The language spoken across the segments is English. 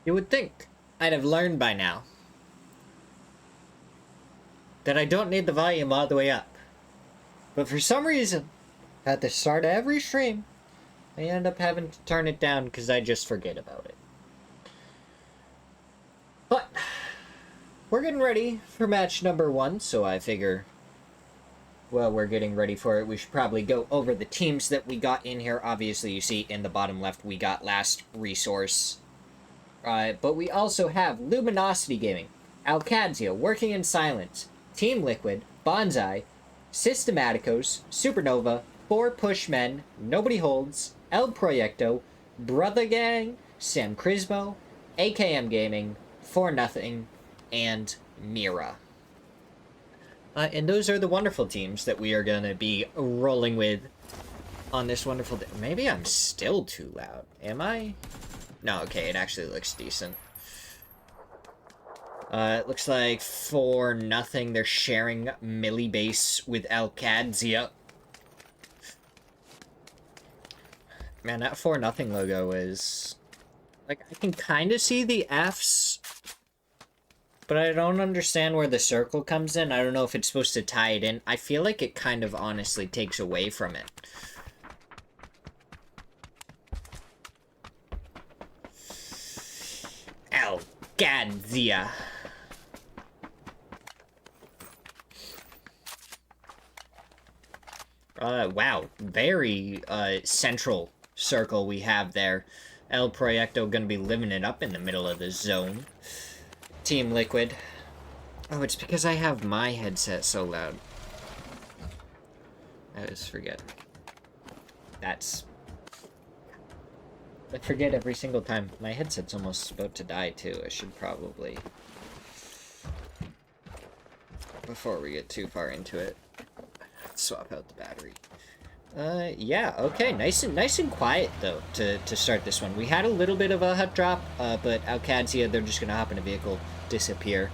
You would think I'd have learned by now that I don't need the volume all the way up. But for some reason, at the start of every stream, I end up having to turn it down because I just forget about it. But we're getting ready for match number 1, so I figure while we're getting ready for it, we should probably go over the teams that we got in here. Obviously, you see in the bottom left, we got Last Resource. But we also have Luminosity Gaming, Alcadzia, Working in Silence, Team Liquid, Bonsai, Systematicos, Supernova, 4 Pushmen, Nobody Holds, El Proyecto, Brother Gang, Sam Crismo, AKM Gaming, For Nothing, and Mira. And those are the wonderful teams that we are going to be rolling with on this wonderful day. Maybe I'm still too loud. Am I? No, okay, it actually looks decent. It looks like For Nothing, they're sharing Millie Base with Alcadzia. Man, that For Nothing logo is... like, I can kind of see the Fs, but I don't understand where the circle comes in. I don't know if it's supposed to tie it in. I feel like it kind of honestly takes away from it. Alcadzia. Wow. Very, central circle we have there. El Proyecto gonna be living it up in the middle of the zone. Team Liquid. Oh, it's because I have my headset so loud. I always forget. That's... I forget every single time. My headset's almost about to die, too. I should probably... before we get too far into it, swap out the battery. Yeah, okay. Nice and quiet, though, to start this one. We had a little bit of a hut drop, but Alcadzia, they're just gonna hop in a vehicle, disappear.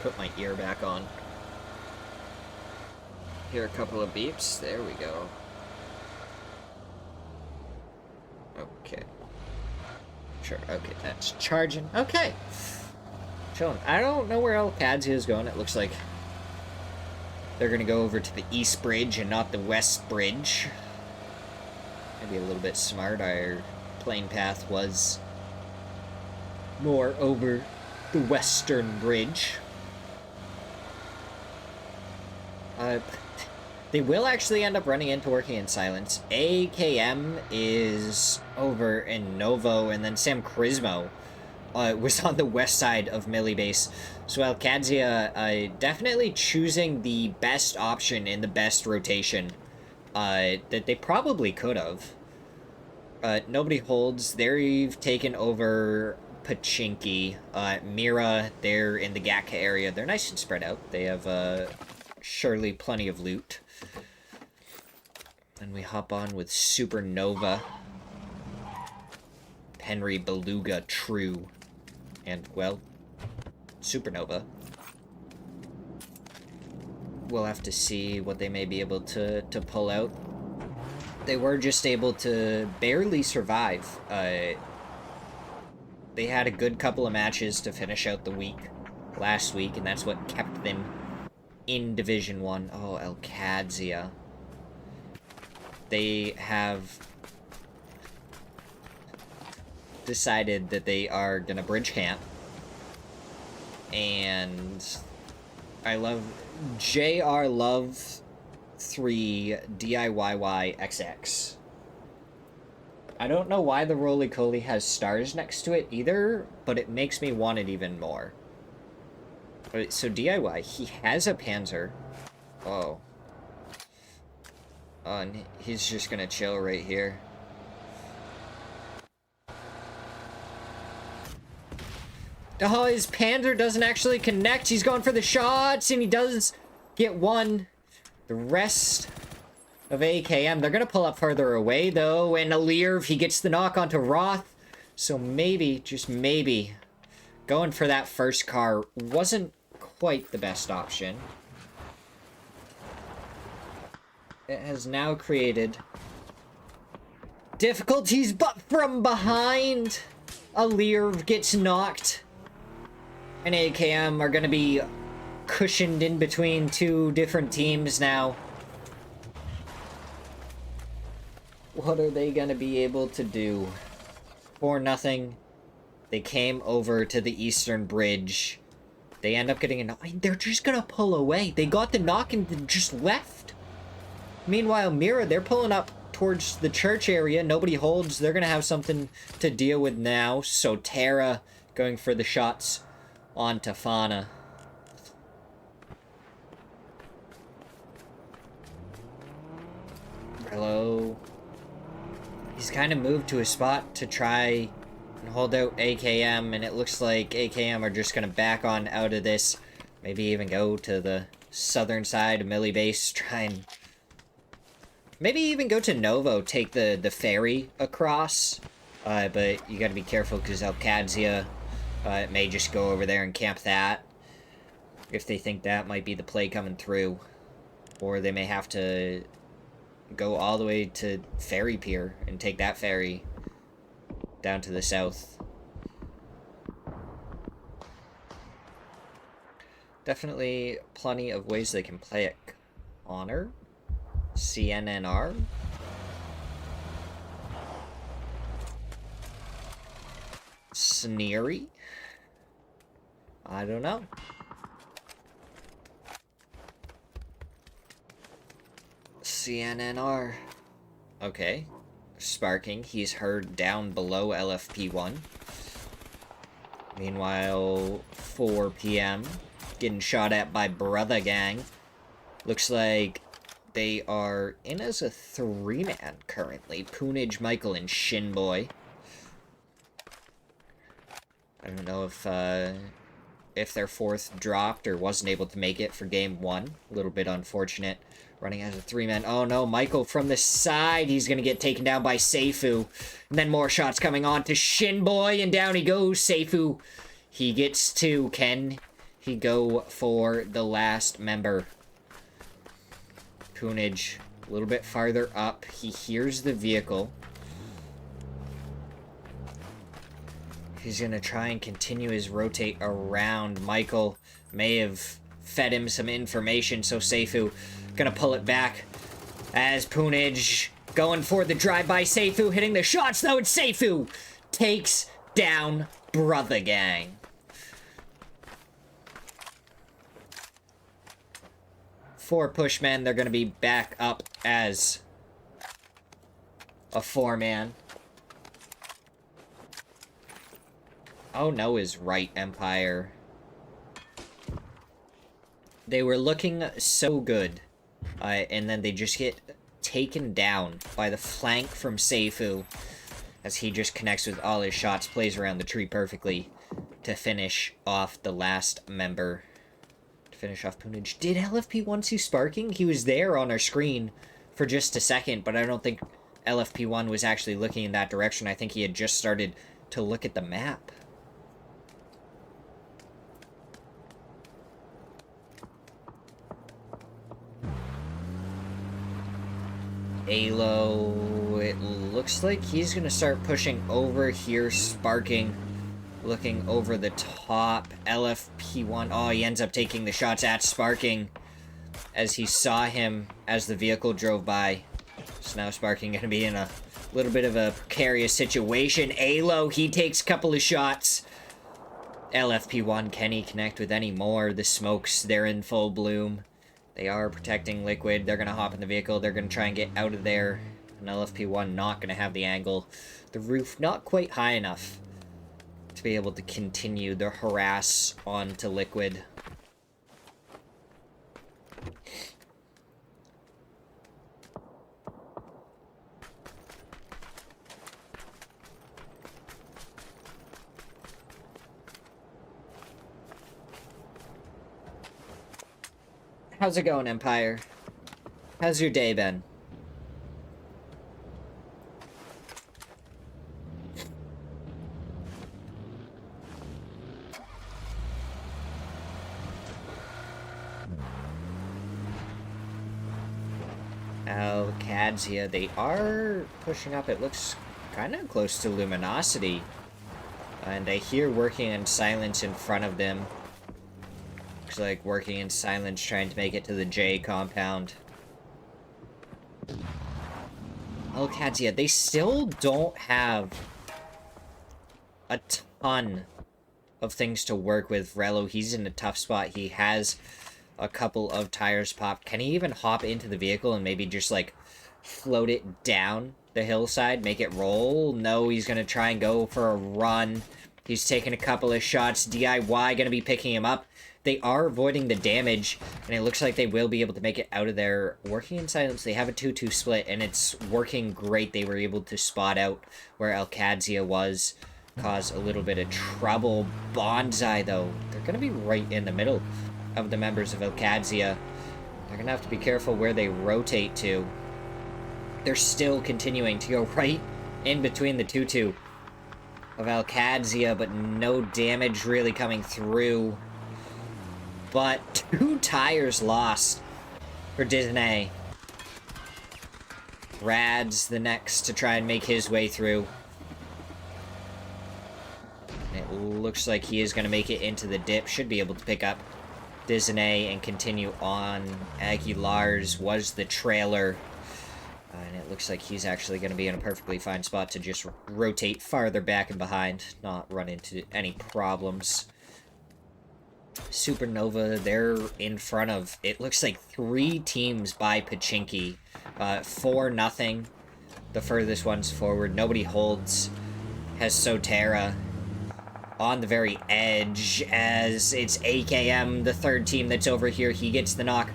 Put my ear back on. Hear a couple of beeps. There we go. Okay. Sure, okay, that's charging. Okay. Chilling. I don't know where Alcadzia is going. It looks like they're gonna go over to the East Bridge and not the West Bridge. Maybe a little bit smart. Our plane path was more over the Western Bridge. They will actually end up running into Working in Silence. AKM is over in Novo, and then Sam Crismo was on the west side of Millie Base. So Alcadzia definitely choosing the best option in the best rotation that they probably could have. Nobody Holds. They've taken over Pachinki. Mira, they're in the Gaka area. They're nice and spread out. They have surely plenty of loot. And we hop on with Supernova, Henry Beluga True, and, well, Supernova. We'll have to see what they may be able to pull out. They were just able to barely survive. They had a good couple of matches to finish out the week last week, and that's what kept them in Division 1. Oh, Alcadzia. They have decided that they are gonna bridge camp. And I love JR Love 3 DIYYXX. I don't know why the roly-poly has stars next to it either, but it makes me want it even more. So DIY, he has a Panzer. Oh. Oh, and he's just gonna chill right here. Oh, his Panzer doesn't actually connect. He's going for the shots, and he does get one. The rest of AKM, they're gonna pull up further away, though, and Alirv, he gets the knock onto Roth. So maybe, just maybe, going for that first car wasn't quite the best option. It has now created difficulties, but from behind, a Lear gets knocked. And AKM are going to be cushioned in between two different teams now. What are they going to be able to do? 4-0. They came over to the Eastern Bridge. They end up getting a knock. They're just going to pull away. They got the knock and just left. Meanwhile, Mira, they're pulling up towards the church area. Nobody holds. They're going to have something to deal with now. So Terra going for the shots on Tafana. Hello. He's kind of moved to a spot to try and hold out AKM, and it looks like AKM are just going to back on out of this. Maybe even go to the southern side of Millie Base, try and maybe even go to Novo, take the ferry across. But you got to be careful because Alcadzia may just go over there and camp that if they think that might be the play coming through. Or they may have to go all the way to Ferry Pier and take that ferry down to the south. Definitely plenty of ways they can play it. Honor. CNNR. Sneery. I don't know. CNNR. Okay. Sparking. He's heard down below LFP1. Meanwhile, 4 p.m. Getting shot at by Brother Gang. Looks like they are in as a 3-man currently. Poonage, Michael, and Shinboy. I don't know if their fourth dropped or wasn't able to make it for game 1. A little bit unfortunate. Running as a 3-man. Oh no, Michael from the side. He's going to get taken down by Seifu. And then more shots coming on to Shinboy. And down he goes. Seifu. He gets 2. Can he go for the last member? Poonage a little bit farther up. He hears the vehicle. He's going to try and continue his rotate around. Michael may have fed him some information, so Seifu gonna pull it back as Poonage going for the drive-by. Seifu hitting the shots, though, and Seifu takes down Brother Gang. 4 pushmen, they're gonna be back up as a 4-man. Oh no is right, Empire. They were looking so good. And then they just get taken down by the flank from Seifu as he just connects with all his shots, plays around the tree perfectly to finish off the last member. To finish off Poonage. Did LFP1 see Sparking? He was there on our screen for just a second, but I don't think LFP1 was actually looking in that direction. I think he had just started to look at the map. Alo, it looks like he's going to start pushing over here, Sparking, looking over the top. LFP1, oh, he ends up taking the shots at Sparking as he saw him as the vehicle drove by. So now Sparking going to be in a little bit of a precarious situation. Alo, he takes a couple of shots. LFP1, can he connect with any more? The smokes, they're in full bloom. They are protecting Liquid. They're going to hop in the vehicle. They're going to try and get out of there. And LFP1 not going to have the angle. The roof not quite high enough to be able to continue the harass onto Liquid. How's it going, Empire? How's your day been? Alcadzia. They are pushing up. It looks kind of close to Luminosity. And I hear working in silence in front of them. Looks like working in silence trying to make it to the J compound. Alcadzia, they still don't have a ton of things to work with. Rello, he's in a tough spot. He has a couple of tires popped. Can he even hop into the vehicle and maybe just, like, float it down the hillside, make it roll? No, he's gonna try and go for a run. He's taking a couple of shots. DIY gonna be picking him up. They are avoiding the damage, and it looks like they will be able to make it out of there. Working in silence, they have a 2-2 split, and it's working great. They were able to spot out where Alcadzia was, cause a little bit of trouble. Bonsai, though, they're gonna be right in the middle of the members of Alcadzia. They're gonna have to be careful where they rotate to. They're still continuing to go right in between the 2-2 of Alcadzia, but no damage really coming through. But 2 tires lost for Disney. Rad's the next to try and make his way through. It looks like he is going to make it into the dip. Should be able to pick up Disney and continue on. Aguilar's was the trailer. And it looks like he's actually going to be in a perfectly fine spot to just rotate farther back and behind, not run into any problems. Supernova, they're in front of, it looks like 3 teams by Pachinki. 4-0. The furthest one's forward. Nobody holds. Has Sotera on the very edge as it's AKM, the 3rd team that's over here. He gets the knock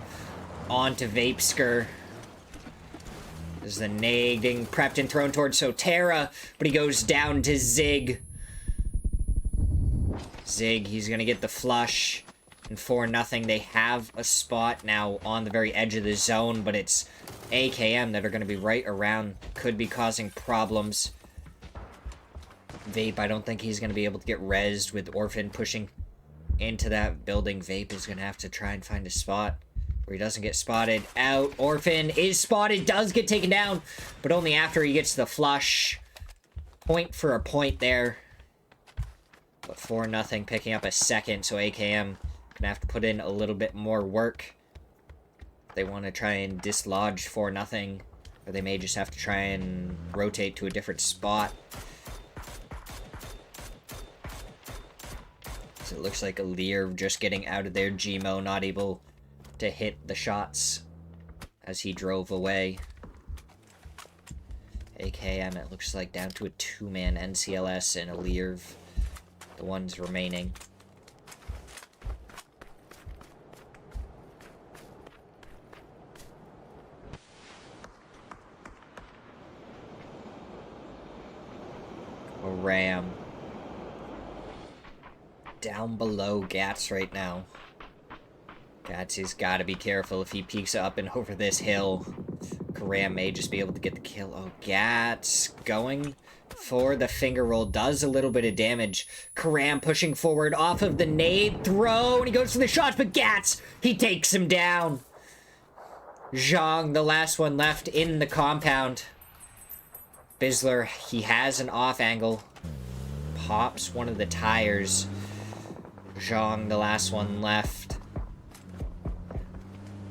onto Vapesker. There's the nade getting prepped and thrown towards Sotera, but he goes down to Zig. Zig, he's gonna get the flush. And 4-0, they have a spot now on the very edge of the zone, but it's AKM that are gonna be right around. Could be causing problems. Vape, I don't think he's gonna be able to get rezzed with Orphan pushing into that building. Vape is gonna have to try and find a spot where he doesn't get spotted out. Orphan is spotted, does get taken down, but only after he gets the flush. Point for a point there. But 4-0, picking up a second, so AKM gonna have to put in a little bit more work. They want to try and dislodge 4-0, or they may just have to try and rotate to a different spot. So it looks like Alir just getting out of there. Gmo not able to hit the shots as he drove away. AKM, it looks like down to a 2-man NCLS and Alir, the ones remaining. Ram down below Gats right now. Gats has got to be careful if he peeks up and over this hill. Karam may just be able to get the kill. Oh, Gats going for the finger roll. Does a little bit of damage. Karam pushing forward off of the nade throw. And he goes for the shots, but Gats, he takes him down. Zhang, the last one left in the compound. Bizzler, he has an off angle. Pops one of the tires. Zhang, the last one left.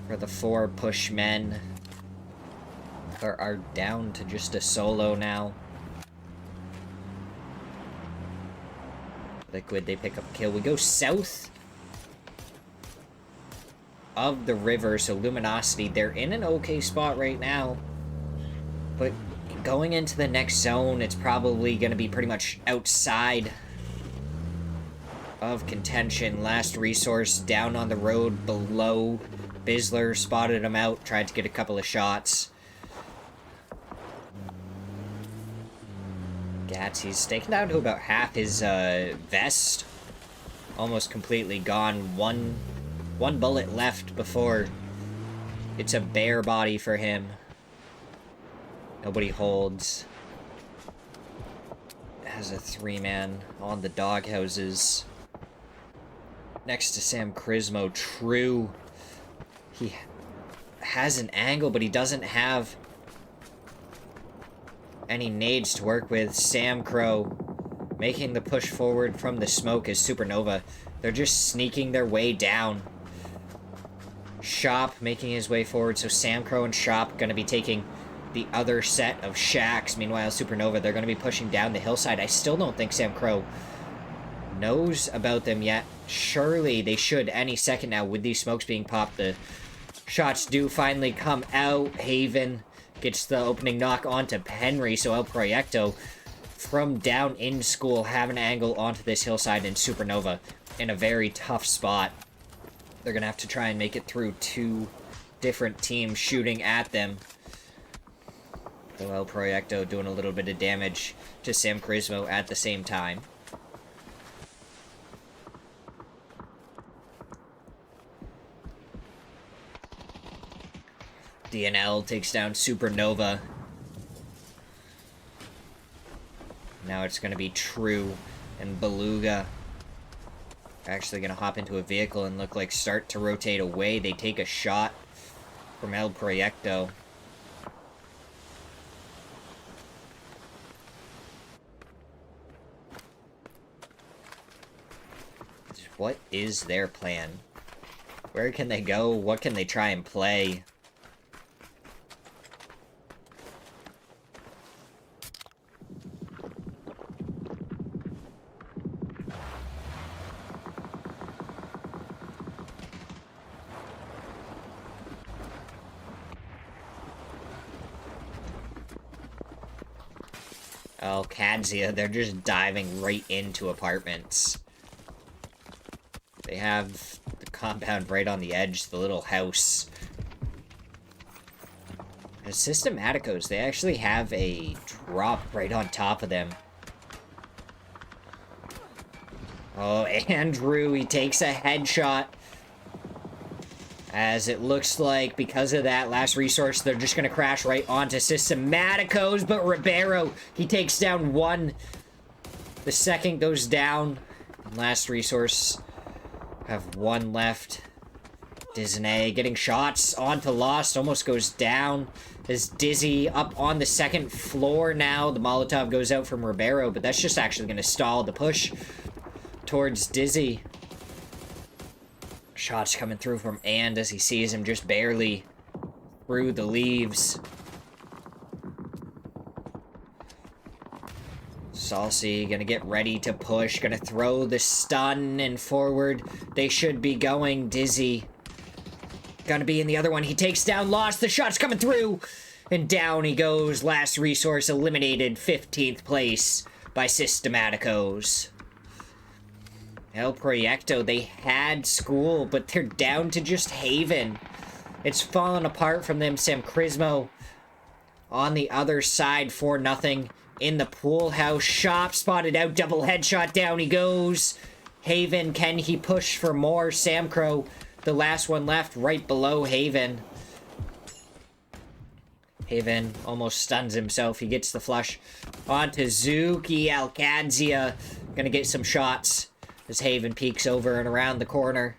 For the 4 push men. Are down to just a solo now. Liquid, they pick up a kill. We go south of the river, so Luminosity, they're in an okay spot right now. But going into the next zone, it's probably going to be pretty much outside of contention. Last resource down on the road below. Bizzler spotted him out, tried to get a couple of shots. Gats, he's taken down to about half his vest. Almost completely gone. One bullet left before it's a bare body for him. Nobody holds. Has a 3-man on the doghouses. Next to Sam Crismo. True. He has an angle, but he doesn't have any nades to work with. Sam Crow making the push forward from the smoke as Supernova. They're just sneaking their way down. Shop making his way forward, so Sam Crow and Shop going to be taking the other set of shacks. Meanwhile, Supernova, they're going to be pushing down the hillside. I still don't think Sam Crow knows about them yet. Surely they should any second now with these smokes being popped. The shots do finally come out. Haven gets the opening knock onto Henry, so El Proyecto from down in school have an angle onto this hillside, and Supernova in a very tough spot. They're going to have to try and make it through two different teams shooting at them. So El Proyecto doing a little bit of damage to Sam Crismo at the same time. DNL takes down Supernova. Now it's going to be True and Beluga. Actually going to hop into a vehicle and look like start to rotate away. They take a shot from El Proyecto. What is their plan? Where can they go? What can they try and play? Oh, Kadzia, they're just diving right into apartments. They have the compound right on the edge, the little house. As Systematicos, they actually have a drop right on top of them. Oh, Andrew, he takes a headshot. As it looks like, because of that last resource, they're just going to crash right onto Systematicos. But Ribeiro, he takes down one. The second goes down. Last resource, have one left. Disney getting shots onto Lost, almost goes down. As Dizzy up on the second floor now. The Molotov goes out from Ribeiro, but that's just actually going to stall the push towards Dizzy. Shots coming through from And as he sees him just barely through the leaves. Salsi gonna get ready to push, gonna throw the stun and forward. They should be going. Dizzy gonna be in the other one. He takes down Lost. The shot's coming through. And down he goes. Last resource eliminated. 15th place by Systematicos. El Proyecto, they had school, but they're down to just Haven. It's fallen apart from them. Sam Crismo on the other side, 4-0 in the pool house. Shop spotted out, double headshot, down he goes. Haven, can he push for more? Sam Crow, the last one left, right below Haven. Haven almost stuns himself. He gets the flush onto Zuki. Alcadzia gonna get some shots as Haven peeks over and around the corner.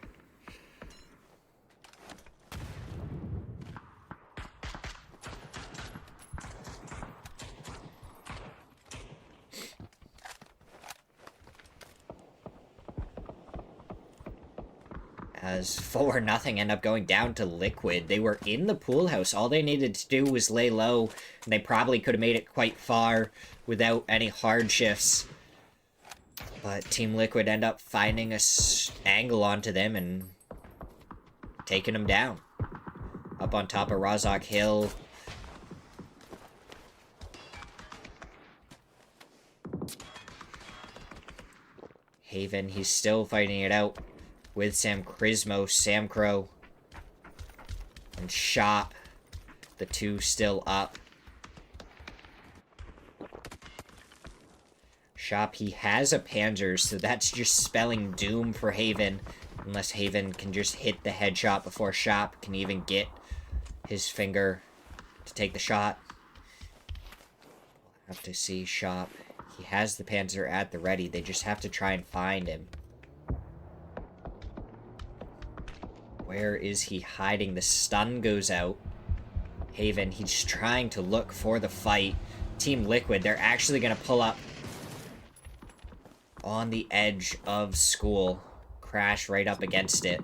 As 4-0 end up going down to Liquid. They were in the pool house. All they needed to do was lay low, and they probably could have made it quite far without any hardships. But Team Liquid end up finding a angle onto them and taking them down. Up on top of Razak Hill. Haven, he's still fighting it out with Sam Crismo, Sam Crow, and Shop. The two still up. Shop, he has a Panzer, so that's just spelling doom for Haven. Unless Haven can just hit the headshot before Shop can even get his finger to take the shot. We'll have to see Shop. He has the Panzer at the ready. They just have to try and find him. Where is he hiding? The stun goes out. Haven, he's trying to look for the fight. Team Liquid, they're actually going to pull up on the edge of school. Crash right up against it.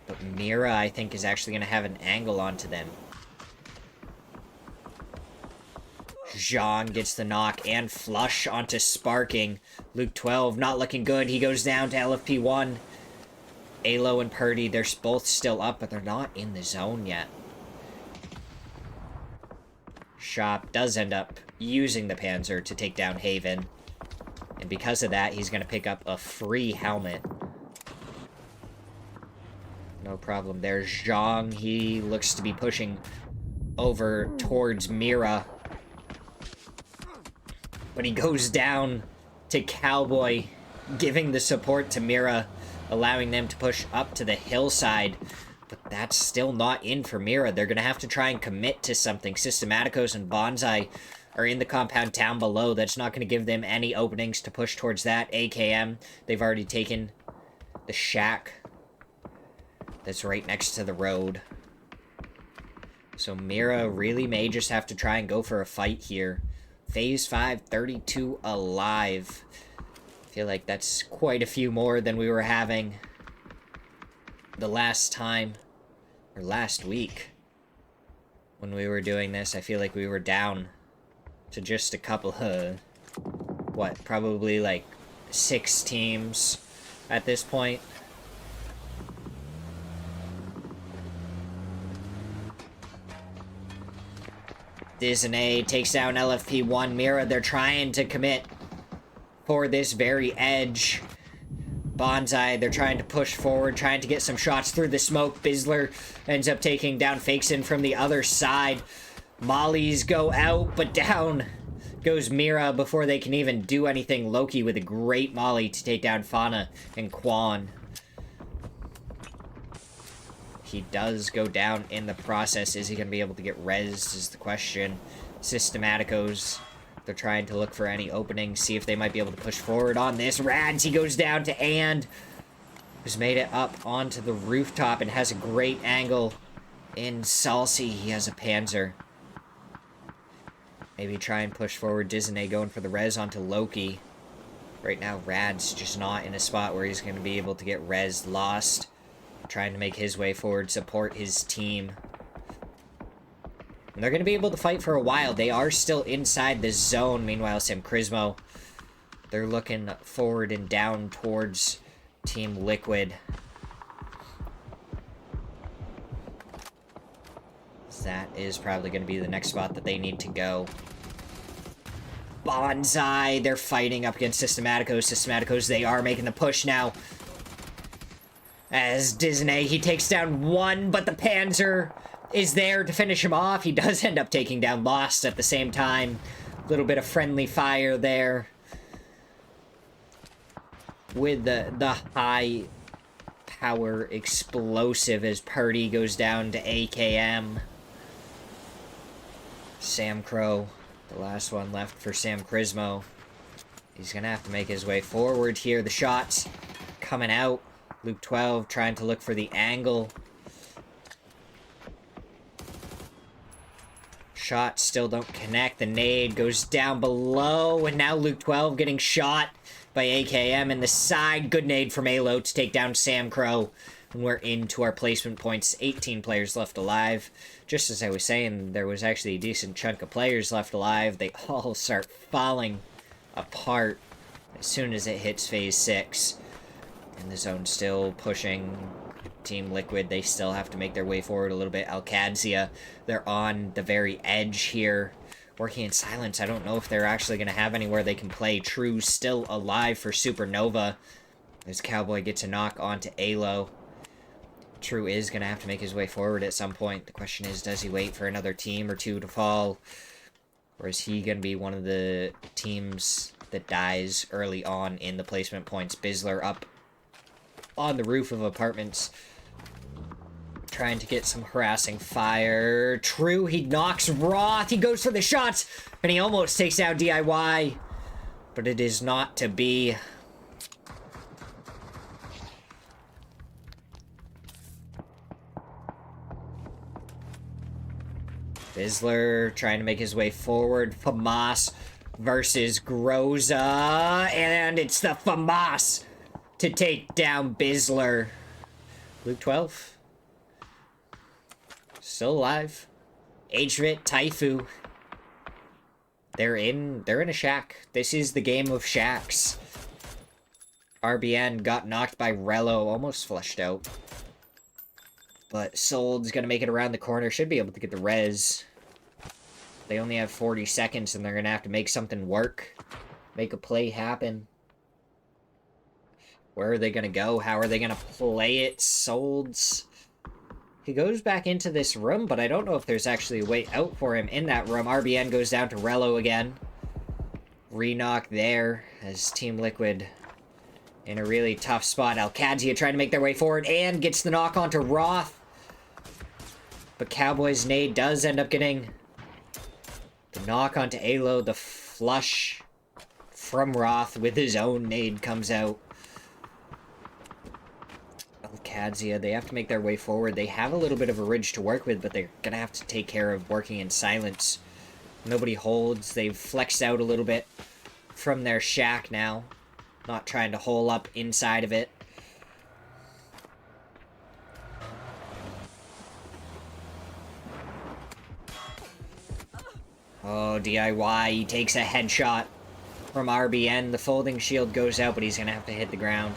But Mira, I think, is actually going to have an angle onto them. Zhang gets the knock and flush onto Sparking. Luke 12 not looking good. He goes down to LFP1. Alo and Purdy, they're both still up, but they're not in the zone yet. Shop does end up using the Panzer to take down Haven. And because of that, he's going to pick up a free helmet. No problem. There's Zhang. He looks to be pushing over towards Mira. But he goes down to Cowboy, giving the support to Mira, allowing them to push up to the hillside. But that's still not in for Mira. They're going to have to try and commit to something. Systematicos and Bonsai are in the compound down below. That's not going to give them any openings to push towards that. AKM, they've already taken the shack that's right next to the road. So Mira really may just have to try and go for a fight here. Phase 5, 32 alive. I feel like that's quite a few more than we were having the last time, or last week, when we were doing this. I feel like we were down to just a couple of, what, probably like 6 teams at this point. Disney takes down LFP1. Mira, they're trying to commit for this very edge. Bonsai, they're trying to push forward, trying to get some shots through the smoke. Bizzler ends up taking down Fakeson from the other side. Mollies go out, but down goes Mira before they can even do anything. Loki with a great molly to take down Fauna and Quan. He does go down in the process. Is he going to be able to get rezzed is the question. Systematicos, they're trying to look for any openings, see if they might be able to push forward on this. Rads, he goes down to And, who's made it up onto the rooftop and has a great angle. In Salsi, he has a Panzer. Maybe try and push forward. Disney going for the res onto Loki. Right now, Rad's just not in a spot where he's going to be able to get res. Lost, trying to make his way forward, support his team. And they're going to be able to fight for a while. They are still inside the zone. Meanwhile, Sam Crismo, they're looking forward and down towards Team Liquid. That is probably going to be the next spot that they need to go. Bonsai, they're fighting up against Systematicos. Systematicos, they are making the push now. As Disney, he takes down one, but the Panzer is there to finish him off. He does end up taking down Lost at the same time. A little bit of friendly fire there. With the high power explosive as Purdy goes down to AKM. Sam Crow, the last one left for Sam Crismo. He's going to have to make his way forward here. The shots coming out. Luke 12 trying to look for the angle. Shots still don't connect. The nade goes down below. And now Luke 12 getting shot by AKM in the side. Good nade from Alo to take down Sam Crow. And we're into our placement points. 18 players left alive. Just as I was saying, there was actually a decent chunk of players left alive. They all start falling apart as soon as it hits Phase 6. And the zone still pushing Team Liquid. They still have to make their way forward a little bit. Alcadzia, they're on the very edge here. Working in silence. I don't know if they're actually going to have anywhere they can play. True still alive for Supernova. As Cowboy gets a knock onto Alo. True is going to have to make his way forward at some point. The question is, does he wait for another team or two to fall? Or is he going to be one of the teams that dies early on in the placement points? Bizzler up on the roof of apartments, trying to get some harassing fire. True, he knocks Roth. He goes for the shots, and he almost takes out DIY. But it is not to be. Bizzler trying to make his way forward. FAMAS versus Groza. And it's the FAMAS to take down Bizzler. Luke 12. Still alive. HVIT, Taifu. They're in a shack. This is the game of shacks. RBN got knocked by Rello, almost flushed out. But Sold's gonna make it around the corner, should be able to get the res. They only have 40 seconds and they're gonna have to make something work. Make a play happen. Where are they gonna go? How are they gonna play it? Solds. He goes back into this room, but I don't know if there's actually a way out for him in that room. RBN goes down to Rello again. Re-knock there as Team Liquid in a really tough spot. Alcadzia trying to make their way forward and gets the knock onto Roth. But Cowboy's nade does end up getting the knock onto Alo. The flush from Roth with his own nade comes out. Alcadzia, they have to make their way forward. They have a little bit of a ridge to work with, but they're going to have to take care of working in silence. Nobody holds. They've flexed out a little bit from their shack now. Not trying to hole up inside of it. Oh, DIY. He takes a headshot from RBN. The folding shield goes out, but he's going to have to hit the ground.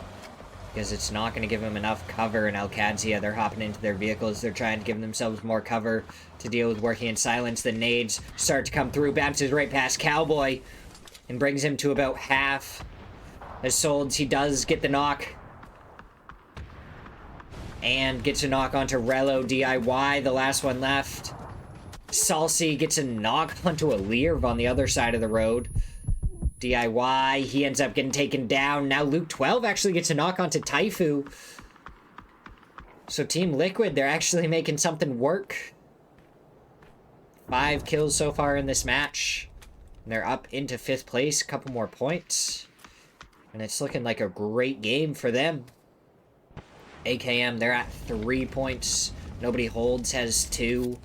Because it's not going to give him enough cover in Alcadzia. They're hopping into their vehicles. They're trying to give themselves more cover to deal with working in silence. The nades start to come through. Bounces right past Cowboy. And brings him to about half. As Solds, he does get the knock. And gets a knock onto Rello. DIY, the last one left. Salsi gets a knock onto a Learv on the other side of the road. DIY, he ends up getting taken down. Now Luke 12 actually gets a knock onto Taifu. So Team Liquid, they're actually making something work. 5 kills so far in this match. And they're up into 5th place, a couple more points. And it's looking like a great game for them. AKM, they're at 3 points. Nobody holds, has 2.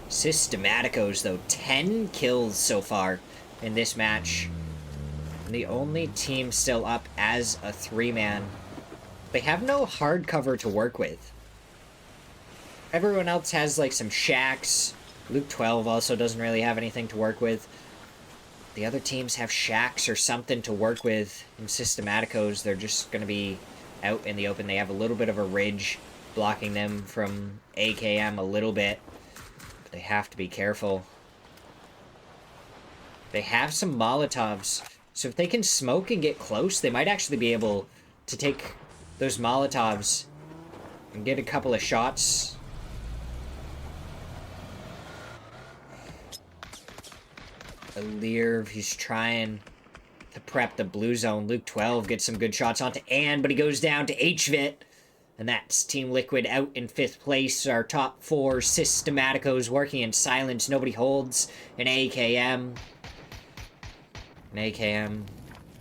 Systematicos, though, 10 kills so far in this match. And the only team still up as a 3-man. They have no hard cover to work with. Everyone else has, like, some shacks. Luke 12 also doesn't really have anything to work with. The other teams have shacks or something to work with. In Systematicos, they're just going to be out in the open. They have a little bit of a ridge blocking them from AKM a little bit. But they have to be careful. They have some Molotovs, so if they can smoke and get close, they might actually be able to take those Molotovs and get a couple of shots. Learv, he's trying to prep the blue zone. Luke 12 gets some good shots onto Ann, but he goes down to HVIT. And that's Team Liquid out in 5th place. Our top 4 Systematicos working in silence. Nobody holds an AKM. An AKM,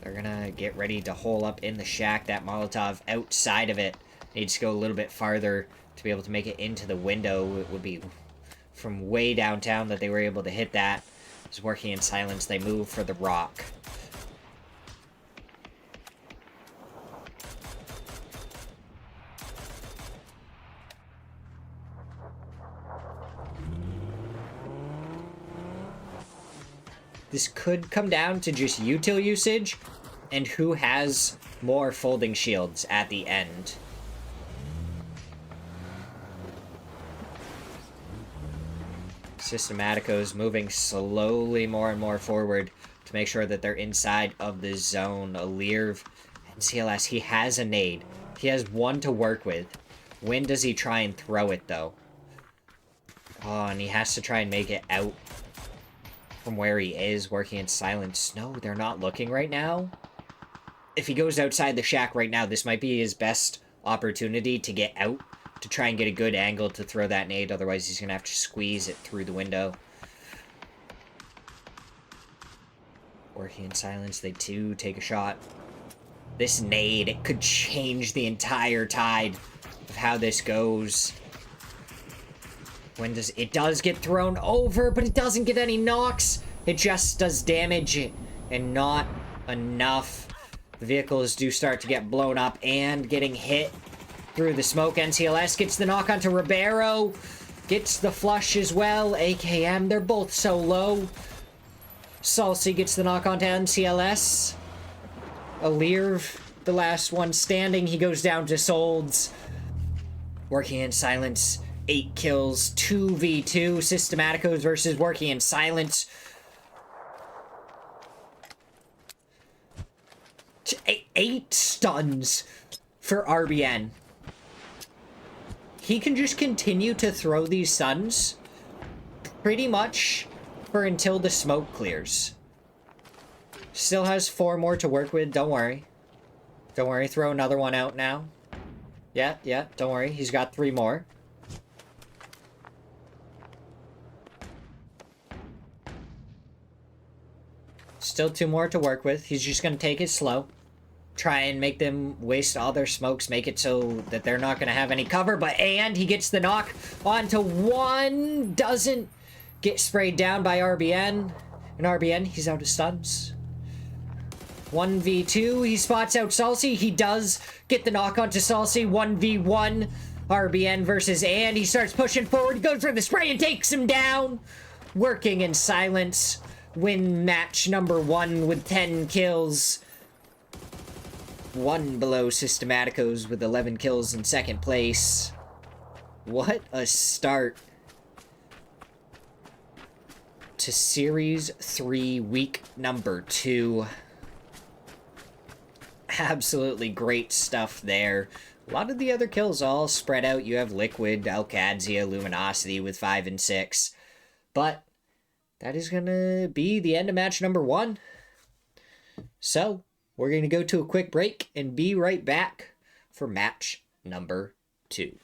they're gonna get ready to hole up in the shack. That Molotov outside of it needs to go a little bit farther to be able to make it into the window. It would be from way downtown that they were able to hit that. Just working in silence, they move for the rock. This could come down to just util usage and who has more folding shields at the end. Systematicos moving slowly more and more forward to make sure that they're inside of the zone. Learv and CLS, he has a nade. He has 1 to work with. When does he try and throw it, though? Oh, and he has to try and make it out from where he is, working in silence. No, they're not looking right now. If he goes outside the shack right now, this might be his best opportunity to get out, to try and get a good angle to throw that nade. Otherwise, he's going to have to squeeze it through the window. Working in silence, they too take a shot. This nade, it could change the entire tide of how this goes. When does it does get thrown over, but it doesn't get any knocks. It just does damage and not enough. The vehicles do start to get blown up and getting hit through the smoke. NCLS gets the knock onto Ribeiro. Gets the flush as well. AKM, they're both so low. Salsi gets the knock onto NCLS. Alir, the last one standing, he goes down to Solds. Working in Silence, 8 kills, 2v2. Systematicos versus Working in Silence. 8 stuns for RBN. He can just continue to throw these stuns pretty much for until the smoke clears. Still has 4 more to work with, don't worry. Don't worry, throw another one out now. Yeah, don't worry, he's got 3 more. Still 2 more to work with. He's just gonna take it slow. Try and make them waste all their smokes, make it so that they're not gonna have any cover, and he gets the knock onto 1, doesn't get sprayed down by RBN. And RBN, he's out of stuns. 1v2, he spots out Salsi, he does get the knock onto Salsi. 1v1, RBN versus and he starts pushing forward, goes for the spray and takes him down. Working in Silence, win match number 1 with 10 kills. 1 below Systematicos with 11 kills in 2nd place. What a start to Series 3, week number 2. Absolutely great stuff there. A lot of the other kills all spread out. You have Liquid, Alcadzia, Luminosity with 5 and 6. But that is going to be the end of match number 1. So, we're going to go to a quick break and be right back for match number 2.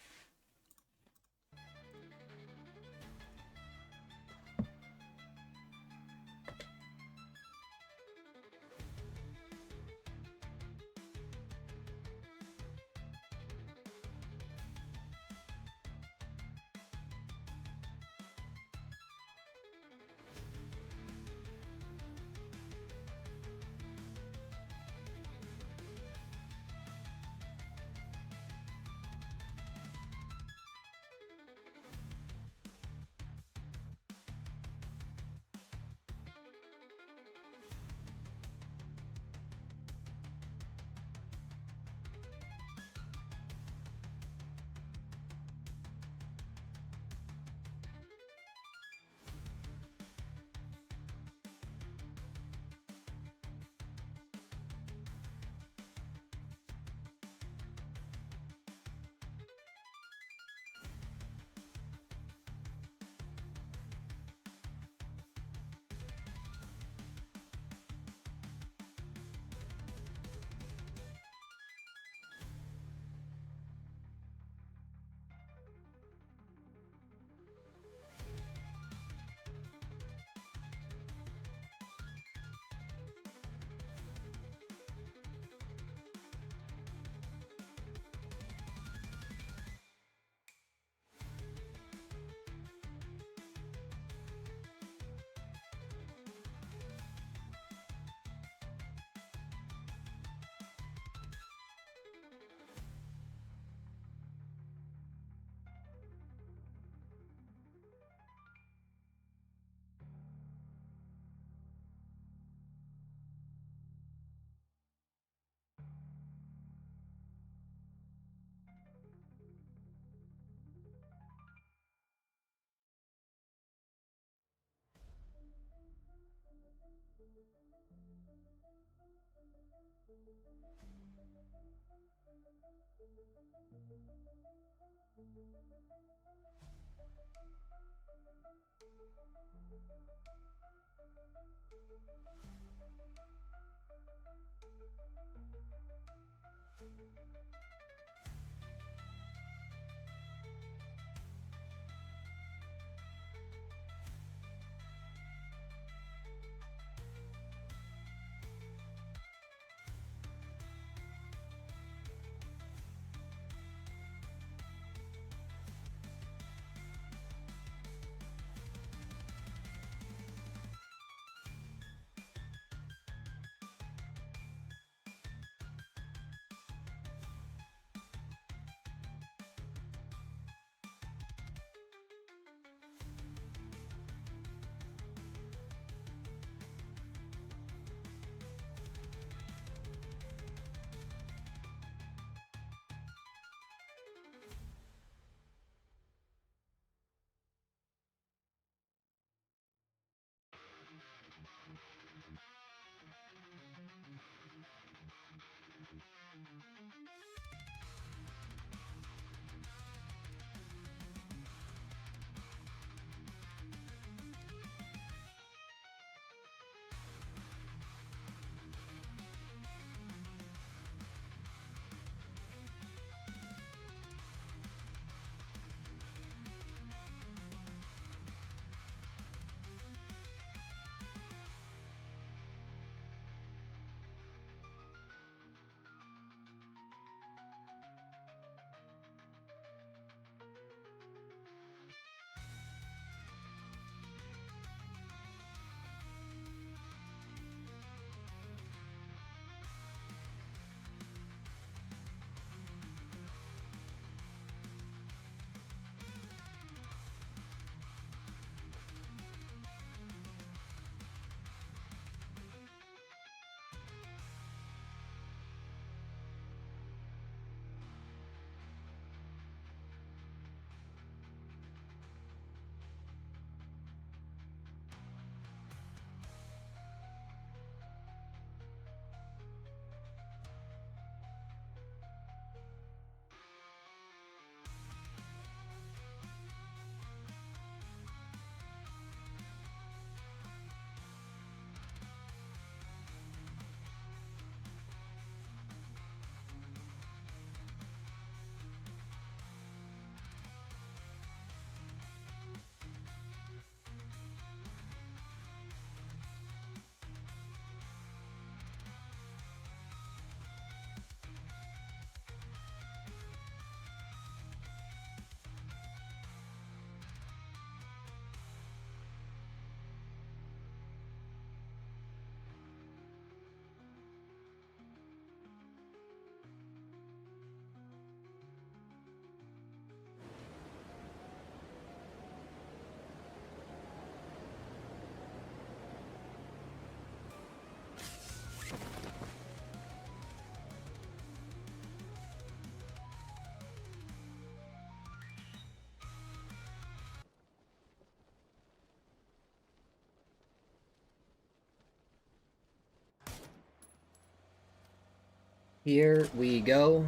Here we go.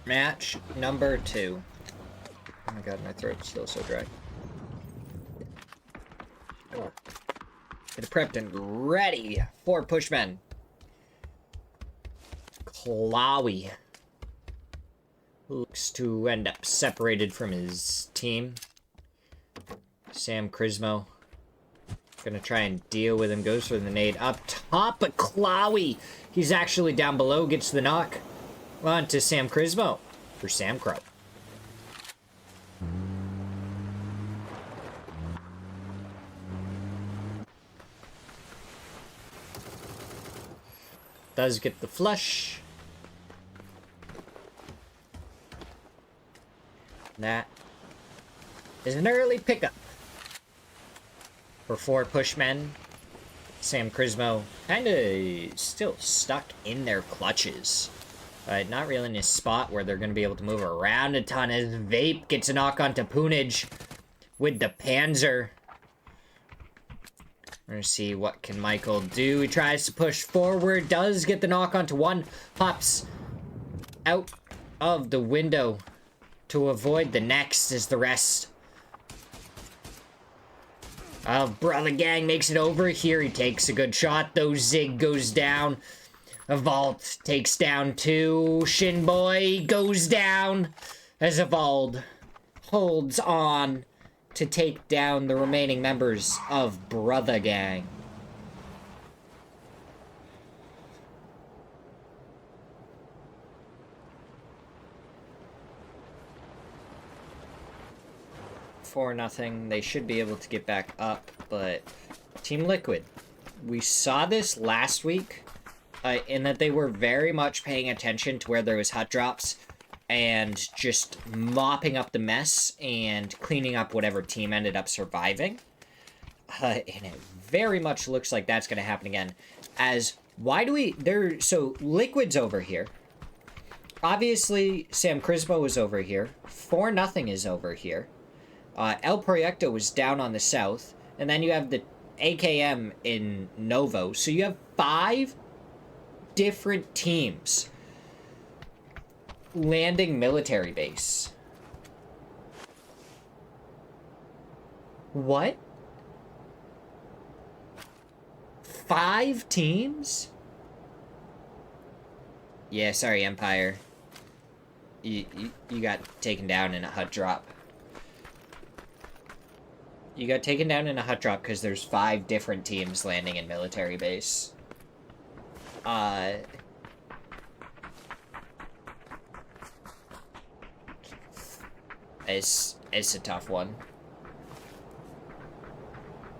Match number 2. Oh my god, my throat's still so dry. Oh. Get prepped and ready for Pushmen. Chloe looks to end up separated from his team. Sam Crismo gonna try and deal with him. Goes for the nade up top, but Chloe, he's actually down below, gets the knock. On to Sam Crismo for Sam Crow. Does get the flush. That is an early pickup for 4 pushmen. Sam Crismo kind of still stuck in their clutches. Not really in a spot where they're going to be able to move around a ton, as Vape gets a knock onto Poonage with the Panzer. We're going to see what can Michael do. He tries to push forward, does get the knock onto one, pops out of the window to avoid the next as the rest of Brother Gang makes it over here. He takes a good shot, though. Zig goes down. A Vault takes down 2. Shinboy goes down as Evolve holds on to take down the remaining members of Brother Gang. For nothing, they should be able to get back up, but Team Liquid, we saw this last week in that they were very much paying attention to where there was hut drops and just mopping up the mess and cleaning up whatever team ended up surviving. And it very much looks like that's going to happen again. As, why do we... So, Liquid's over here. Obviously, Sam Crismo is over here. 4-0 is over here. El Proyecto was down on the south. And then you have the AKM in Novo. So you have 5 different teams landing military base. What? 5 teams? Yeah, sorry, Empire. You got taken down in a hut drop. You got taken down in a hut drop because there's 5 different teams landing in military base. It's a tough one.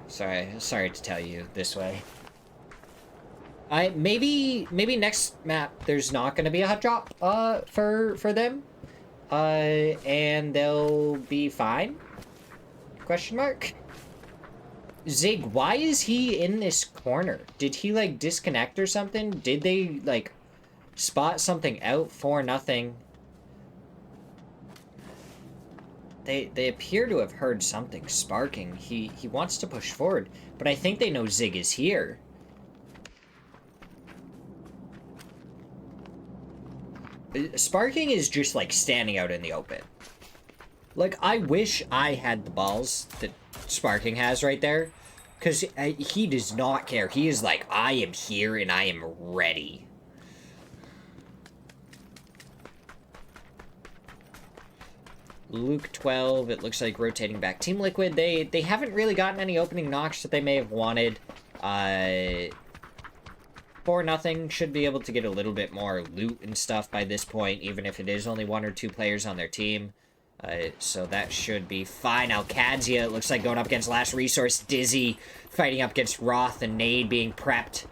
Sorry to tell you this way. Maybe next map there's not gonna be a hut drop for them. And they'll be fine? Question mark? Zig, why is he in this corner? Did he, like, disconnect or something? Did they, like, spot something out? 4-0. They appear to have heard something sparking. He wants to push forward, but I think they know Zig is here. Sparking is just, like, standing out in the open. Like, I wish I had the balls that Sparking has right there. Because he does not care. He is like, I am here and I am ready. Luke 12, it looks like rotating back. Team Liquid, they haven't really gotten any opening knocks that they may have wanted. 4-0 should be able to get a little bit more loot and stuff by this point, even if it is only 1 or 2 players on their team. So that should be fine. Alcadzia, it looks like going up against Last Resource. Dizzy fighting up against Roth and Nade being prepped.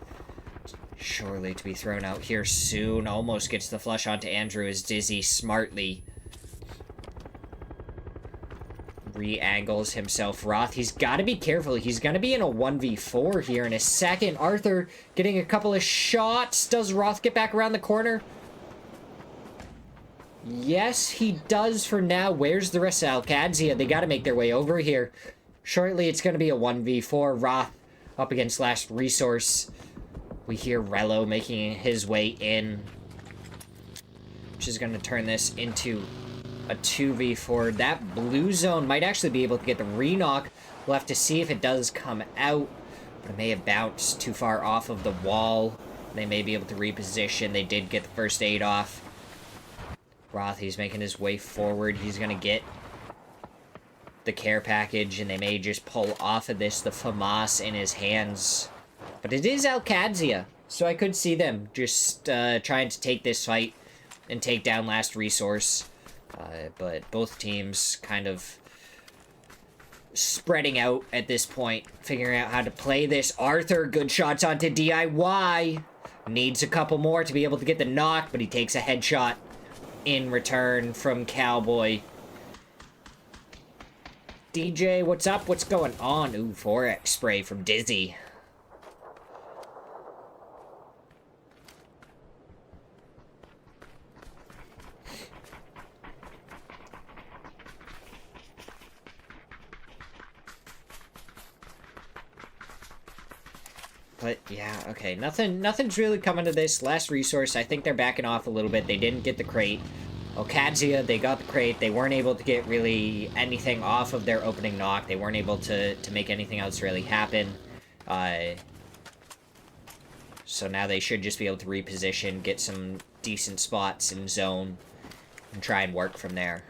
Surely to be thrown out here soon. Almost gets the flush onto Andrew as Dizzy smartly re-angles himself. Roth, he's got to be careful. He's going to be in a 1v4 here in a second. Arthur getting a couple of shots. Does Roth get back around the corner? Yes, he does for now. Where's the rest of Alcadzia? They got to make their way over here. Shortly, it's going to be a 1v4. Roth up against Last Resource. We hear Rello making his way in. which is going to turn this into a 2v4. That blue zone might actually be able to get the re-knock. We'll have to see if it does come out, but it may have bounced too far off of the wall. They may be able to reposition. They did get the first aid off. Roth, he's making his way forward. He's going to get the care package, and they may just pull off of this the FAMAS in his hands. But it is Alcadzia, so I could see them just trying to take this fight and take down Last Resource. But both teams kind of spreading out at this point, figuring out how to play this. Arthur, good shots onto DIY. Needs a couple more to be able to get the knock, but he takes a headshot in return from Cowboy. DJ, what's up? What's going on? Ooh, 4x spray from Dizzy. But, yeah, okay. Nothing's really coming to this. Last Resource, I think they're backing off a little bit. They didn't get the crate. Okadzia, they got the crate. They weren't able to get really anything off of their opening knock. They weren't able to make anything else really happen. So now they should just be able to reposition, get some decent spots in zone, and try and work from there.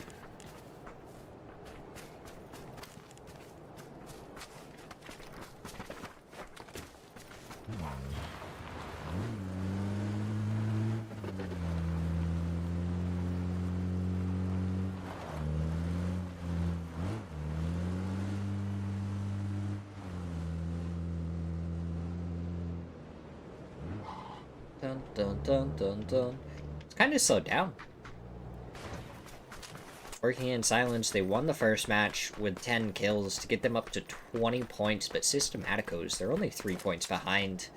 Dun, dun, dun, dun, dun. It's kind of slowed down. Working in silence, they won the first match with 10 kills to get them up to 20 points, but Systematicos, they're only 3 points behind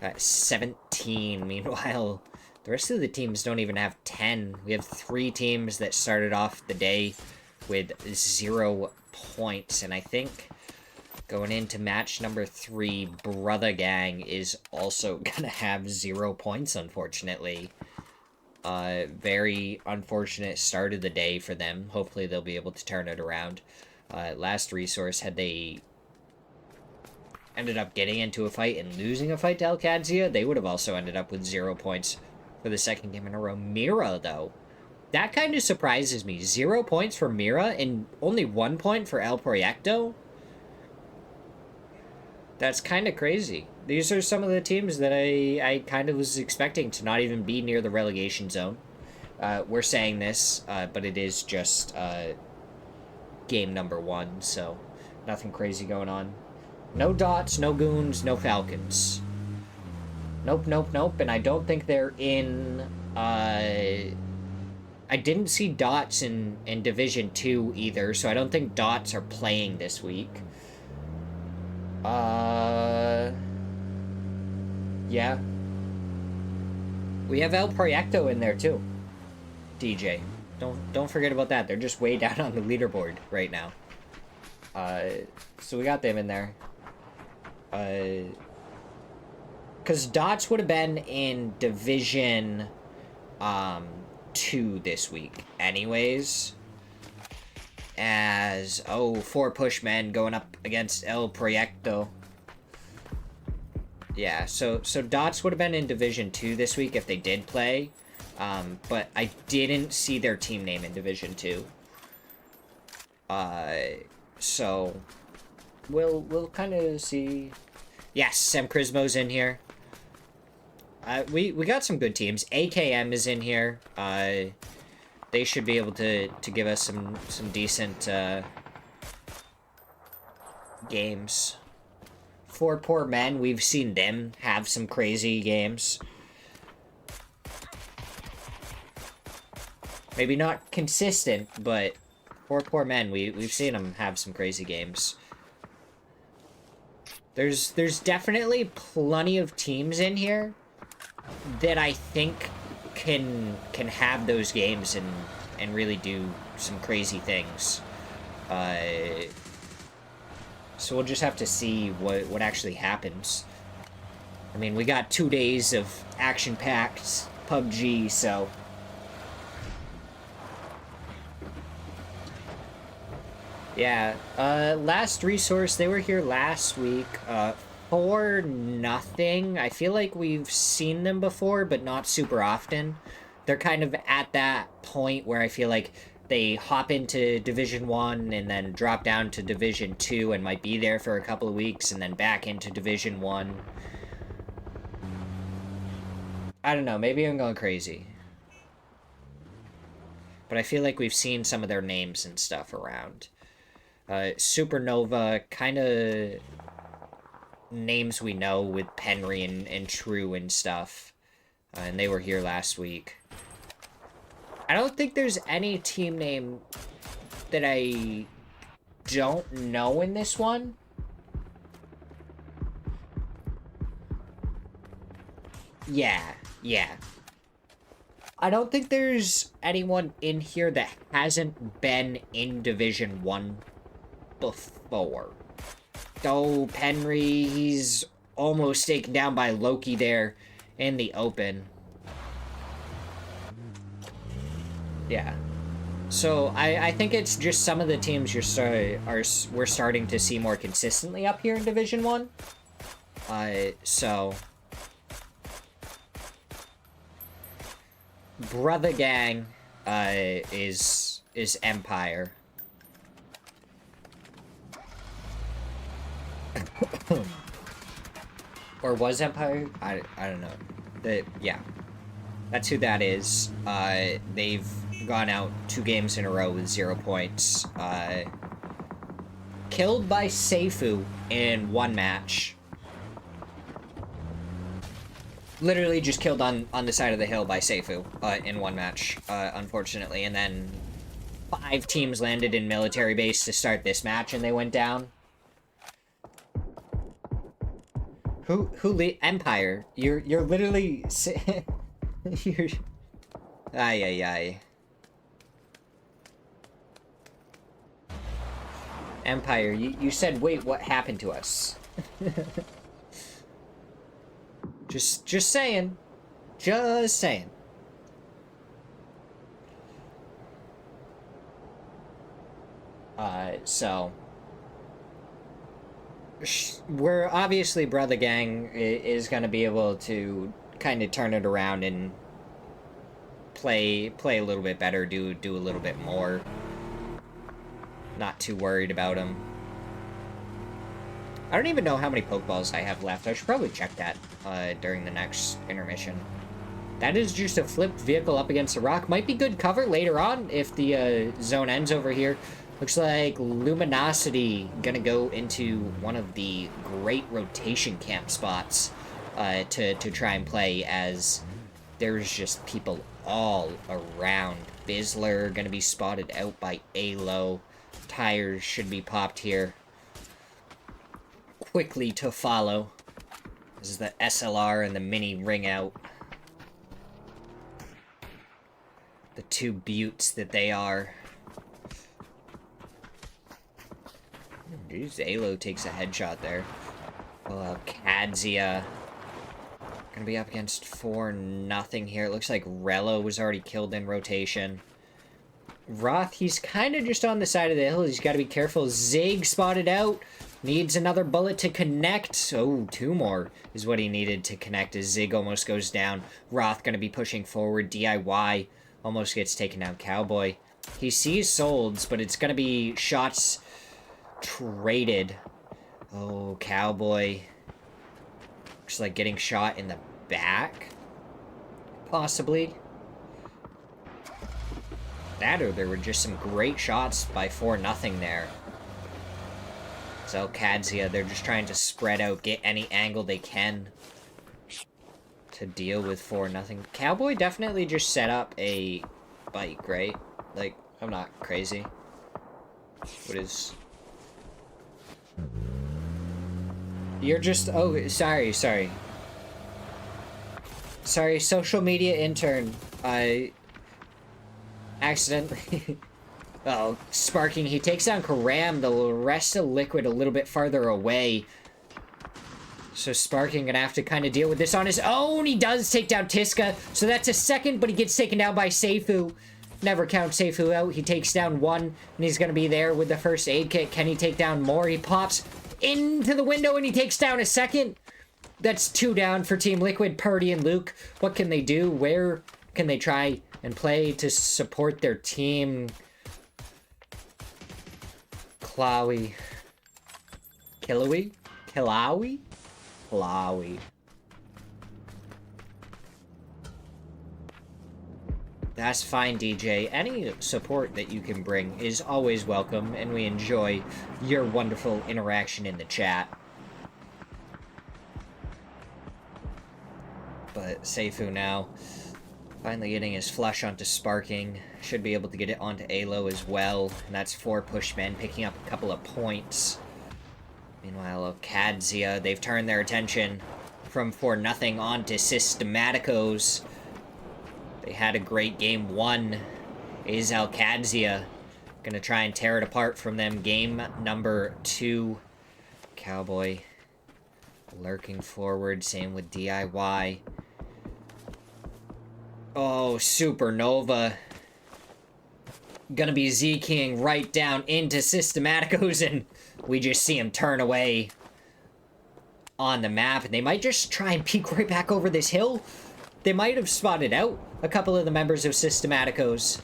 at 17. Meanwhile, the rest of the teams don't even have 10. We have 3 teams that started off the day with 0 points, and I think going into match number 3, Brother Gang is also gonna have 0 points, unfortunately. Very unfortunate start of the day for them. Hopefully they'll be able to turn it around. Last Resource, had they ended up getting into a fight and losing a fight to Alcadzia, they would have also ended up with 0 points for the second game in a row. Mira, though, that kind of surprises me. 0 points for Mira and only 1 point for El Proyecto? That's kind of crazy. These are some of the teams that I kind of was expecting to not even be near the relegation zone. We're saying this, but it is just game number 1, so nothing crazy going on. No dots, no goons, no falcons. Nope, nope, nope, and I don't think they're in... I didn't see dots in Division 2 either, so I don't think dots are playing this week. Yeah. We have El Proyecto in there too. DJ. Don't forget about that. They're just way down on the leaderboard right now. So we got them in there. Cause Dots would have been in Division 2 this week anyways. As 4 push men going up against El Proyecto. Yeah, so Dots would have been in Division 2 this week if they did play. But I didn't see their team name in Division 2. So we'll kind of see. Yes, Sam Crismo's in here. We got some good teams. AKM is in here. They should be able to give us some decent games. 4 Poor Men, we've seen them have some crazy games. Maybe not consistent, but 4 Poor Men, we've seen them have some crazy games. There's definitely plenty of teams in here that I think can have those games and really do some crazy things. So we'll just have to see what actually happens. I mean, we got 2 days of action-packed PUBG, so Yeah, last resource, they were here last week, for nothing. I feel like we've seen them before, but not super often. They're kind of at that point where I feel like they hop into Division 1 and then drop down to Division 2 and might be there for a couple of weeks and then back into Division 1. I don't know, maybe I'm going crazy. But I feel like we've seen some of their names and stuff around. Supernova, kind of names we know with Penry and True and stuff. And they were here last week. I don't think there's any team name that I don't know in this one. Yeah. I don't think there's anyone in here that hasn't been in Division 1 before. Oh, Penry, he's almost taken down by Loki there in the open. Yeah. So I think it's just some of the teams we're starting to see more consistently up here in Division 1. So Brother Gang is Empire. Or was Empire? I don't know. Yeah. That's who that is. They've gone out 2 games in a row with 0 points. Killed by Seifu in 1 match. Literally just killed on the side of the hill by Seifu in 1 match, unfortunately. And then 5 teams landed in military base to start this match, and they went down. Empire? You're literally you're... Ay. Empire, you said, wait, what happened to us? Just saying. Just saying. So... We're obviously Brother Gang is going to be able to kind of turn it around and play a little bit better, do a little bit more. Not too worried about him. I don't even know how many Pokeballs I have left. I should probably check that during the next intermission. That is just a flipped vehicle up against a rock. Might be good cover later on if the zone ends over here. Looks like Luminosity gonna go into one of the great rotation camp spots to try and play, as there's just people all around. Bizzler gonna be spotted out by Alo. Tires should be popped here quickly to follow. This is the SLR and the mini ring out. The 2 buttes that they are. Jeez, Alo takes a headshot there. Well, Kadzia gonna be up against 4-0 here. It looks like Rello was already killed in rotation. Roth, he's kind of just on the side of the hill. He's got to be careful. Zig spotted out. Needs another bullet to connect. Oh, 2 more is what he needed to connect as Zig almost goes down. Roth gonna be pushing forward. DIY almost gets taken down. Cowboy. He sees Solds, but it's gonna be shots traded. Oh, Cowboy. Looks like getting shot in the back. Possibly. That, or there were just some great shots by 4-0 there. So Kadzia, they're just trying to spread out, get any angle they can to deal with 4-0. Cowboy definitely just set up a bike, right? Like, I'm not crazy. What is... You're just... Oh, sorry. Sorry, social media intern. I... accidentally... Uh-oh, Sparking. He takes down Karam, the rest of Liquid a little bit farther away. So Sparking gonna have to kind of deal with this on his own. He does take down Tiska, so that's a second, but he gets taken down by Seifu. Never count Seifu out. He takes down one, and he's going to be there with the first aid kit. Can he take down more? He pops into the window, and he takes down a second. That's 2 down for Team Liquid. Purdy and Luke, what can they do? Where can they try and play to support their team? Klawi. Kilawi? Kilawi? Klawi. That's fine, DJ. Any support that you can bring is always welcome, and we enjoy your wonderful interaction in the chat. But Seifu now, finally getting his flush onto Sparking. Should be able to get it onto Alo as well, and that's 4 pushmen picking up a couple of points. Meanwhile, Kadzia, they've turned their attention from 4-0 onto Systematicos. They had a great game 1. Is Alcadzia gonna try and tear it apart from them? Game number 2. Cowboy lurking forward, same with DIY. Oh, Supernova. Gonna be Z-King right down into Systematicos, and we just see him turn away on the map. And they might just try and peek right back over this hill. They might have spotted out a couple of the members of Systematicos.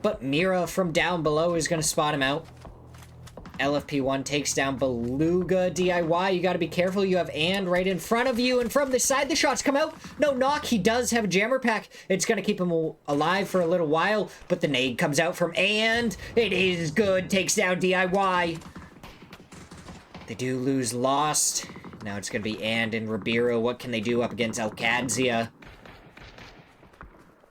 But Mira from down below is gonna spot him out. LFP1 takes down Beluga. DIY, you gotta be careful. You have And right in front of you, and from the side, the shots come out. No knock. He does have a jammer pack. It's gonna keep him alive for a little while, but the nade comes out from And. It is good. Takes down DIY. They do lose Lost. Now it's gonna be And and Ribeiro. What can they do up against Alcadzia?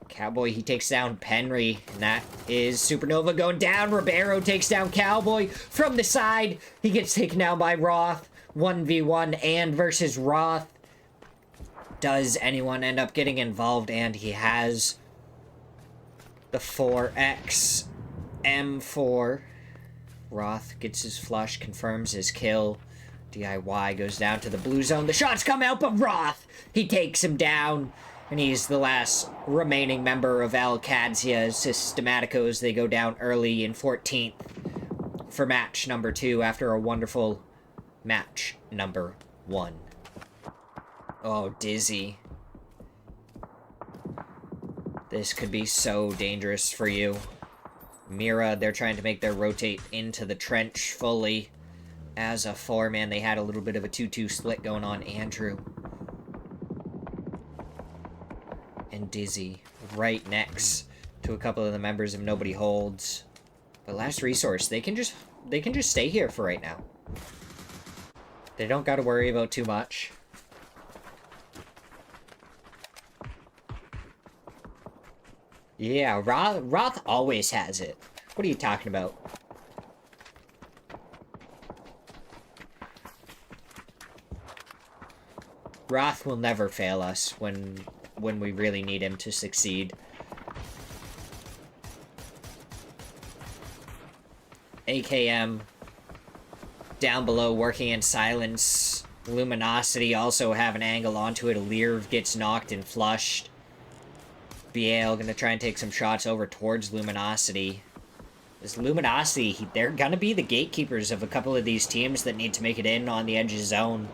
Cowboy, he takes down Penry, and that is Supernova going down. Ribeiro takes down Cowboy from the side. He gets taken down by Roth. 1v1 And versus Roth. Does anyone end up getting involved? And he has the 4x M4. Roth gets his flush, confirms his kill. DIY goes down to the blue zone. The shots come out, but Roth, he takes him down. And he's the last remaining member of Alcadzia. Systematicos, they go down early in 14th for match number 2 after a wonderful match number 1. Oh, Dizzy. This could be so dangerous for you. Mira, they're trying to make their rotate into the trench fully. As a 4-man, they had a little bit of a 2-2 split going on. Andrew and Dizzy right next to a couple of the members of Nobody Holds. But last resource, they can just stay here for right now. They don't got to worry about too much. Yeah, Roth always has it. What are you talking about? Roth will never fail us when we really need him to succeed. AKM down below working in silence. Luminosity also have an angle onto it. Alirv gets knocked and flushed. BAL gonna try and take some shots over towards Luminosity. This Luminosity, they're gonna be the gatekeepers of a couple of these teams that need to make it in on the edge of zone.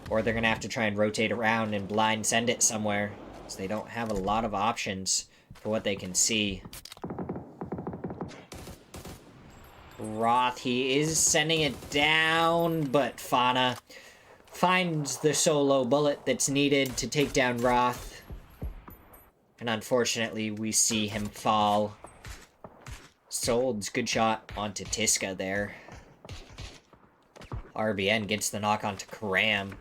Or they're gonna have to try and rotate around and blind send it somewhere. So they don't have a lot of options for what they can see. Roth, he is sending it down, but Fauna finds the solo bullet that's needed to take down Roth. And unfortunately, we see him fall. Sold's good shot onto Tiska there. RBN gets the knock onto Karam.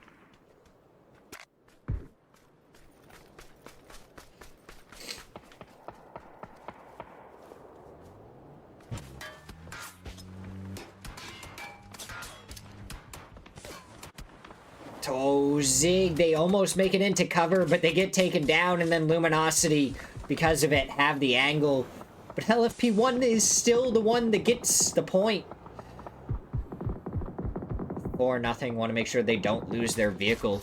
Oh, Zig, they almost make it into cover, but they get taken down, and then Luminosity, because of it, have the angle. But LFP1 is still the one that gets the point. 4-0, want to make sure they don't lose their vehicle.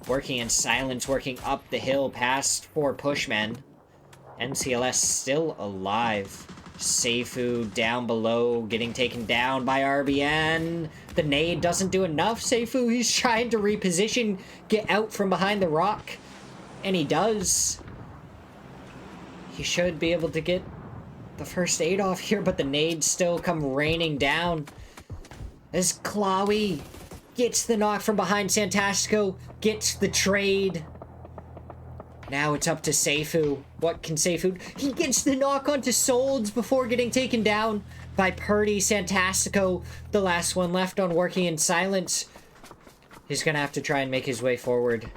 Working in silence, working up the hill past 4 pushmen. NCLS still alive. Seifu down below, getting taken down by RBN. The nade doesn't do enough. Seifu, he's trying to reposition, get out from behind the rock. And he does. He should be able to get the first aid off here, but the nades still come raining down. As Clawy gets the knock from behind Santastico, gets the trade. Now it's up to Seifu. What can Seifu? He gets the knock onto Solds before getting taken down by Purdy. Santastico, the last one left on working in silence. He's gonna have to try and make his way forward.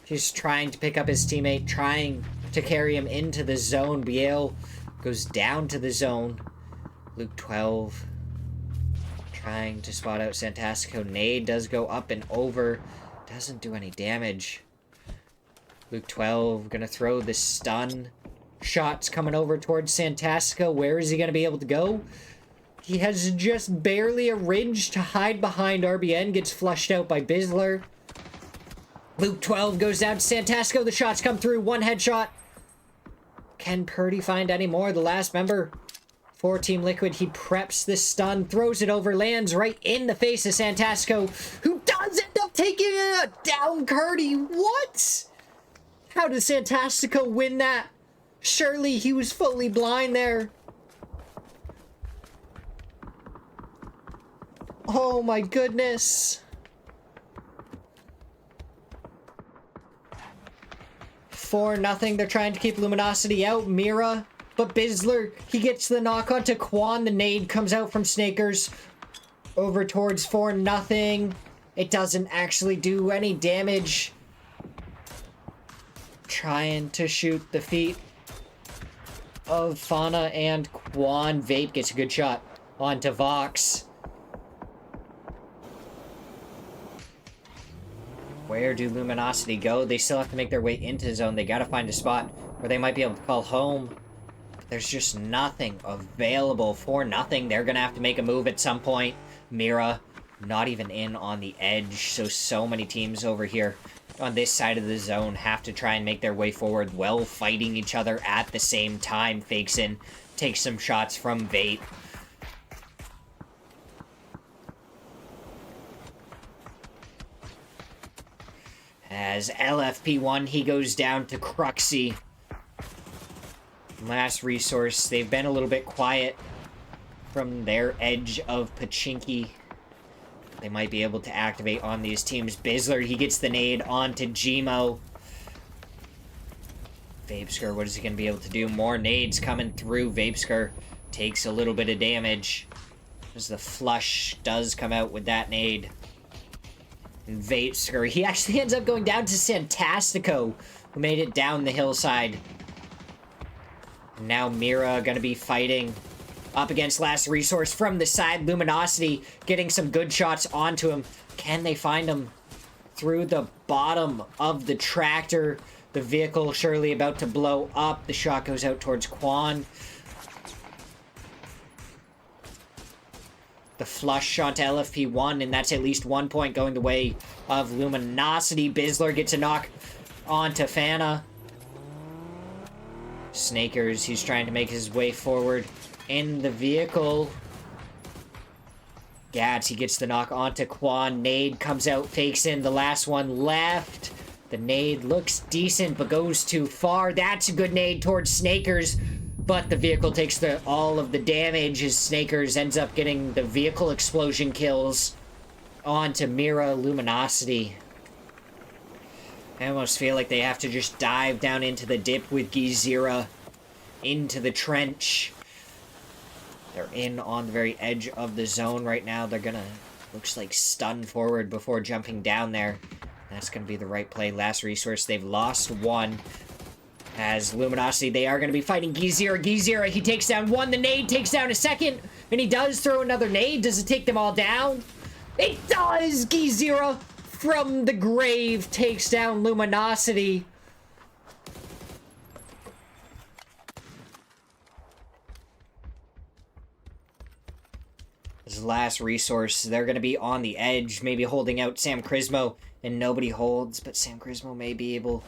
He's trying to pick up his teammate, trying to carry him into the zone. Biel goes down to the zone. Luke 12 trying to spot out Santastico. Nade does go up and over. Doesn't do any damage. Luke 12 gonna throw the stun. Shots coming over towards Santastico. Where is he gonna be able to go? He has just barely a ridge to hide behind. RBN gets flushed out by Bizzler. Luke 12 goes down to Santastico. The shots come through. One headshot. Can Purdy find any more? The last member for Team Liquid. He preps the stun, throws it over, lands right in the face of Santastico, who does end up taking it down. Purdy. What? How did Santastico win that? Surely he was fully blind there. Oh my goodness. 4-0. They're trying to keep Luminosity out. Mira, but Bizzler, he gets the knock onto Quan. The nade comes out from Snakers over towards 4-0. It doesn't actually do any damage. Trying to shoot the feet of Fauna and Quan. Vape gets a good shot onto Vox. Where do Luminosity go? They still have to make their way into the zone. They gotta find a spot where they might be able to call home. There's just nothing available. 4-0. They're gonna have to make a move at some point. Mira, not even in on the edge. So many teams over here on this side of the zone have to try and make their way forward while fighting each other at the same time. Fakes in, takes some shots from Vape. As LFP1, he goes down to Cruxy. Last resource. They've been a little bit quiet from their edge of Pachinki. They might be able to activate on these teams. Bizzler, he gets the nade onto Gmo. Vapeskar, what is he going to be able to do? More nades coming through. Vapeskar takes a little bit of damage as the flush does come out with that nade. And Vapeskar, he actually ends up going down to Santastico, who made it down the hillside. And now Mira going to be fighting up against last resource from the side. Luminosity getting some good shots onto him. Can they find him through the bottom of the tractor? The vehicle surely about to blow up. The shot goes out towards Quan. The flush shot to LFP1, and that's at least 1 point going the way of Luminosity. Bizzler gets a knock onto Fana. Snakers, he's trying to make his way forward in the vehicle. Gats, he gets the knock onto Quan. Nade comes out, fakes in. The last one left. The nade looks decent, but goes too far. That's a good nade towards Snakers, but the vehicle takes all of the damage as Snakers ends up getting the vehicle explosion kills onto Mira. Luminosity. I almost feel like they have to just dive down into the dip with Gizira into the trench. They're in on the very edge of the zone right now. They're gonna, looks like, stun forward before jumping down there. That's gonna be the right play. Last resource. They've lost one. As Luminosity, they are gonna be fighting Gizira. Gizira, he takes down one. The nade takes down a second. And he does throw another nade. Does it take them all down? It does! Gizira from the grave takes down Luminosity. As last resource. They're going to be on the edge, maybe holding out Sam Crismo, and nobody holds, but Sam Crismo may be able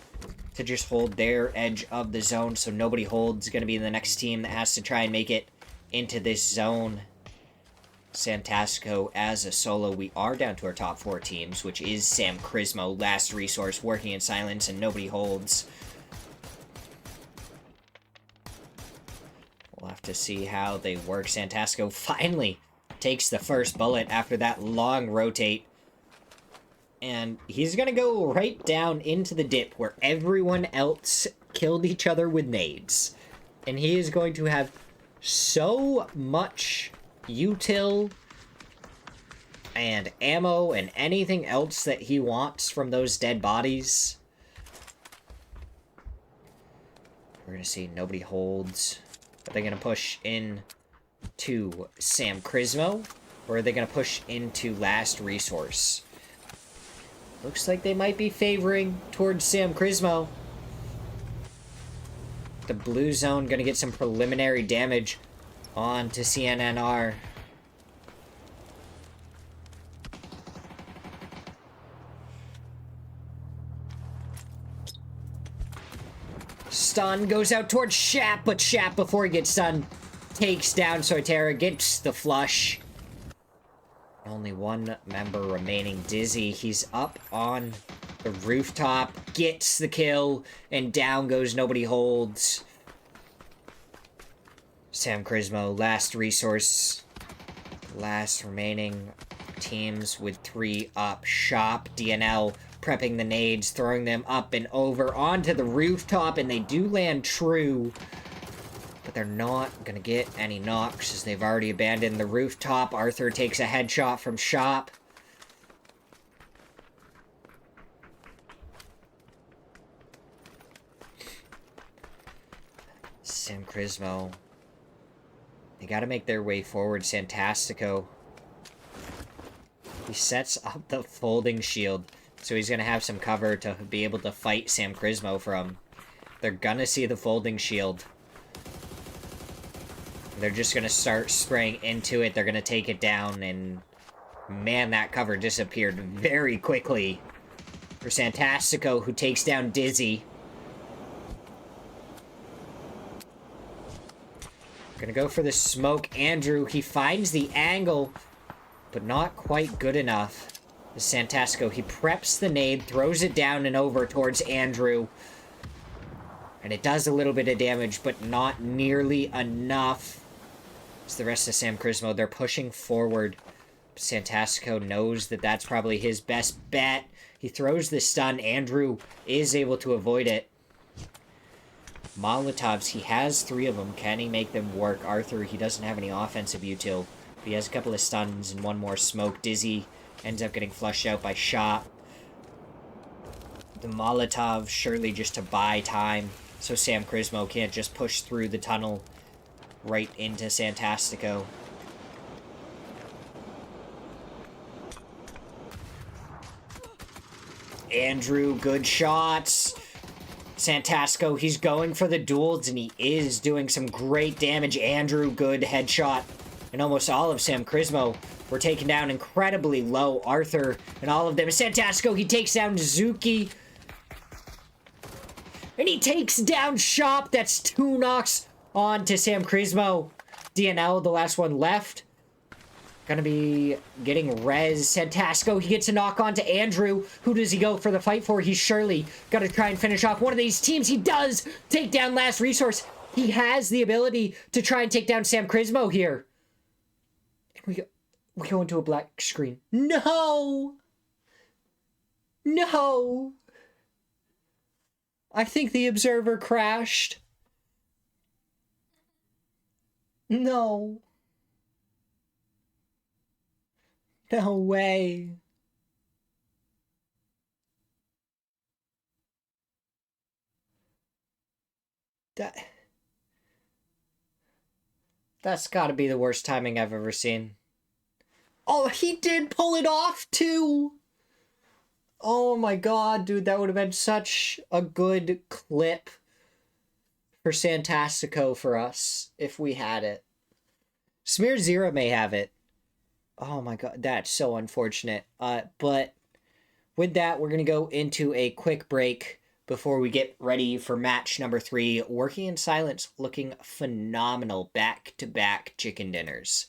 to just hold their edge of the zone, so nobody holds. Going to be the next team that has to try and make it into this zone. Santasco as a solo. We are down to our top 4 teams, which is Sam Crismo, last resource, working in silence, and nobody holds. We'll have to see how they work. Santasco finally takes the first bullet after that long rotate. And he's going to go right down into the dip where everyone else killed each other with nades. And he is going to have so much util and ammo and anything else that he wants from those dead bodies. We're going to see nobody holds. Are they going to push in to Sam Crismo? Or are they going to push into last resource? Looks like they might be favoring towards Sam Crismo. The blue zone going to get some preliminary damage on to CNNR. Stun goes out towards Shap, but Shap, before he gets stunned, takes down Soitera, gets the flush. Only one member remaining. Dizzy, he's up on the rooftop, gets the kill, and down goes nobody holds. Sam Crismo, last resource. Last remaining teams with 3 up. Shop, DNL, prepping the nades, throwing them up and over onto the rooftop, and they do land true. But they're not going to get any knocks as they've already abandoned the rooftop. Arthur takes a headshot from Shop. Sam Crismo. They got to make their way forward. Santastico. He sets up the folding shield, so he's going to have some cover to be able to fight Sam Crismo from. They're going to see the folding shield. They're just going to start spraying into it. They're going to take it down, and man, that cover disappeared very quickly for Santastico, who takes down Dizzy. Gonna go for the smoke. Andrew, he finds the angle, but not quite good enough. The Santastico, he preps the nade, throws it down and over towards Andrew. And it does a little bit of damage, but not nearly enough. It's the rest of Sam Crismo. They're pushing forward. Santastico knows that that's probably his best bet. He throws the stun. Andrew is able to avoid it. Molotovs, he has 3 of them. Can he make them work? Arthur, he doesn't have any offensive util. He has a couple of stuns and 1 more smoke. Dizzy ends up getting flushed out by Shot. The Molotov, surely just to buy time, so Sam Crismo can't just push through the tunnel right into Santastico. Andrew, good shots. Santastico, he's going for the duels, and he is doing some great damage. Andrew, good headshot. And almost all of Sam Crismo were taken down incredibly low. Arthur and all of them. Santastico, he takes down Zuki. And he takes down Shop. That's 2 knocks on to Sam Crismo. DNL, the last one left. Gonna be getting res. Santastico, he gets a knock on to Andrew. Who does he go for the fight for? He's surely gotta try and finish off one of these teams. He does take down last resource. He has the ability to try and take down Sam Crismo here. And we go into a black screen. No! No! I think the observer crashed. No. No way. That's gotta be the worst timing I've ever seen. Oh, he did pull it off, too! Oh my god, dude, that would have been such a good clip for Santastico for us, if we had it. Smirzera may have it. Oh my god, that's so unfortunate. But with that, we're going to go into a quick break before we get ready for match number 3. Working in Silence looking phenomenal. Back to back chicken dinners.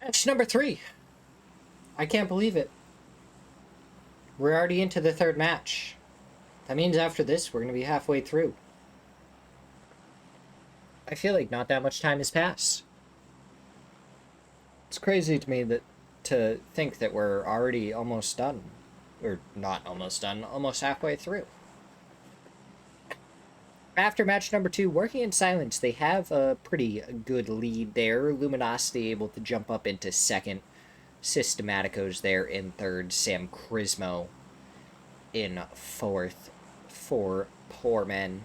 Match number 3. I can't believe it. We're already into the third match. That means after this, we're going to be halfway through. I feel like not that much time has passed. It's crazy to me to think that we're already almost done. Or not almost done, almost halfway through. After match number 2, Working in Silence, they have a pretty good lead there. Luminosity able to jump up into second. Systematicos there in third. Sam Crismo in fourth. 4 Poor Men.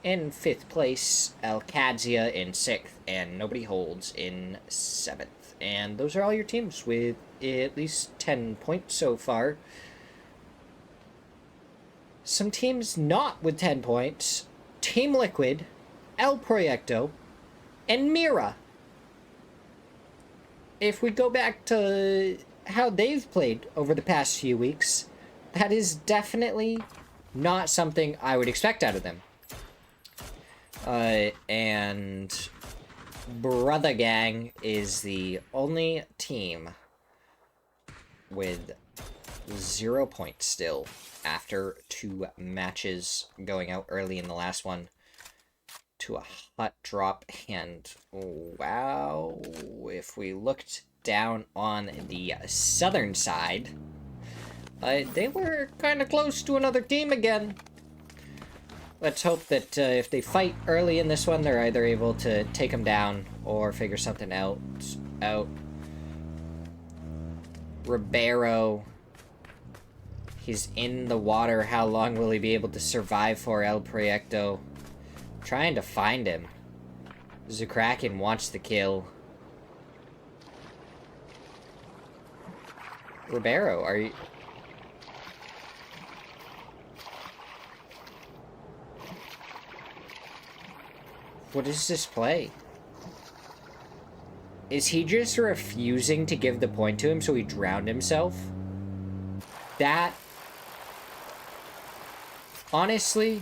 In 5th place, Alcadzia in 6th. And Nobody Holds in 7th. And those are all your teams with at least 10 points so far. Some teams not with 10 points. Team Liquid, El Proyecto, and Mira. If we go back to how they've played over the past few weeks, that is definitely not something I would expect out of them. And Brother Gang is the only team with 0 points still after 2 matches, going out early in the last one to a hot drop. And wow, if we looked down on the southern side, they were kind of close to another team again. Let's hope that if they fight early in this one, they're either able to take them down or figure something else out. Ribeiro, he's in the water. How long will he be able to survive for? El Proyecto trying to find him. Zukraken wants the kill. Ribeiro, are you... What is this play? Is he just refusing to give the point to him so he drowned himself? That... Honestly,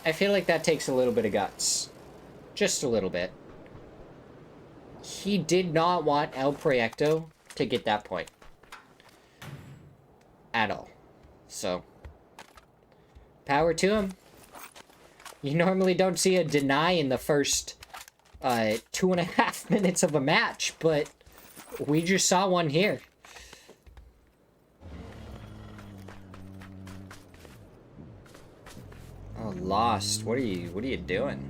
I feel like that takes a little bit of guts. Just a little bit. He did not want El Proyecto to get that point. At all. So, power to him. You normally don't see a deny in the first 2.5 minutes of a match, but we just saw one here. Oh, Lost. What are you doing?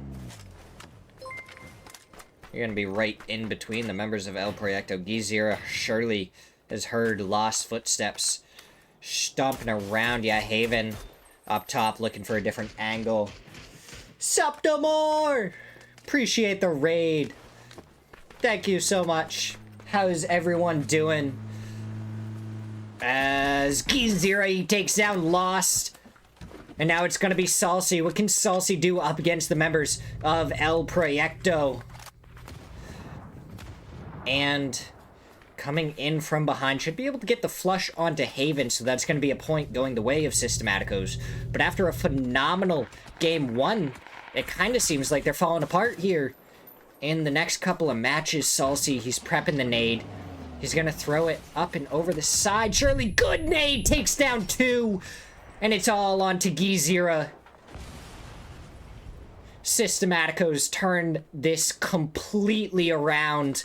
You're gonna be right in between the members of El Proyecto. Gizira surely has heard Lost footsteps stomping around. Yeah, Haven up top looking for a different angle. Septimore! Appreciate the raid. Thank you so much. How's everyone doing? As Gizira, he takes down Lost. And now it's gonna be Salsi. What can Salsi do up against the members of El Proyecto? And coming in from behind, should be able to get the flush onto Haven, so that's going to be a point going the way of Systematicos. But after a phenomenal game 1, it kind of seems like they're falling apart here. In the next couple of matches, Salsi, he's prepping the nade. He's going to throw it up and over the side. Surely good nade takes down 2. And it's all on to Gizira. Systematicos turned this completely around.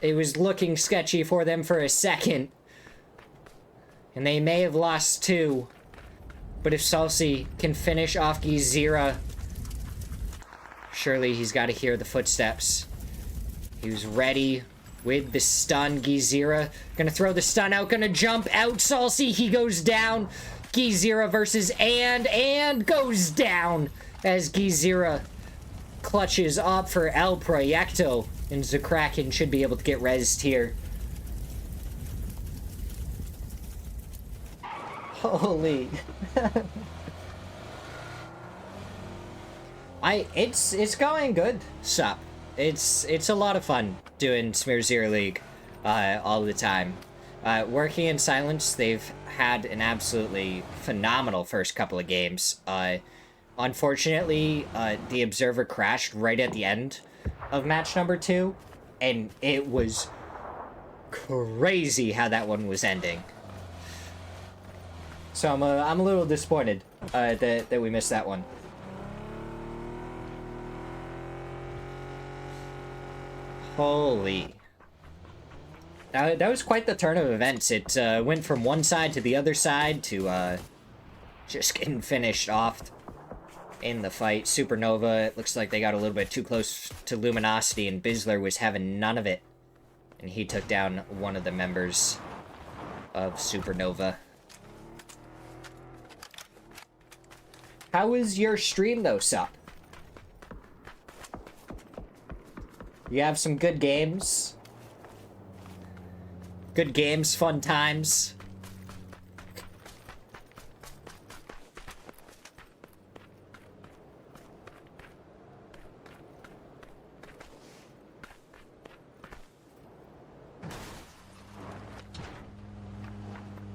It was looking sketchy for them for a second. And they may have lost 2. But if Salsi can finish off Gizira, surely he's got to hear the footsteps. He was ready with the stun. Gizira gonna throw the stun out, gonna jump out. Salsi, he goes down. Gizira versus and goes down as Gizira clutches up for El Proyecto. And Zukraken should be able to get rezzed here. Holy. It's going good, sup. It's a lot of fun doing Smirzera League all the time. Working in Silence, they've had an absolutely phenomenal first couple of games. Unfortunately, the Observer crashed right at the end. of match number 2, and it was crazy how that one was ending. So I'm a little disappointed that we missed that one. Holy. That was quite the turn of events. It went from one side to the other side to just getting finished off in the fight. Supernova, it looks like they got a little bit too close to Luminosity, and Bizzler was having none of it. And he took down one of the members of Supernova. How was your stream, though, Sup? You have some good games? Good games, fun times?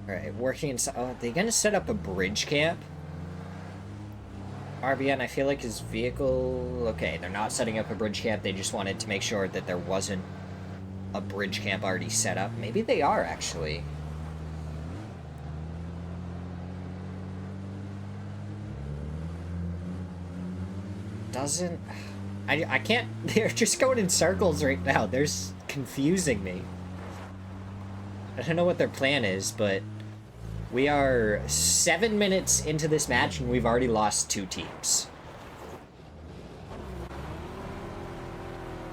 Alright, working inside. Oh, are they gonna set up a bridge camp? RBN, I feel like his vehicle... Okay, they're not setting up a bridge camp. They just wanted to make sure that there wasn't a bridge camp already set up. Maybe they are, actually. Doesn't... I can't... They're just going in circles right now. They're confusing me. I don't know what their plan is, but... We are 7 minutes into this match, and we've already lost 2 teams.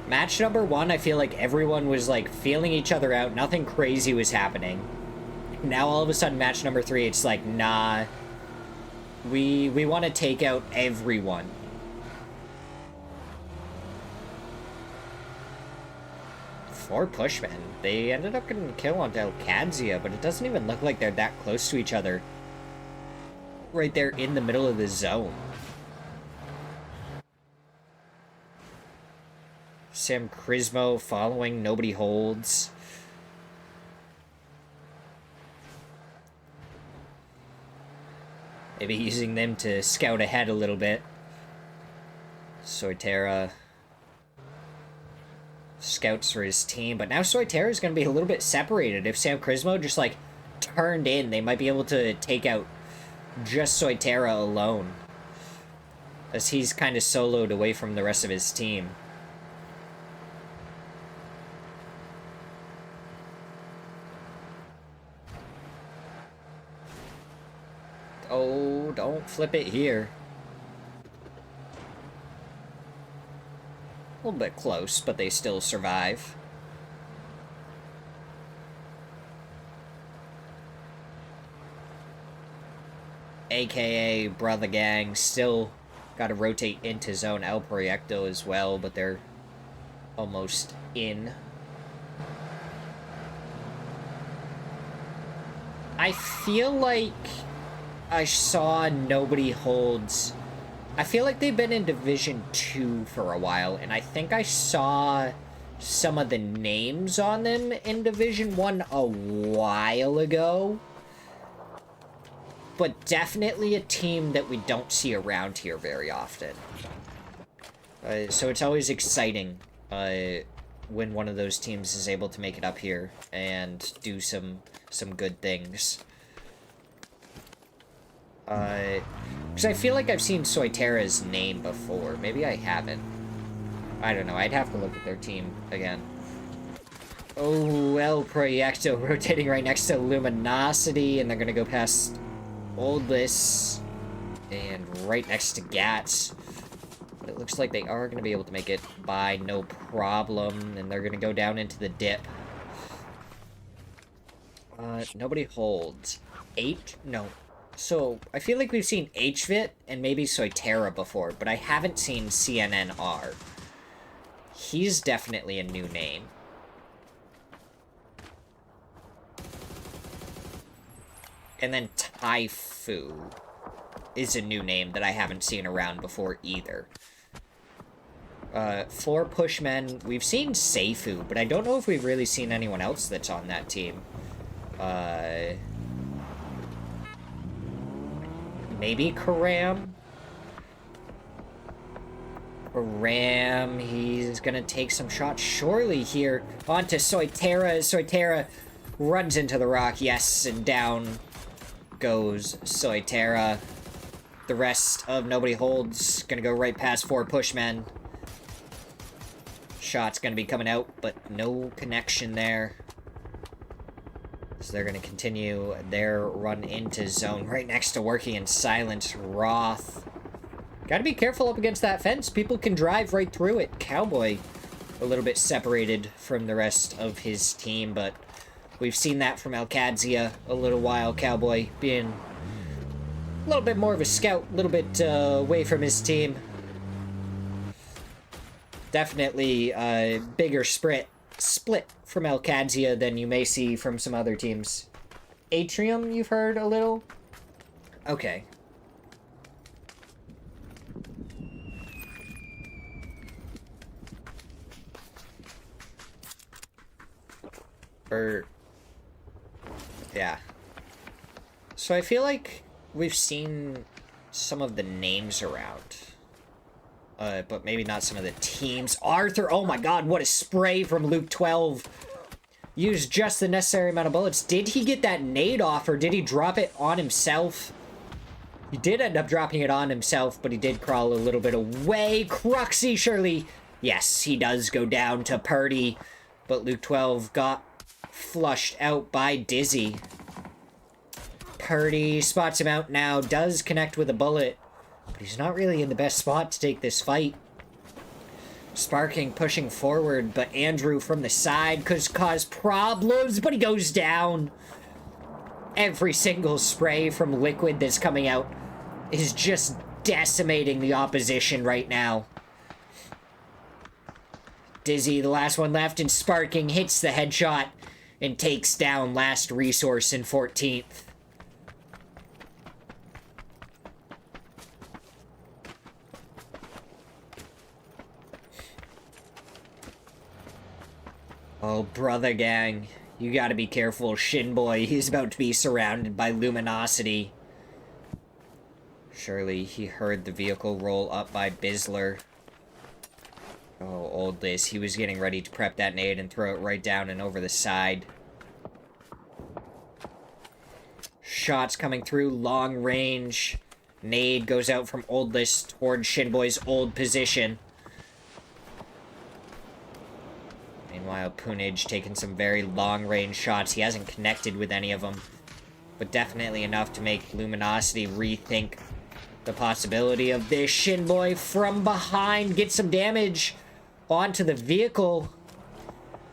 Match number 1, I feel like everyone was, like, feeling each other out. Nothing crazy was happening. Now, all of a sudden, match number 3, it's like, nah. We want to take out everyone. Four pushmen. They ended up getting a kill on Delcadzia, but it doesn't even look like they're that close to each other. Right there in the middle of the zone. Sam Crismo following, nobody holds. Maybe using them to scout ahead a little bit. Soitera scouts for his team, but now Soitera is going to be a little bit separated. If Sam Crismo just, like, turned in, they might be able to take out just Soitera alone, as he's kind of soloed away from the rest of his team. Oh, don't flip it here. A little bit close, but they still survive. AKA Brother Gang still got to rotate into zone. El Proyecto as well, but they're almost in. I feel like I saw nobody holds... I feel like they've been in Division 2 for a while, and I think I saw some of the names on them in Division 1 a while ago. But definitely a team that we don't see around here very often. So it's always exciting when one of those teams is able to make it up here and do some good things. Because I feel like I've seen Soitera's name before. Maybe I haven't. I don't know. I'd have to look at their team again. Oh, El Proyecto rotating right next to Luminosity, and they're going to go past Oldless and right next to Gats. But it looks like they are going to be able to make it by no problem, and they're going to go down into the dip. Nobody holds. 8? No. So, I feel like we've seen HVIT and maybe Soitera before, but I haven't seen CNNR. He's definitely a new name. And then Taifu is a new name that I haven't seen around before either. 4 pushmen. We've seen Seifu, but I don't know if we've really seen anyone else that's on that team. Maybe Karam? Ram, he's gonna take some shots surely here. Onto Smirzera. Smirzera runs into the rock, yes, and down goes Smirzera. The rest of Nobody Holds gonna go right past 4 pushmen. Shot's gonna be coming out, but no connection there. So they're gonna continue their run into zone right next to Working in Silence. Roth. Gotta be careful up against that fence. People can drive right through it. Cowboy a little bit separated from the rest of his team, but we've seen that from Alcadzia a little while. Cowboy being a little bit more of a scout, a little bit away from his team. Definitely a bigger split from Alcadzia than you may see from some other teams. Atrium, you've heard a little? Okay. Yeah. So I feel like we've seen some of the names around. But maybe not some of the teams. Arthur, oh my god, what a spray from Luke 12. Used just the necessary amount of bullets. Did he get that nade off, or did he drop it on himself? He did end up dropping it on himself, but he did crawl a little bit away. Cruxy, surely. Yes, he does go down to Purdy, but Luke 12 got flushed out by Dizzy. Purdy spots him out now, does connect with a bullet, but he's not really in the best spot to take this fight. Sparking pushing forward, but Andrew from the side could cause problems, but he goes down. Every single spray from Liquid that's coming out is just decimating the opposition right now. Dizzy, the last one left, and Sparking hits the headshot and takes down Last Resource in 14th. Oh, brother gang, you gotta be careful. Shinboy, he's about to be surrounded by luminosity. Surely he heard the vehicle roll up by Bizzler. Oh, old Liz, he was getting ready to prep that nade and throw it right down and over the side. Shots coming through, long range. Nade goes out from Old Liz towards Shinboy's old position. Meanwhile, Punage taking some very long-range shots. He hasn't connected with any of them, but definitely enough to make Luminosity rethink the possibility of this. Shinboy from behind gets some damage onto the vehicle,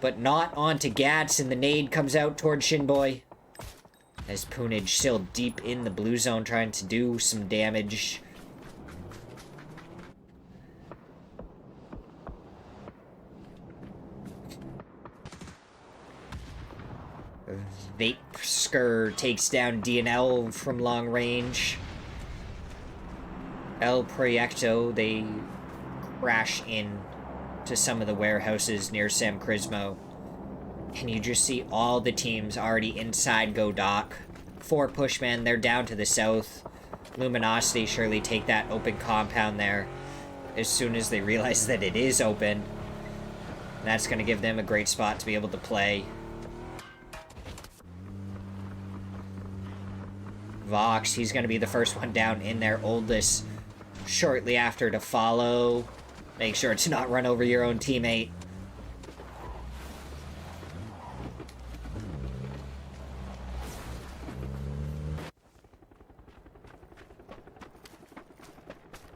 but not onto Gats, and the nade comes out towards Shinboy. As Punage still deep in the blue zone trying to do some damage. Vapesker takes down DNL from long range. El Proyecto, they crash in to some of the warehouses near San Crismo. And you just see all the teams already inside Godoc. 4 pushmen, they're down to the south. Luminosity surely take that open compound there as soon as they realize that it is open. That's going to give them a great spot to be able to play. Vox, he's going to be the first one down in their Oldest shortly after to follow. Make sure to not run over your own teammate.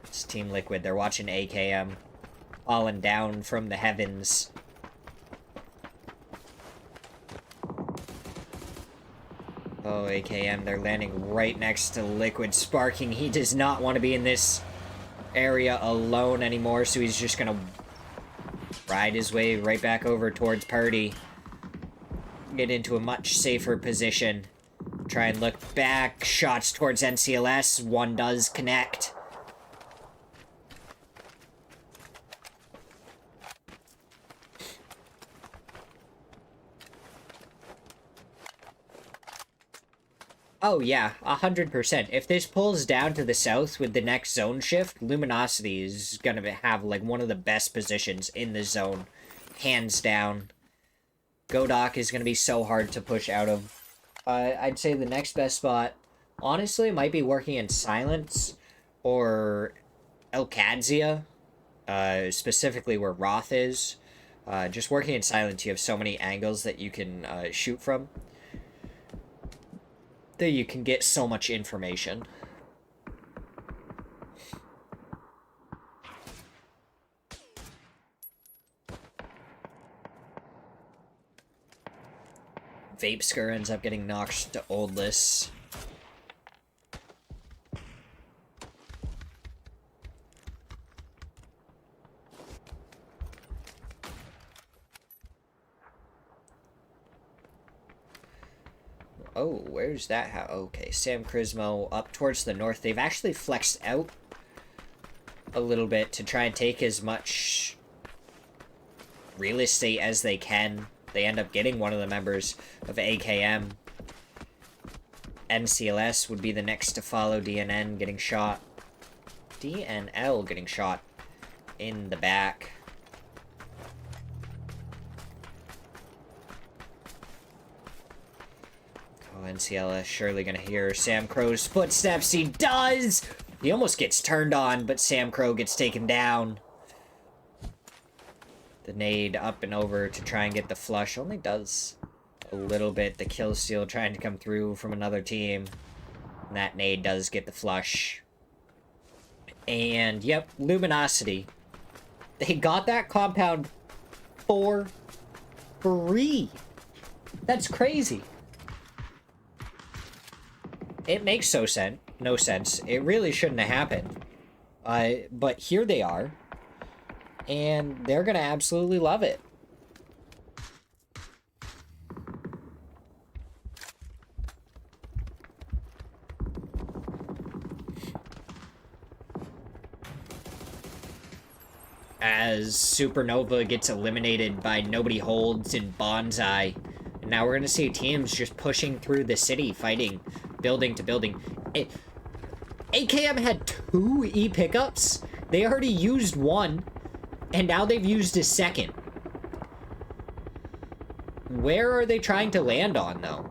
It's Team Liquid. They're watching AKM falling down from the heavens. Oh, AKM, they're landing right next to Liquid. Sparking, he does not want to be in this area alone anymore, so he's just gonna ride his way right back over towards Purdy. Get into a much safer position. Try and look back. Shots towards NCLS. One does connect. Oh yeah, 100%. If this pulls down to the south with the next zone shift, Luminosity is gonna have, like, one of the best positions in the zone. Hands down. Godok is gonna be so hard to push out of. I'd say the next best spot, honestly, might be working in Silence or Elkadzia, specifically where Roth is. Just working in Silence, you have so many angles that you can shoot from, that you can get so much information. Vapeskar ends up getting knocked to Oldless. Oh, where's that? Okay, Sam Crismo up towards the north. They've actually flexed out a little bit to try and take as much real estate as they can. They end up getting one of the members of AKM. NCLS would be the next to follow. DNN getting shot. DNL getting shot in the back. Oh, NCLS surely gonna hear Sam Crow's footsteps. He does! He almost gets turned on, but Sam Crow gets taken down. The nade up and over to try and get the flush. Only does a little bit. The kill steal trying to come through from another team. And that nade does get the flush. And, yep, Luminosity. They got that compound for free. That's crazy. It makes no sense. It really shouldn't have happened. But here they are. And they're gonna absolutely love it. As Supernova gets eliminated by Nobody Holds and Bonsai. And now we're gonna see teams just pushing through the city, fighting, building to building. AKM had 2 E-pickups. They already used 1. And now they've used a second. Where are they trying to land on, though?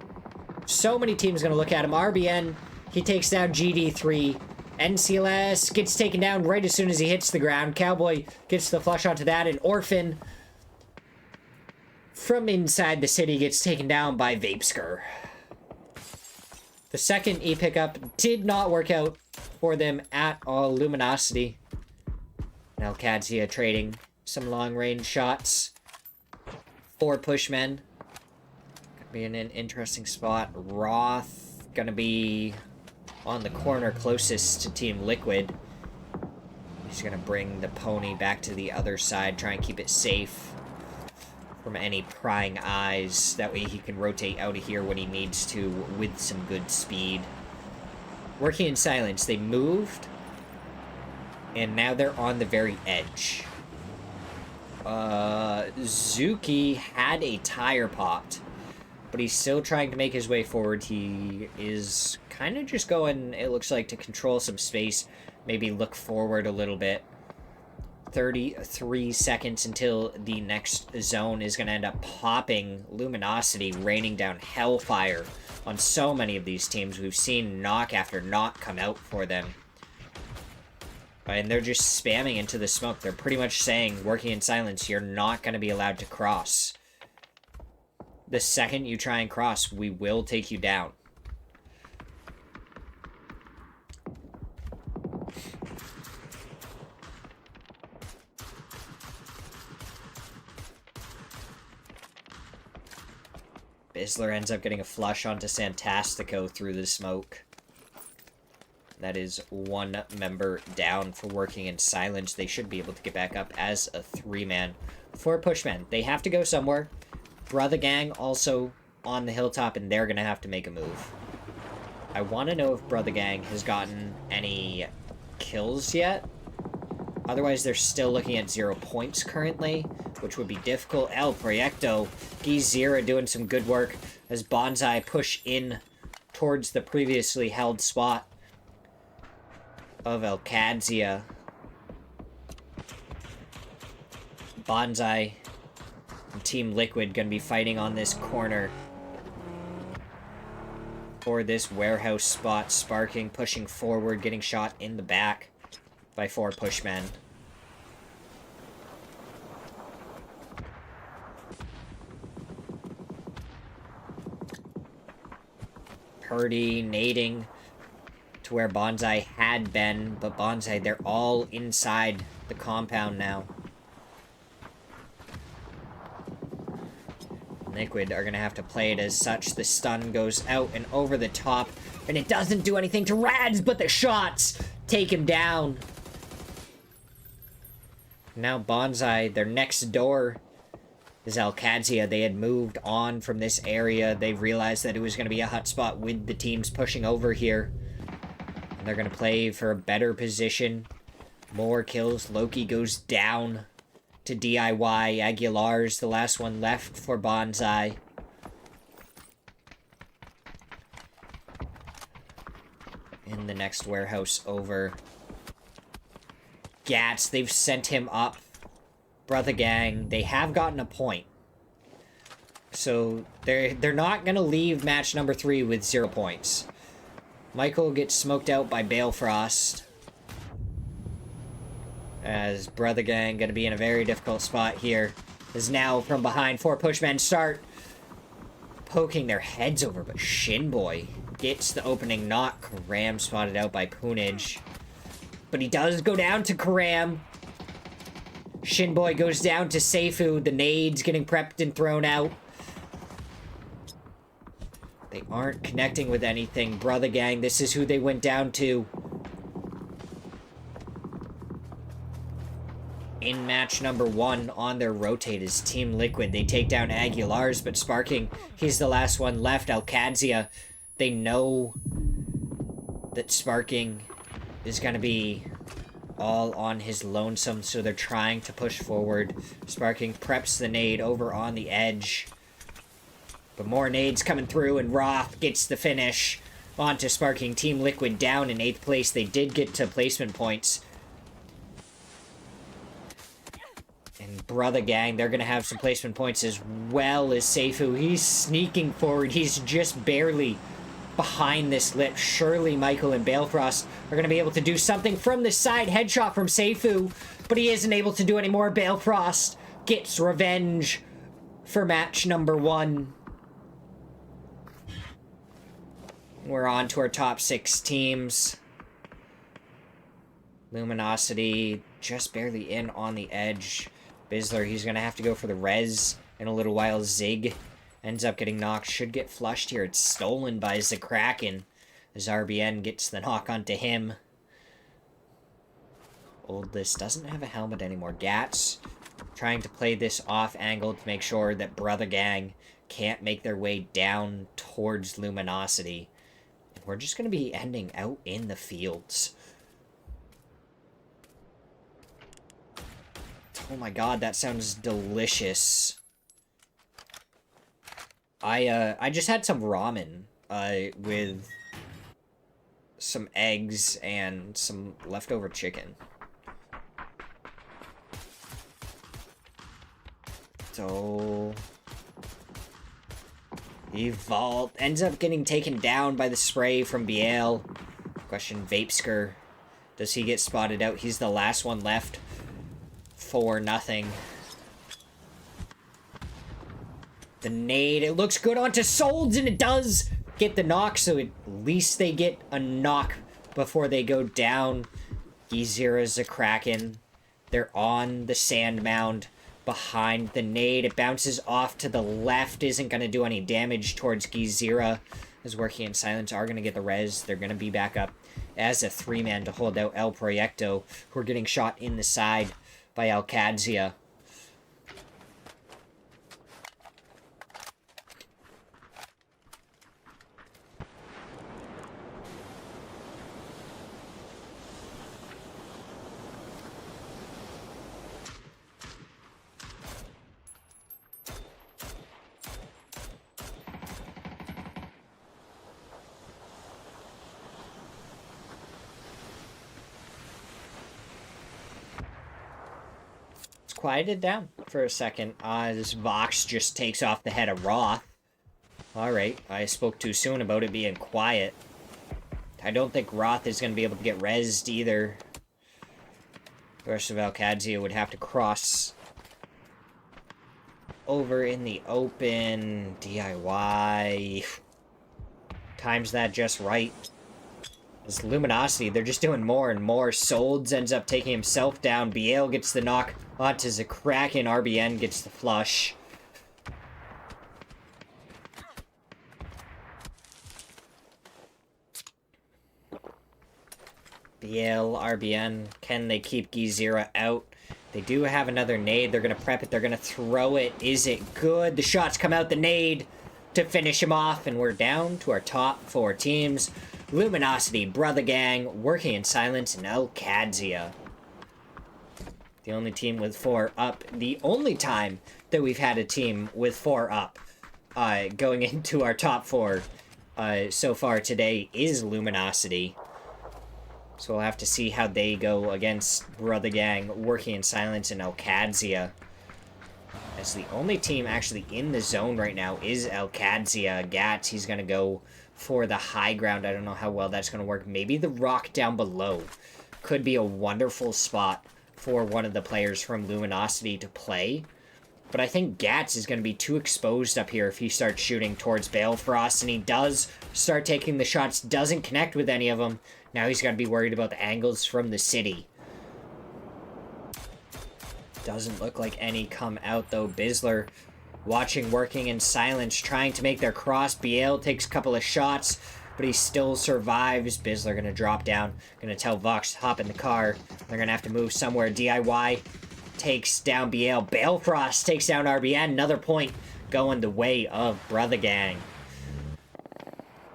So many teams gonna look at him. RBN, he takes down GD3. NCLS gets taken down right as soon as he hits the ground. Cowboy gets the flush onto that. And Orphan, from inside the city, gets taken down by Vapeskar. The second E-pickup did not work out for them at all. Luminosity. Now Kadzia trading some long-range shots. 4 pushmen. Gonna be in an interesting spot. Roth gonna be on the corner closest to Team Liquid. He's gonna bring the pony back to the other side, try and keep it safe from any prying eyes. That way he can rotate out of here when he needs to with some good speed. Working in Silence, they moved. And now they're on the very edge. Zuki had a tire popped, but he's still trying to make his way forward. He is kind of just going, it looks like, to control some space, maybe look forward a little bit. 33 seconds until the next zone is going to end up popping. Luminosity raining down hellfire on so many of these teams. We've seen knock after knock come out for them. And they're just spamming into the smoke. They're pretty much saying, working in Silence, you're not going to be allowed to cross. The second you try and cross, we will take you down. Bisler ends up getting a flush onto Santastico through the smoke. That is 1 member down for working in Silence. They should be able to get back up as a 3-man. 4 pushmen. They have to go somewhere. Brother Gang also on the hilltop, and they're going to have to make a move. I want to know if Brother Gang has gotten any kills yet. Otherwise, they're still looking at 0 points currently, which would be difficult. El Proyecto, Gizira doing some good work as Bonsai push in towards the previously held spot of Alcadzia. Bonsai and Team Liquid gonna be fighting on this corner for this warehouse spot. Sparking, pushing forward, getting shot in the back by 4 pushmen. Purdy nading to where Bonsai had been, but Bonsai, they're all inside the compound now. Liquid are going to have to play it as such. The stun goes out and over the top, and it doesn't do anything to Rads, but the shots take him down. Now Bonsai, their next door is Alcadzia. They had moved on from this area. They realized that it was going to be a hotspot with the teams pushing over here. And they're going to play for a better position. More kills. Loki goes down to DIY. Aguilar's the last one left for Bonsai. In the next warehouse over. Gats, they've sent him up. Brother Gang, they have gotten a point. So they're not going to leave match number 3 with 0 points. Michael gets smoked out by Balefrost. As Brother Gang going to be in a very difficult spot here. As now from behind 4 pushmen start poking their heads over, but Shinboy gets the opening knock. Karam spotted out by Poonage. But he does go down to Karam. Shinboy goes down to Seifu. The nades getting prepped and thrown out. They aren't connecting with anything. Brother Gang, this is who they went down to. In match number 1 on their rotate is Team Liquid. They take down Aguilar's, but Sparking, he's the last one left. Alcadzia, they know that Sparking is going to be all on his lonesome, so they're trying to push forward. Sparking preps the nade over on the edge. But more nades coming through, and Roth gets the finish onto Sparking. Team Liquid down in 8th place. They did get to placement points. And Brother Gang, they're going to have some placement points as well as Seifu. He's sneaking forward. He's just barely behind this lip. Surely Michael and Balefrost are going to be able to do something from the side. Headshot from Seifu, but he isn't able to do any more. Balefrost gets revenge for match number 1. We're on to our top 6 teams. Luminosity just barely in on the edge. Bizzler, he's going to have to go for the res in a little while. Zig ends up getting knocked. Should get flushed here. It's stolen by Zakraken as RBN gets the knock onto him. Oldlist doesn't have a helmet anymore. Gats trying to play this off angle to make sure that Brother Gang can't make their way down towards Luminosity. And we're just going to be ending out in the fields. Oh my god, that sounds delicious. I just had some ramen, with some eggs and some leftover chicken. So Evolve ends up getting taken down by the spray from Biel. Question, Vapeskr. Does he get spotted out? He's the last one left. 4-0. The nade, it looks good onto Solds, and it does get the knock, so at least they get a knock before they go down. Gizira's a Kraken. They're on the sand mound behind the nade. It bounces off to the left, isn't going to do any damage towards Gizira, as Working in Silence are going to get the res. They're going to be back up as a 3-man to hold out El Proyecto, who are getting shot in the side by Alcadzia. quieted down for a second. This Vox just takes off the head of Roth. Alright, I spoke too soon about it being quiet. I don't think Roth is going to be able to get rezzed either. The rest of Alcadzia would have to cross over in the open. DIY. Times that just right. This Luminosity, they're just doing more and more. Solds ends up taking himself down. Biel gets the knock onto Zakraken. RBN gets the flush. Biel, RBN, can they keep Gizira out? They do have another nade. They're going to prep it. They're going to throw it. Is it good? The shots come out. The nade to finish him off. And we're down to our top 4 teams. Luminosity, Brother Gang, Working in Silence, and Alcadzia. The only team with 4 up. The only time that we've had a team with 4 up going into our top 4 so far today is Luminosity. So we'll have to see how they go against Brother Gang, Working in Silence, and Alcadzia. As the only team actually in the zone right now is Alcadzia. Gats, he's going to go for the high ground. I don't know how well that's going to work. Maybe the rock down below could be a wonderful spot for one of the players from Luminosity to play. But I think Gats is going to be too exposed up here if he starts shooting towards Balefrost. And he does start taking the shots, doesn't connect with any of them. Now he's got to be worried about the angles from the city. Doesn't look like any come out, though. Bizzler watching, Working in Silence, trying to make their cross. Biel takes a couple of shots, but he still survives. Bizzler going to drop down. Going to tell Vox to hop in the car. They're going to have to move somewhere. DIY takes down Biel. Balefrost takes down RBN. Another point going the way of Brother Gang.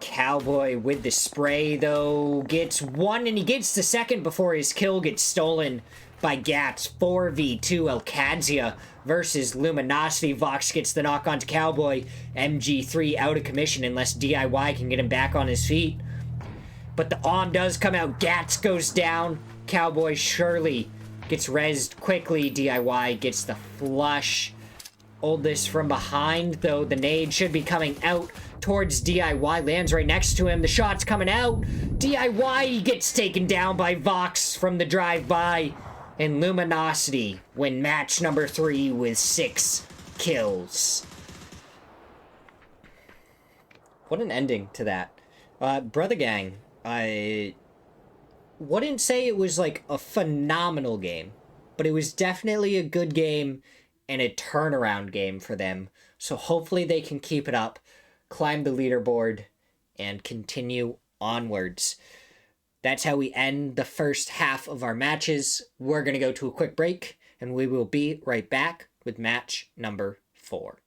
Cowboy with the spray, though, gets one, and he gets the second before his kill gets stolen by Gats. 4v2 Alcadzia versus Luminosity. Vox gets the knock onto Cowboy. MG3 out of commission unless DIY can get him back on his feet. But the OM does come out. Gats goes down. Cowboy surely gets rezzed quickly. DIY gets the flush. Oldest from behind, though. The nade should be coming out towards DIY. Lands right next to him. The shot's coming out. DIY gets taken down by Vox from the drive-by. And Luminosity win match number 3 with 6 kills. What an ending to that. Brother Gang, I wouldn't say it was like a phenomenal game, but it was definitely a good game and a turnaround game for them. So hopefully they can keep it up, climb the leaderboard, and continue onwards. That's how we end the first half of our matches. We're going to go to a quick break, and we will be right back with match number 4.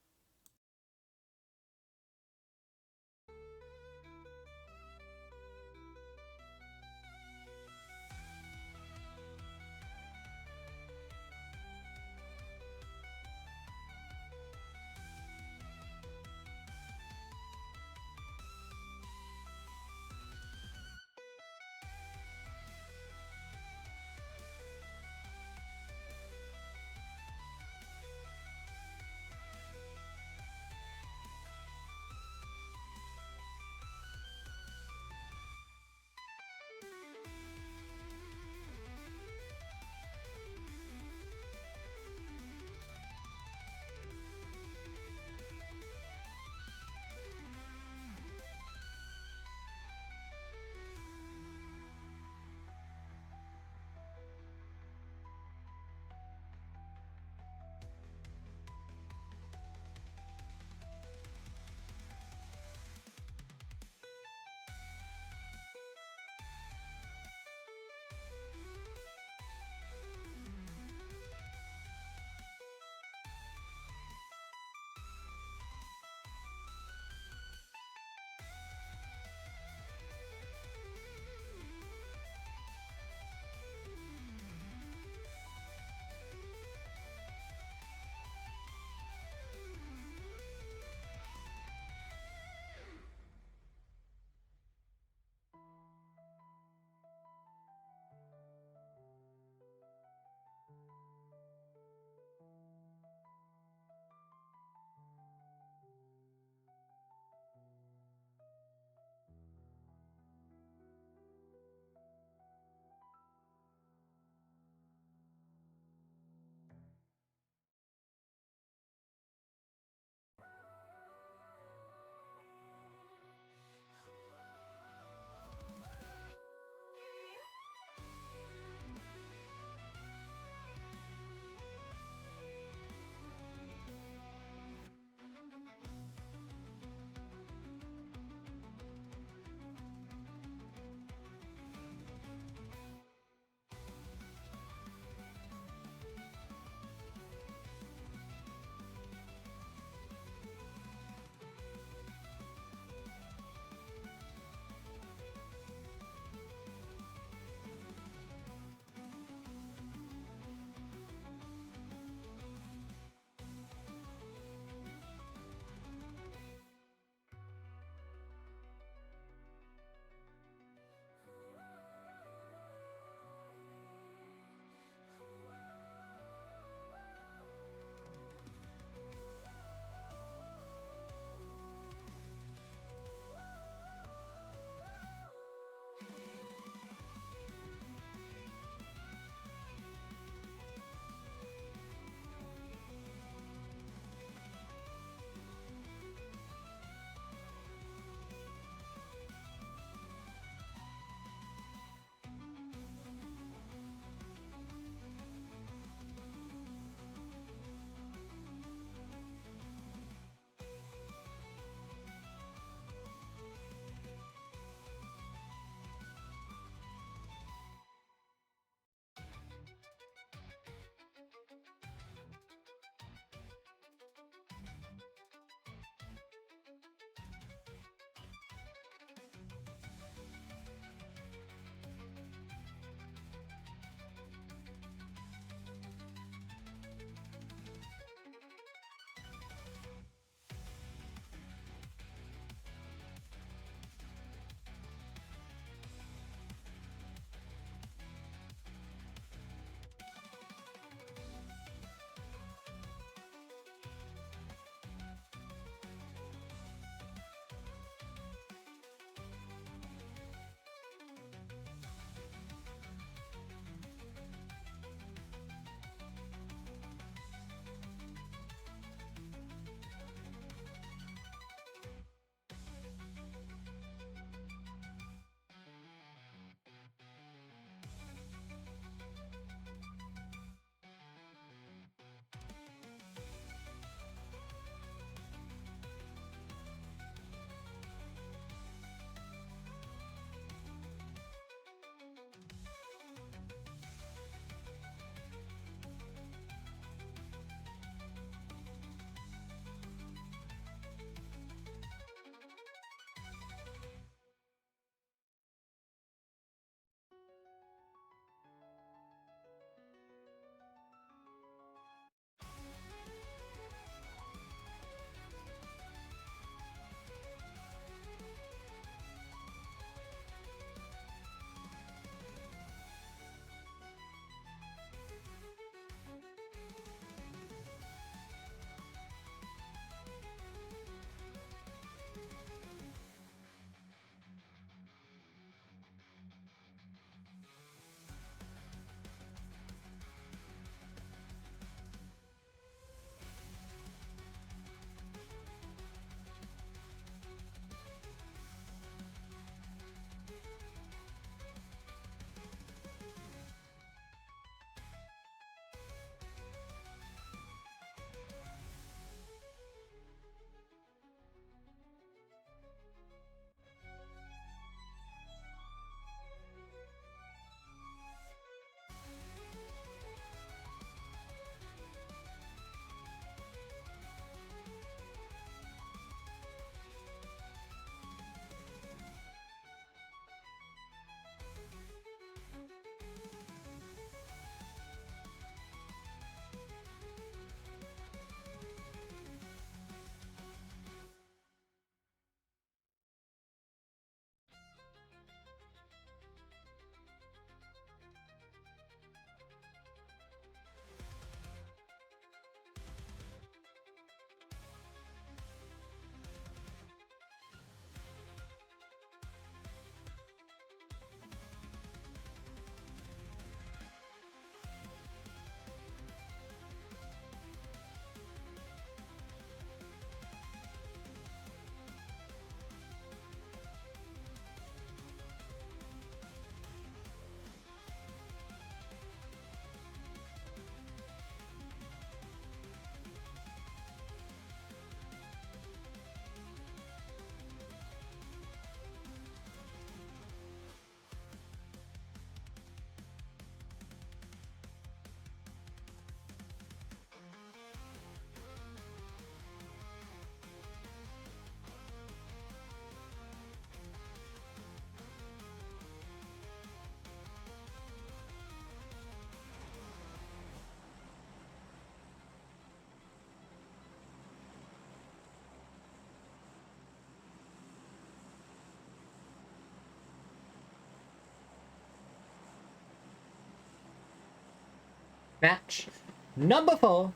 Match number 4.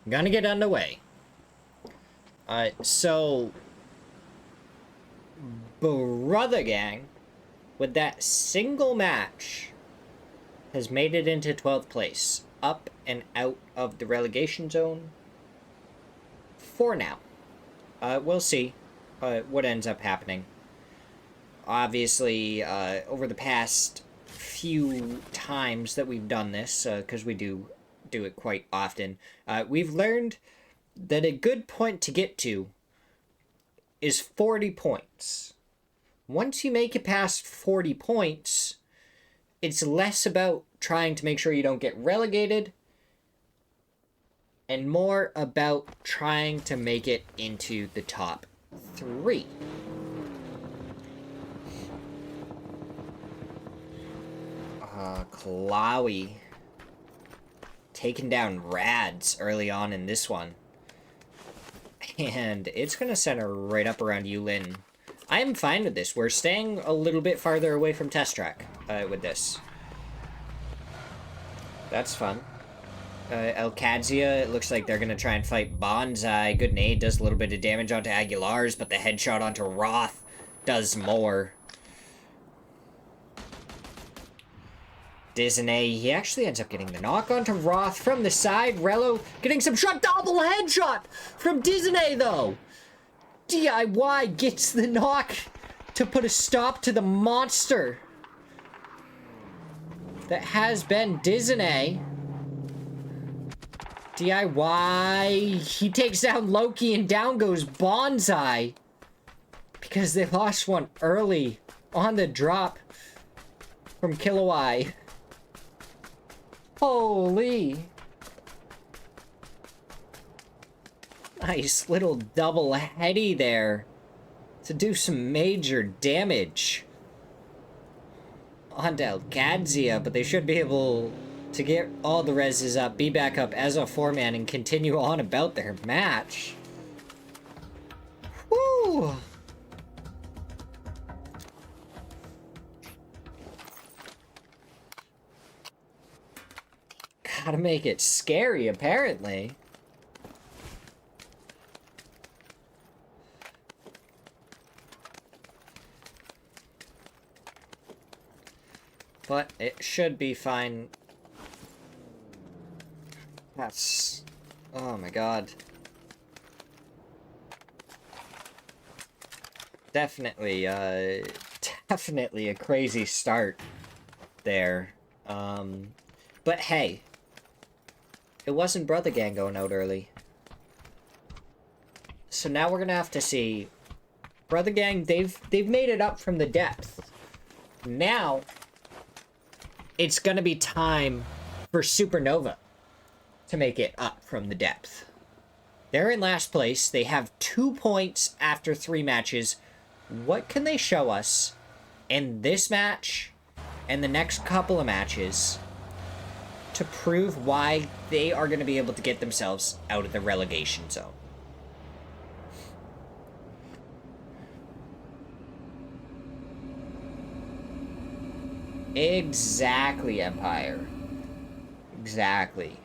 Gonna get underway. So Brother Gang, with that single match, has made it into 12th place, up and out of the relegation zone for now. We'll see what ends up happening. Obviously, over the past few times that we've done this, because we do it quite often, we've learned that a good point to get to is 40 points. Once you make it past 40 points, it's less about trying to make sure you don't get relegated and more about trying to make it into the top 3. Klawi taking down Rads early on in this one. And it's going to center right up around Yulin. I am fine with this. We're staying a little bit farther away from Test Track with this. That's fun. Elkadzia, it looks like they're going to try and fight Bonsai. Good nade does a little bit of damage onto Aguilar's, but the headshot onto Roth does more. Disney, he actually ends up getting the knock onto Roth from the side. Rello getting some shot. Double headshot from Disney, though. DIY gets the knock to put a stop to the monster that has been Disney. DIY, he takes down Loki and down goes Bonsai because they lost one early on the drop from Kilowai. Holy. Nice little double heady there to do some major damage onto Elkadzia, but they should be able to get all the reses up, be back up as a 4-man, and continue on about their match. Woo! Gotta make it scary, apparently. But it should be fine. That's... oh my god. Definitely, definitely a crazy start there. But hey, it wasn't Brother Gang going out early. So now we're gonna have to see... Brother Gang, they've made it up from the depth. Now, it's gonna be time for Supernova to make it up from the depth. They're in last place. They have 2 points after 3 matches. What can they show us in this match and the next couple of matches to prove why they are going to be able to get themselves out of the relegation zone? Exactly, Empire. Exactly.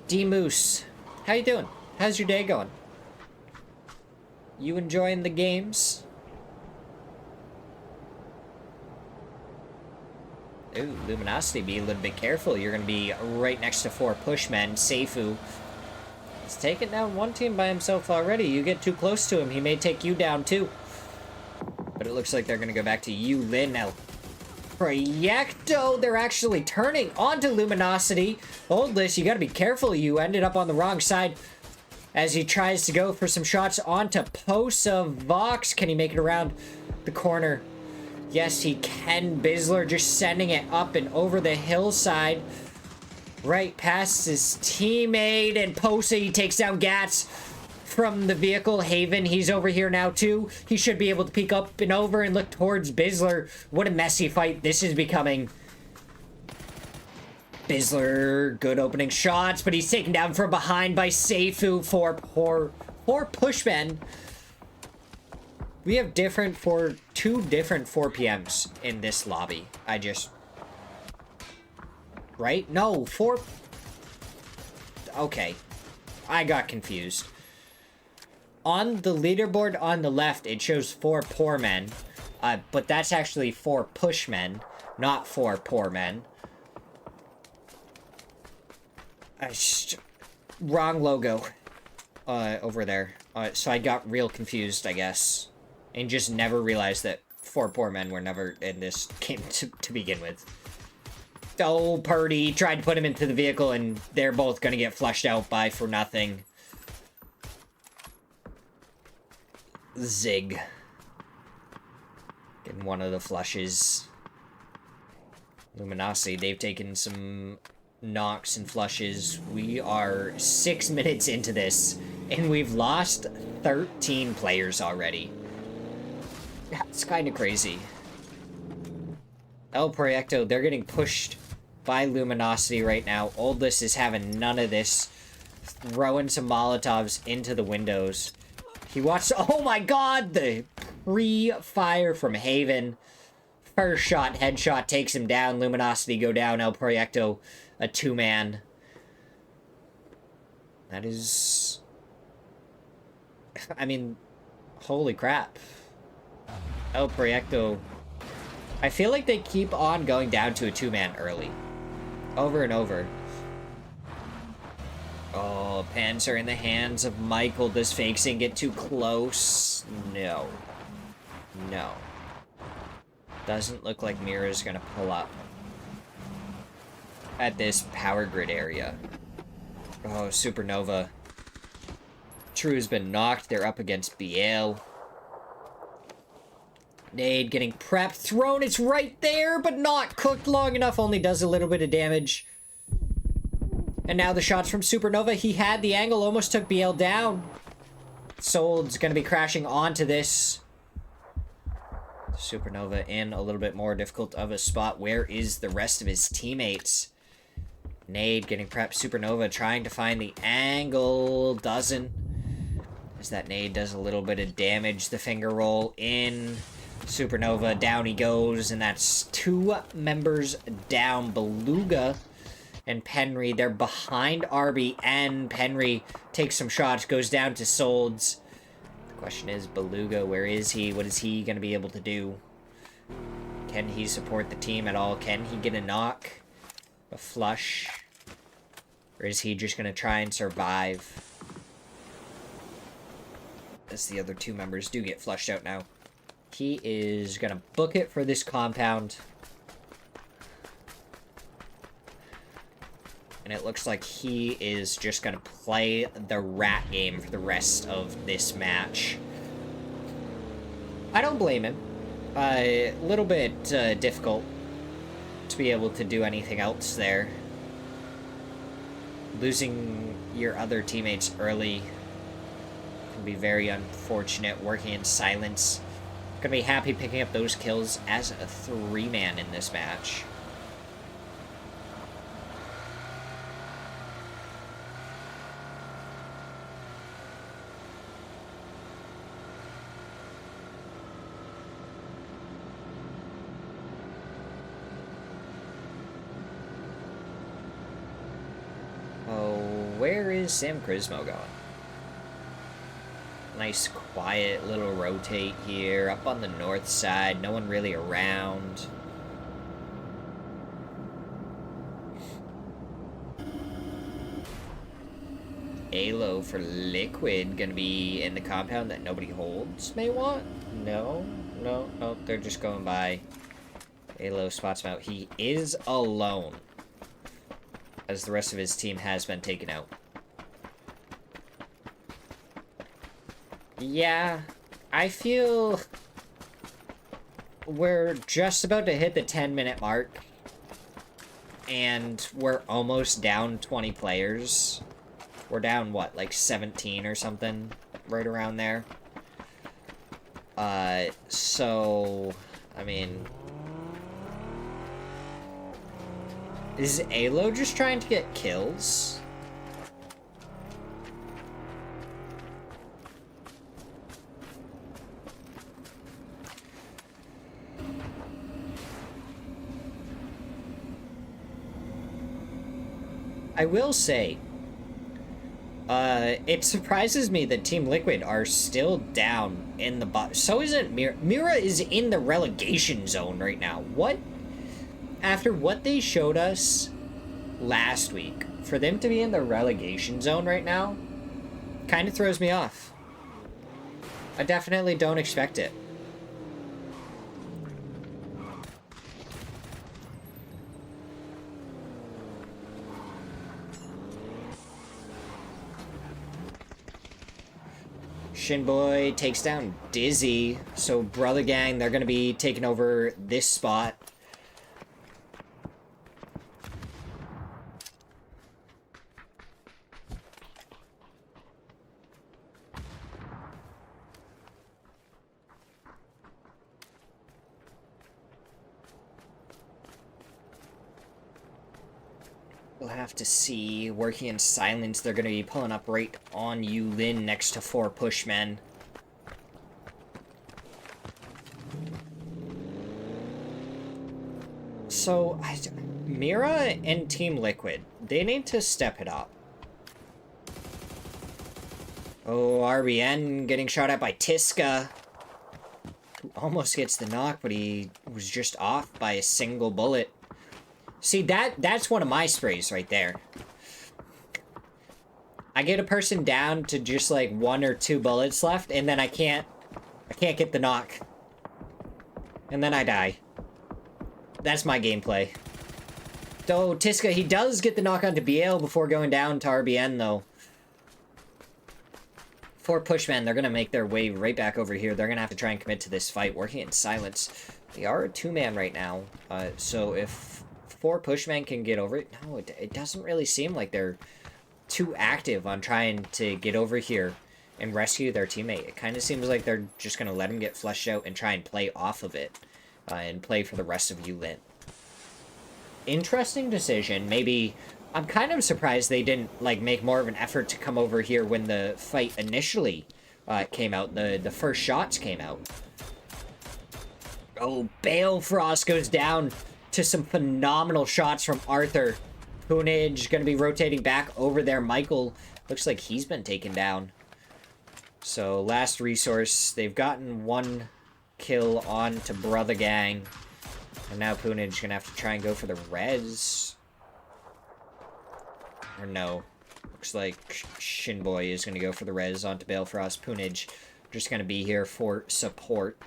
D-Moose, how you doing? How's your day going? You enjoying the games? Ooh, Luminosity, be a little bit careful. You're going to be right next to 4 pushmen. Seifu is taking down one team by himself already. You get too close to him, he may take you down too. But it looks like they're going to go back to you, Lin. Now, Proyecto, they're actually turning onto Luminosity. Oldless, you got to be careful. You ended up on the wrong side as he tries to go for some shots onto Posa Vox. Can he make it around the corner? Yes, he can. Bizzler just sending it up and over the hillside. Right past his teammate. And Posa, he takes down Gats from the vehicle. Haven, he's over here now too. He should be able to peek up and over and look towards Bizzler. What a messy fight this is becoming. Bizzler, good opening shots, but he's taken down from behind by Seifu for poor pushmen. We have two different 4 PMs in this lobby. I just right? No, 4... Okay. I got confused. On the leaderboard on the left, it shows 4 poor men. But that's actually 4 push men, not 4 poor men. Wrong logo. Over there. So I got real confused, I guess. And just never realized that 4 poor men were never in this game to begin with. Oh, Purdy tried to put him into the vehicle, and they're both gonna get flushed out by for nothing. Zig. Getting one of the flushes. Luminosity, they've taken some knocks and flushes. We are 6 minutes into this, and we've lost 13 players already. That's kind of crazy. El Proyecto, they're getting pushed by Luminosity right now. Oldless is having none of this. Throwing some Molotovs into the windows. He watched... Oh my god! The pre-fire from Haven. First shot, headshot, takes him down. Luminosity go down. El Proyecto, a 2-man. That is... I mean, holy crap. El Proyecto... I feel like they keep on going down to a 2-man early. Over and over. Oh, Panzer in the hands of Michael. Does Fakesing get too close? No. No. Doesn't look like Mira's gonna pull up at this power grid area. Oh, Supernova. True's been knocked. They're up against BL. Nade getting prepped. Thrown. It's right there, but not cooked long enough. Only does a little bit of damage. And now the shots from Supernova. He had the angle. Almost took BL down. Sold's going to be crashing onto this. Supernova in a little bit more difficult of a spot. Where is the rest of his teammates? Nade getting prepped. Supernova trying to find the angle. Doesn't. As that nade does a little bit of damage. The finger roll in. Supernova, down he goes, and that's 2 members down. Beluga and Penry, they're behind Arby, and Penry takes some shots, goes down to Solds. The question is, Beluga, where is he? What is he going to be able to do? Can he support the team at all? Can he get a knock? A flush? Or is he just going to try and survive? As the other 2 members do get flushed out now. He is gonna book it for this compound. And it looks like he is just gonna play the rat game for the rest of this match. I don't blame him. A little bit difficult to be able to do anything else there. Losing your other teammates early can be very unfortunate. Working in silence. Gonna be happy picking up those kills as a 3-man in this match. Oh, where is Sam Crismo going? Nice, quiet little rotate here. Up on the north side. No one really around. Halo for Liquid. Gonna be in the compound that nobody holds, may want? No. No. No. They're just going by. Halo spots him out. He is alone. As the rest of his team has been taken out. Yeah, I feel we're just about to hit the 10-minute mark, and we're almost down 20 players. We're down, what, like 17 or something? Right around there. So, I mean... Is Alo just trying to get kills? I will say, it surprises me that Team Liquid are still down in the bottom. So isn't Mira. Mira is in the relegation zone right now. What? After what they showed us last week, for them to be in the relegation zone right now, kind of throws me off. I definitely don't expect it. Shinboy takes down Dizzy, so Brother Gang, they're going to be taking over this spot. We'll have to see. Working in silence, they're going to be pulling up right on Yulin next to 4 pushmen. So, Mira and Team Liquid, they need to step it up. Oh, RBN getting shot at by Tiska, who almost gets the knock, but he was just off by a single bullet. See, that's one of my sprays right there. I get a person down to just like 1 or 2 bullets left, and then I can't get the knock. And then I die. That's my gameplay. Though Tiska, he does get the knock onto BL before going down to RBN though. 4 pushmen, they're gonna make their way right back over here. They're gonna have to try and commit to this fight, working in silence. They are a 2-man right now, so if 4 pushmen can get over it, no, it doesn't really seem like they're too active on trying to get over here and rescue their teammate. It kind of seems like they're just gonna let him get fleshed out and try and play off of it, and play for the rest of Yulin. Interesting decision. Maybe I'm kind of surprised they didn't like make more of an effort to come over here when the fight initially came out. The first shots came out. Oh, Balefrost goes down to some phenomenal shots from Arthur. Poonage gonna be rotating back over there. Michael looks like he's been taken down. So last resource. They've gotten 1 kill on to Brother Gang. And now Poonage gonna have to try and go for the res. Or no. Looks like Shinboy is gonna go for the res onto Balefrost. Poonage just gonna be here for support.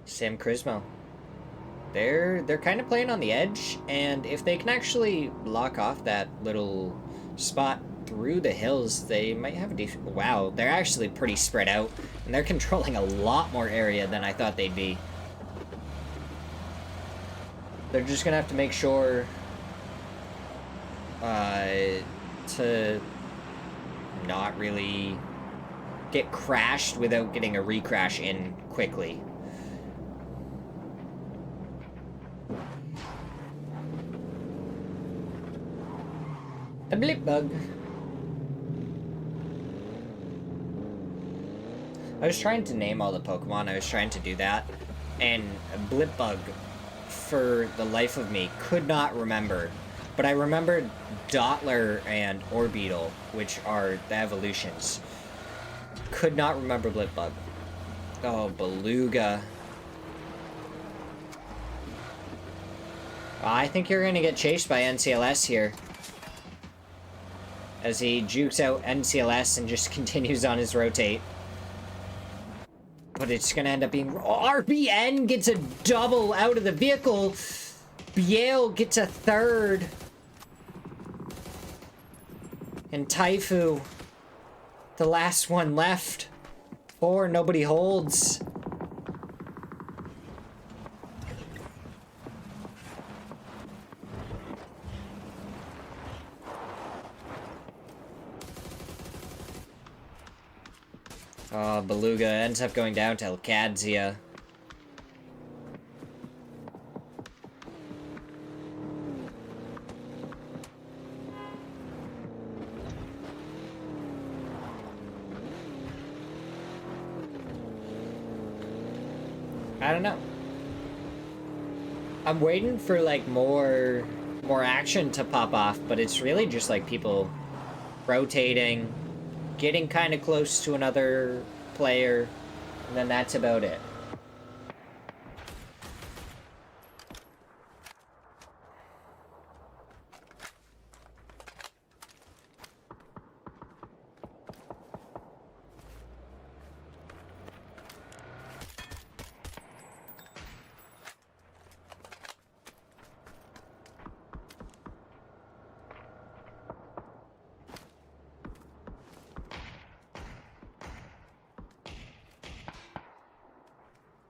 Sam Crismo. They're kind of playing on the edge, and if they can actually block off that little spot through the hills, they might have a decent... Wow, they're actually pretty spread out, and they're controlling a lot more area than I thought they'd be. They're just gonna have to make sure to not really get crashed without getting a recrash in quickly. A blip bug. I was trying to name all the Pokemon. I was trying to do that. And a blip bug, for the life of me, could not remember. But I remembered Dottler and Orbeetle, which are the evolutions. Could not remember blip bug. Oh, Beluga. I think you're going to get chased by NCLS here, as he jukes out NCLS and just continues on his rotate. But it's gonna end up being... RBN gets a double out of the vehicle. Biel gets a 3rd. And Taifu, the last one left. 4, nobody holds. Beluga ends up going down to Elkadzia. I don't know. I'm waiting for like more action to pop off, but it's really just like people rotating, getting kind of close to another player, and then that's about it.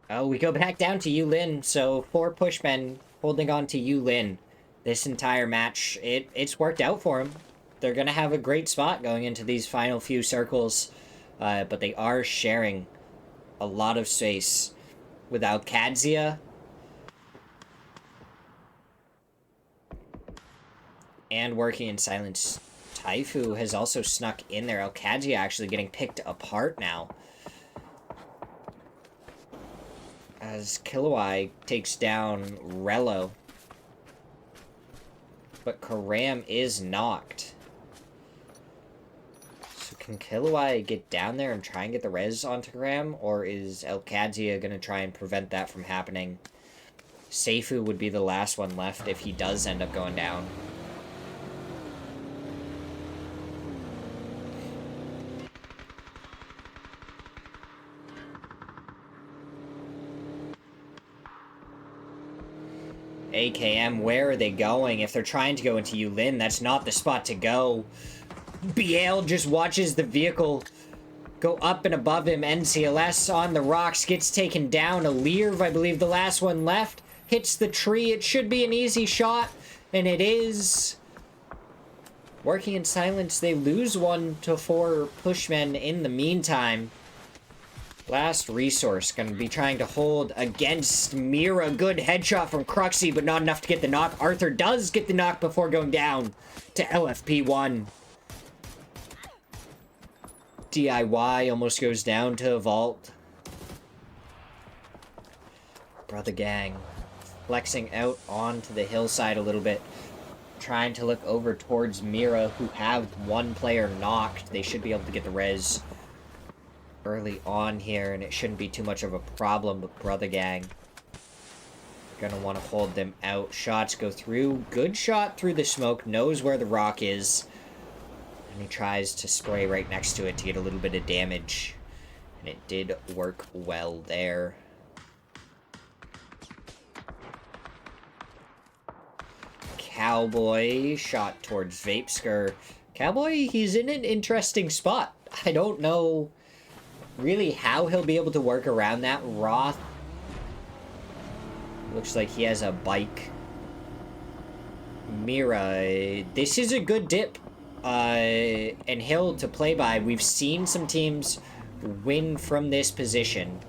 Oh, we go back down to Yulin, so 4 pushmen holding on to Yulin this entire match. It's worked out for them. They're going to have a great spot going into these final few circles, but they are sharing a lot of space with Alkadzia and working in silence. Taifu has also snuck in there. Alkadzia actually getting picked apart now, as Kilowai takes down Rello. But Karam is knocked. So can Kilowai get down there and try and get the res onto Karam? Or is Elkadzia going to try and prevent that from happening? Seifu would be the last one left if he does end up going down. AKM, where are they going? If they're trying to go into Yulin, that's not the spot to go. Biel just watches the vehicle go up and above him. NCLS on the rocks, gets taken down. Alirv, I believe the last one left, hits the tree. It should be an easy shot, and it is. Working in silence, they lose 1 to 4 pushmen in the meantime. Last resource, gonna be trying to hold against Mira. Good headshot from Cruxy, but not enough to get the knock. Arthur does get the knock before going down to LFP1. DIY almost goes down to a vault. Brother Gang flexing out onto the hillside a little bit, trying to look over towards Mira, who have 1 player knocked. They should be able to get the res early on here, and it shouldn't be too much of a problem, but Brother Gang are gonna want to hold them out. Shots go through. Good shot through the smoke. Knows where the rock is, and he tries to spray right next to it to get a little bit of damage, and it did work well there. Cowboy shot towards Vapeskir. Cowboy, he's in an interesting spot. I don't know really how he'll be able to work around that. Roth looks like he has a bike. Mira, this is a good dip and hill to play by. We've seen some teams win from this position.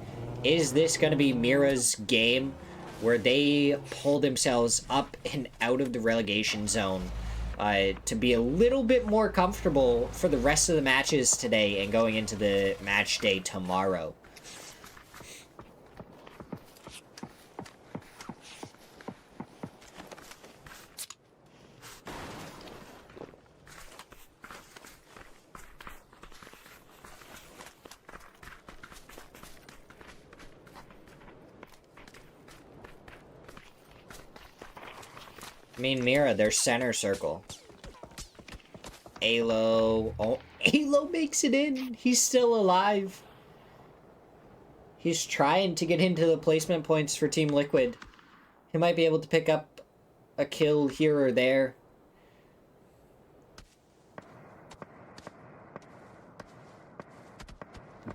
Is this going to be Mira's game where they pull themselves up and out of the relegation zone to be a little bit more comfortable for the rest of the matches today and going into the match day tomorrow? I mean, Mira, their center circle. Alo. Oh, Alo makes it in. He's still alive. He's trying to get into the placement points for Team Liquid. He might be able to pick up a kill here or there.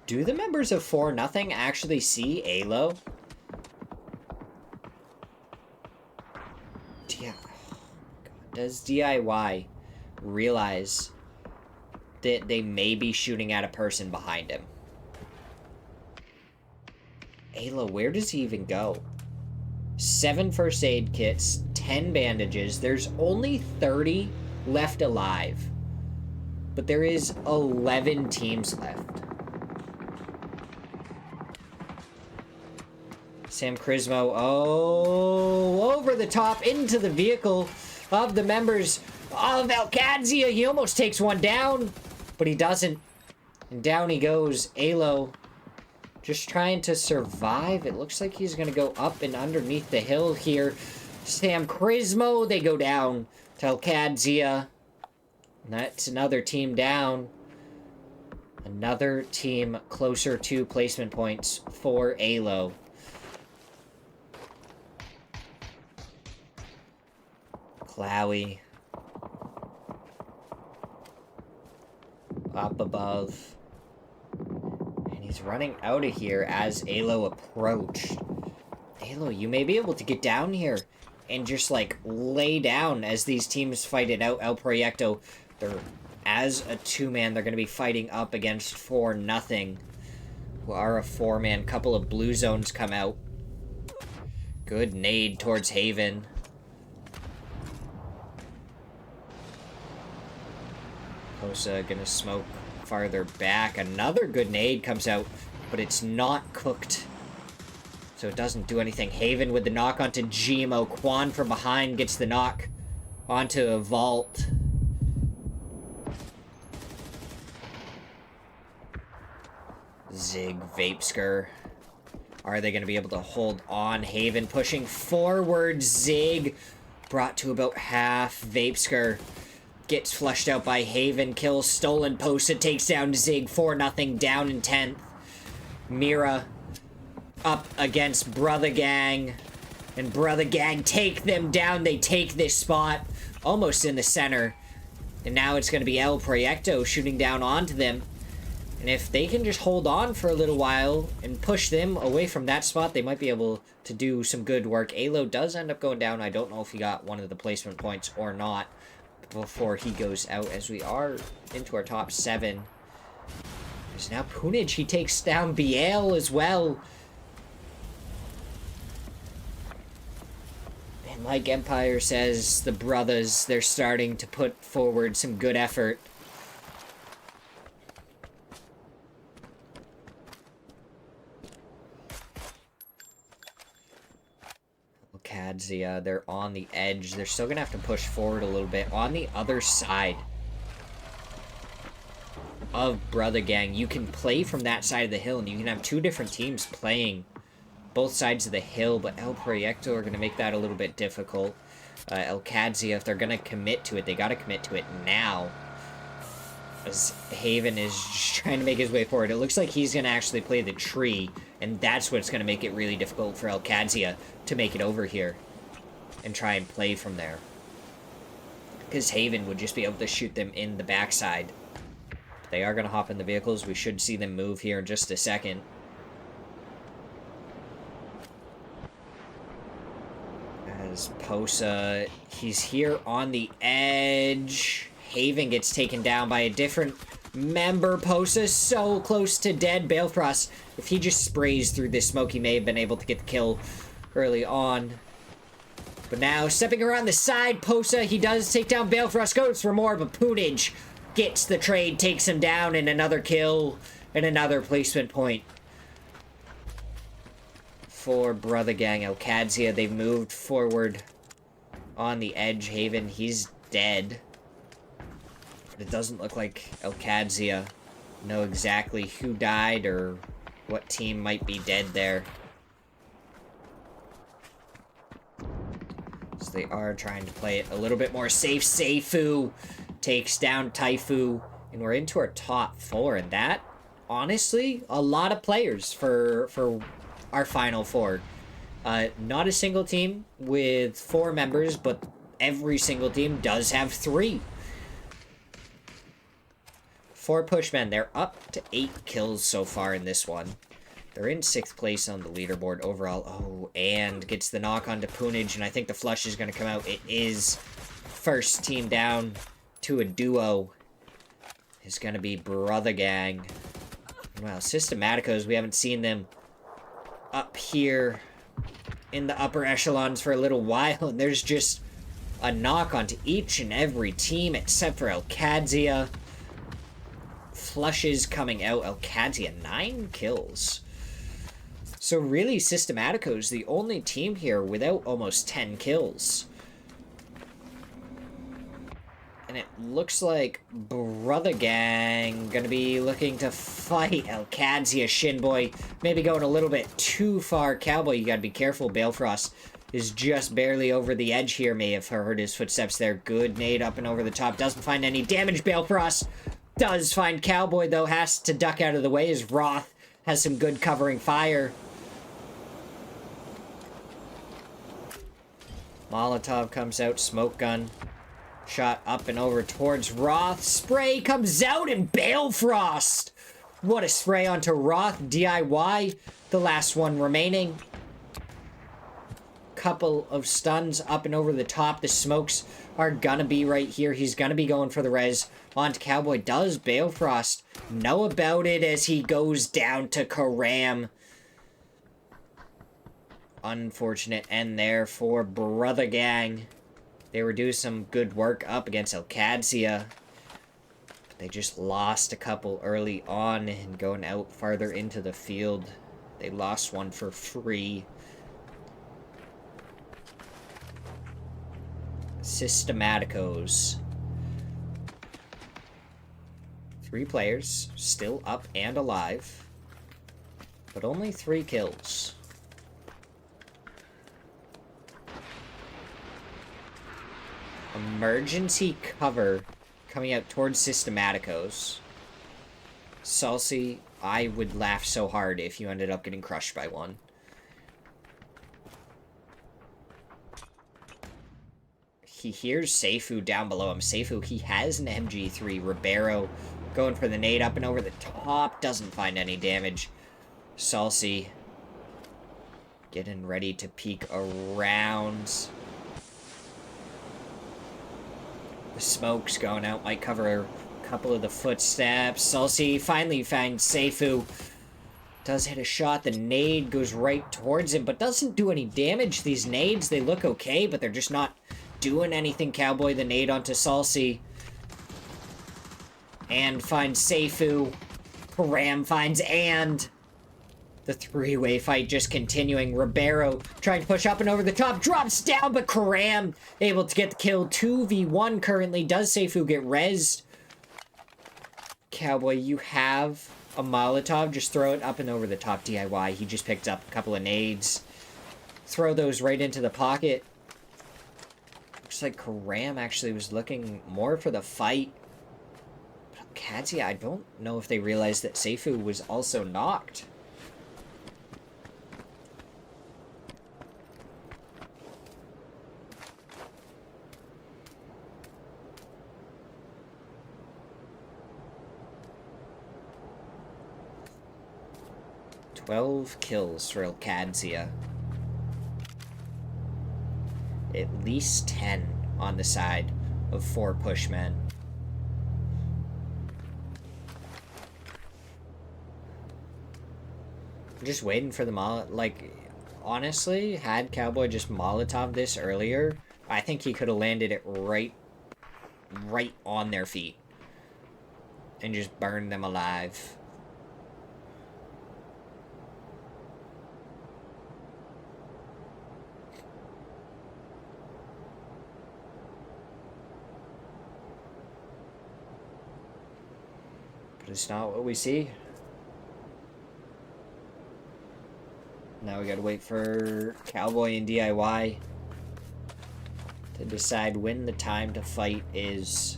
Do the members of 4-0 actually see Alo? Yeah. Does DIY realize that they may be shooting at a person behind him? Ayla, where does he even go? 7 first aid kits, 10 bandages. There's only 30 left alive. But there is 11 teams left. Sam Crismo, oh, over the top into the vehicle of the members of Alcadzia. He almost takes one down, but he doesn't. And down he goes. Alo just trying to survive. It looks like he's going to go up and underneath the hill here. Sam Crismo, they go down to Alcadzia. And that's another team down. Another team closer to placement points for Alo. Clowie. Up above. And he's running out of here as Alo approached. Alo, you may be able to get down here and just, like, lay down as these teams fight it out. El Proyecto, they're, as a 2-man, they're going to be fighting up against 4-0. Who are a 4-man. Couple of blue zones come out. Good nade towards Haven. Posa gonna smoke farther back. Another good nade comes out, but it's not cooked. So it doesn't do anything. Haven with the knock onto Gmo. Quan from behind gets the knock onto a vault. Zig, Vapeskr. Are they going to be able to hold on? Haven pushing forward. Zig brought to about half. Vapeskr gets flushed out by Haven. Kills Stolen. Posa takes down Zig. 4-0 down in 10th. Mira up against Brother Gang. And Brother Gang take them down. They take this spot almost in the center. And now it's going to be El Proyecto shooting down onto them. And if they can just hold on for a little while and push them away from that spot, they might be able to do some good work. Alo does end up going down. I don't know if he got one of the placement points or not before he goes out, as we are into our top 7. There's now Punij. He takes down Biel as well. And like Empire says, the brothers, they're starting to put forward some good effort. Kadzia, they're on the edge. They're still gonna have to push forward a little bit. On the other side of Brother Gang, you can play from that side of the hill, and you can have 2 different teams playing both sides of the hill, but El Proyecto are gonna make that a little bit difficult. El Kadzia, if they're gonna commit to it, they gotta commit to it now. As Haven is just trying to make his way forward. It looks like he's going to actually play the tree, and that's what's going to make it really difficult for El Kadzia to make it over here and try and play from there. Because Haven would just be able to shoot them in the backside. They are going to hop in the vehicles. We should see them move here in just a second. As Posa, he's here on the edge. Haven gets taken down by a different member. Posa so close to dead. Balefrost, if he just sprays through this smoke, he may have been able to get the kill early on. But now, stepping around the side, Posa, he does take down Balefrost, goes for more, but Punij gets the trade, takes him down, and another kill, and another placement point for Brother Gang. El Kadzia, they've moved forward on the edge. Haven, he's dead. It doesn't look like El Kadzia know exactly who died or what team might be dead there. So they are trying to play it a little bit more safe. Seifu takes down Taifu, and we're into our top 4, and that, honestly, a lot of players for our final 4. Not a single team with 4 members, but every single team does have 3. 4 pushmen. They're up to 8 kills so far in this one. They're in 6th place on the leaderboard overall. Oh, and gets the knock onto Punij, and I think the flush is going to come out. It is. First team down to a duo is going to be Brother Gang. Wow, Systematicos, we haven't seen them up here in the upper echelons for a little while, and there's just a knock onto each and every team except for Alcadzia. Flushes coming out. Alcadzia, 9 kills. So really, Systematico's the only team here without almost 10 kills. And it looks like Brother Gang gonna be looking to fight Alcadzia. Shinboy maybe going a little bit too far. Cowboy, you gotta be careful. Balefrost is just barely over the edge here. May have heard his footsteps there. Good nade up and over the top. Doesn't find any damage. Balefrost does find Cowboy, though. Has to duck out of the way as Roth has some good covering fire. Molotov comes out. Smoke gun. Shot up and over towards Roth. Spray comes out and Balefrost. What a spray onto Roth. DIY. The last one remaining. Couple of stuns up and over the top. The smokes are gonna be right here. He's gonna be going for the res. Onto Cowboy. Does Balefrost know about it as he goes down to Karam? Unfortunate end there for Brother Gang. They were doing some good work up against Alcadzia. But they just lost a couple early on and going out farther into the field. They lost one for free. Systematicos. 3 players, still up and alive. But only 3 kills. Emergency cover coming out towards Systematicos. Salsi, I would laugh so hard if you ended up getting crushed by one. He hears Seifu down below him. Seifu, he has an MG3. Ribeiro going for the nade up and over the top. Doesn't find any damage. Salsi getting ready to peek around. The smoke's going out. Might cover a couple of the footsteps. Salsi finally finds Seifu. Does hit a shot. The nade goes right towards him, but doesn't do any damage. These nades, they look okay, but they're just not doing anything. Cowboy, the nade onto Salsi. And finds Seifu. Karam finds and. The 3-way fight just continuing. Ribeiro trying to push up and over the top. Drops down, but Karam able to get the kill. 2v1 currently. Does Seifu get rezzed? Cowboy, you have a Molotov. Just throw it up and over the top. DIY. He just picked up a couple of nades. Throw those right into the pocket. Looks like Karam actually was looking more for the fight. But Alcadzia, I don't know if they realized that Seifu was also knocked. "12 kills for Alcadzia. At least 10 on the side of 4 pushmen. I'm just waiting for the like, honestly, had Cowboy just Molotov this earlier, I think he could have landed it right on their feet. And just burned them alive. It's not what we see. Now we gotta wait for Cowboy and DIY to decide when the time to fight is.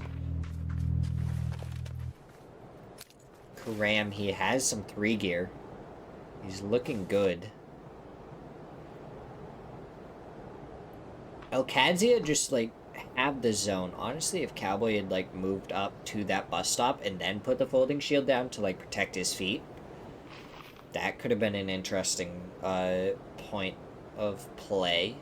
Karam, he has some 3 gear. He's looking good. Alcadzia just, like, have the zone. Honestly, if Cowboy had, like, moved up to that bus stop and then put the folding shield down to, like, protect his feet, that could have been an interesting point of play.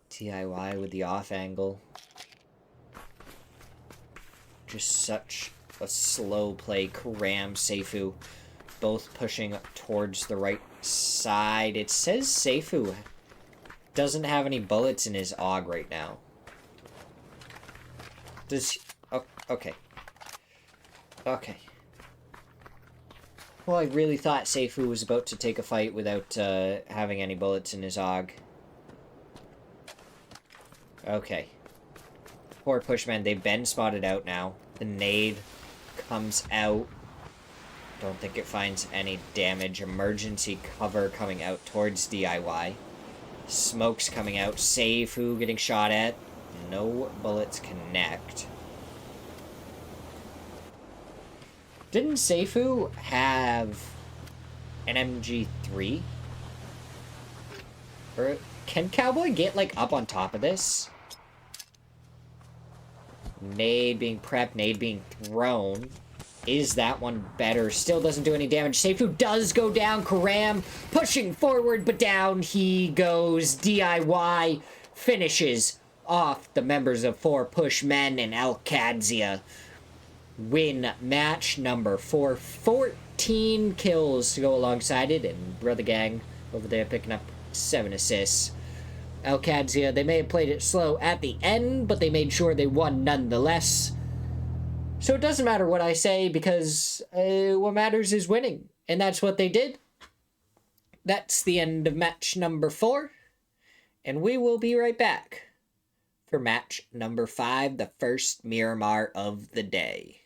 DIY with the off angle. Just such a slow play. Karam, Seifu, both pushing towards the right side. It says Seifu doesn't have any bullets in his AUG right now. Does he... Oh, okay. Okay. Well, I really thought Seifu was about to take a fight without having any bullets in his AUG. Okay. Poor Pushman, they've been spotted out now. The nade comes out. Don't think it finds any damage. Emergency cover coming out towards DIY. Smoke's coming out. Seifu getting shot at. No bullets connect. Didn't Seifu have an MG3? Or can Cowboy get, like, up on top of this? Nade being prepped, nade being thrown. Is that one better? Still doesn't do any damage. Seifu does go down. Karam pushing forward, but down he goes. DIY finishes off the members of 4 Pushmen, and Al-Qadzia win match number 4. 14 kills to go alongside it, and Brother Gang over there picking up 7 assists. Al-Qadzia, they may have played it slow at the end, but they made sure they won nonetheless. So it doesn't matter what I say, because what matters is winning. And that's what they did. That's the end of match number 4. And we will be right back for match number 5, the first Miramar of the day.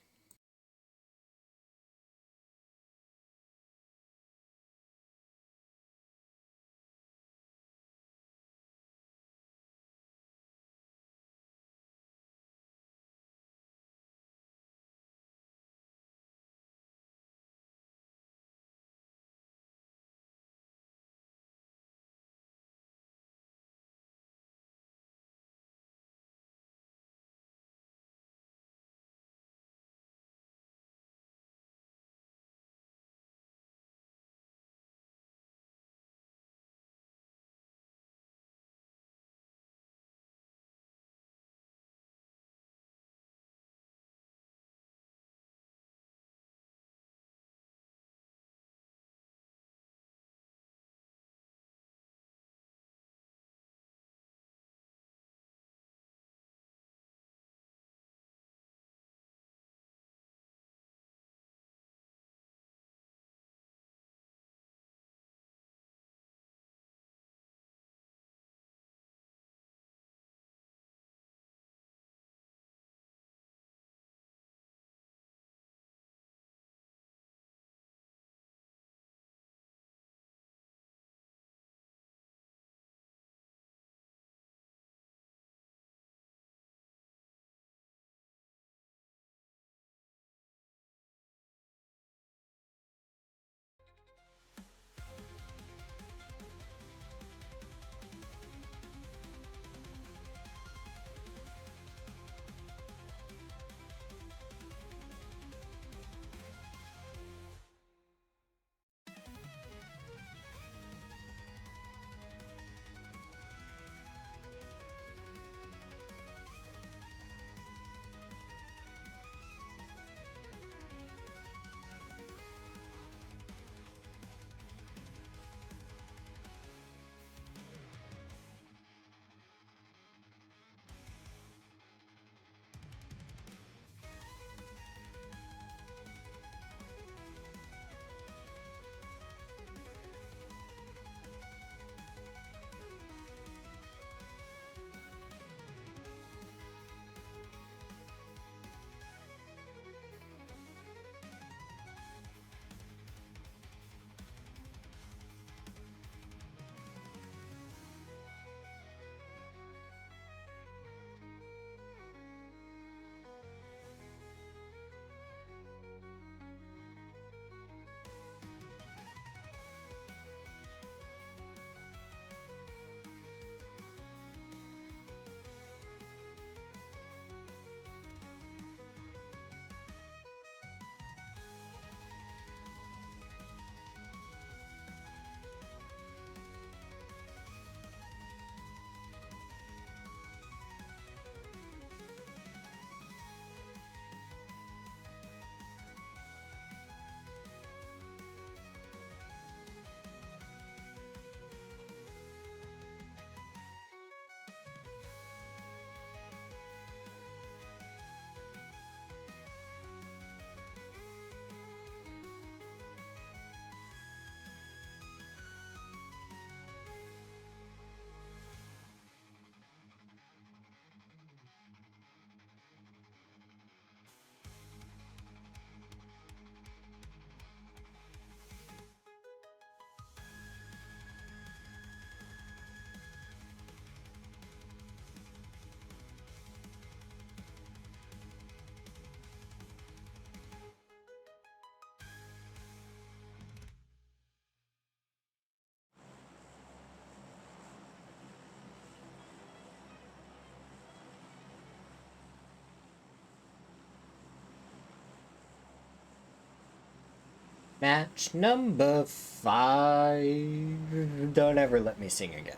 Match number 5. Don't ever let me sing again.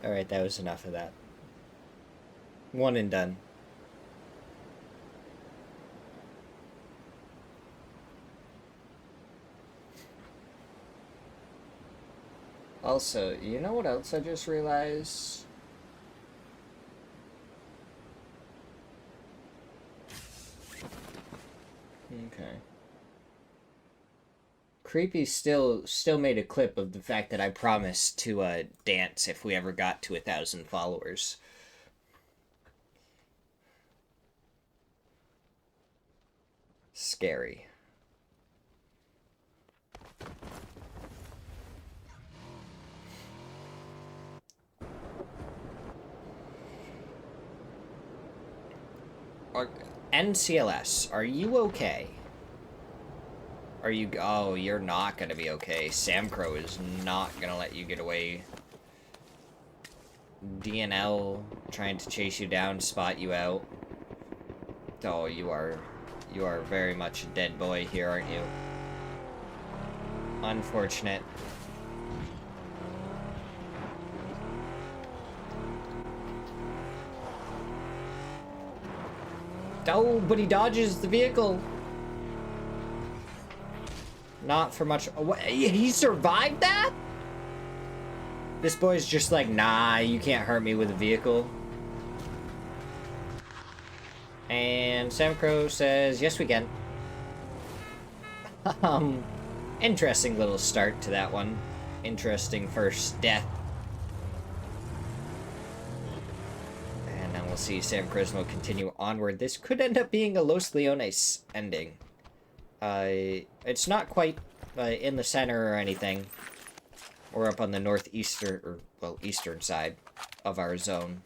Alright, that was enough of that. One and done. Also, you know what else I just realized? Okay. Creepy still made a clip of the fact that I promised to dance if we ever got to 1,000 followers. Scary. NCLS, are you okay? Are you... Oh, you're not gonna be okay. Sam Crow is not gonna let you get away. DNL trying to chase you down, spot you out. Oh, you are very much a dead boy here, aren't you? Unfortunate. Oh, but he dodges the vehicle. Not for much. He survived that? This boy's just like, nah, you can't hurt me with a vehicle. And Sam Crow says, yes, we can. Interesting little start to that one. Interesting first death. And then we'll see Sam Crismo continue onward. This could end up being a Los Leones ending. It's not quite in the center or anything. We're up on the northeastern, or, well, eastern side of our zone.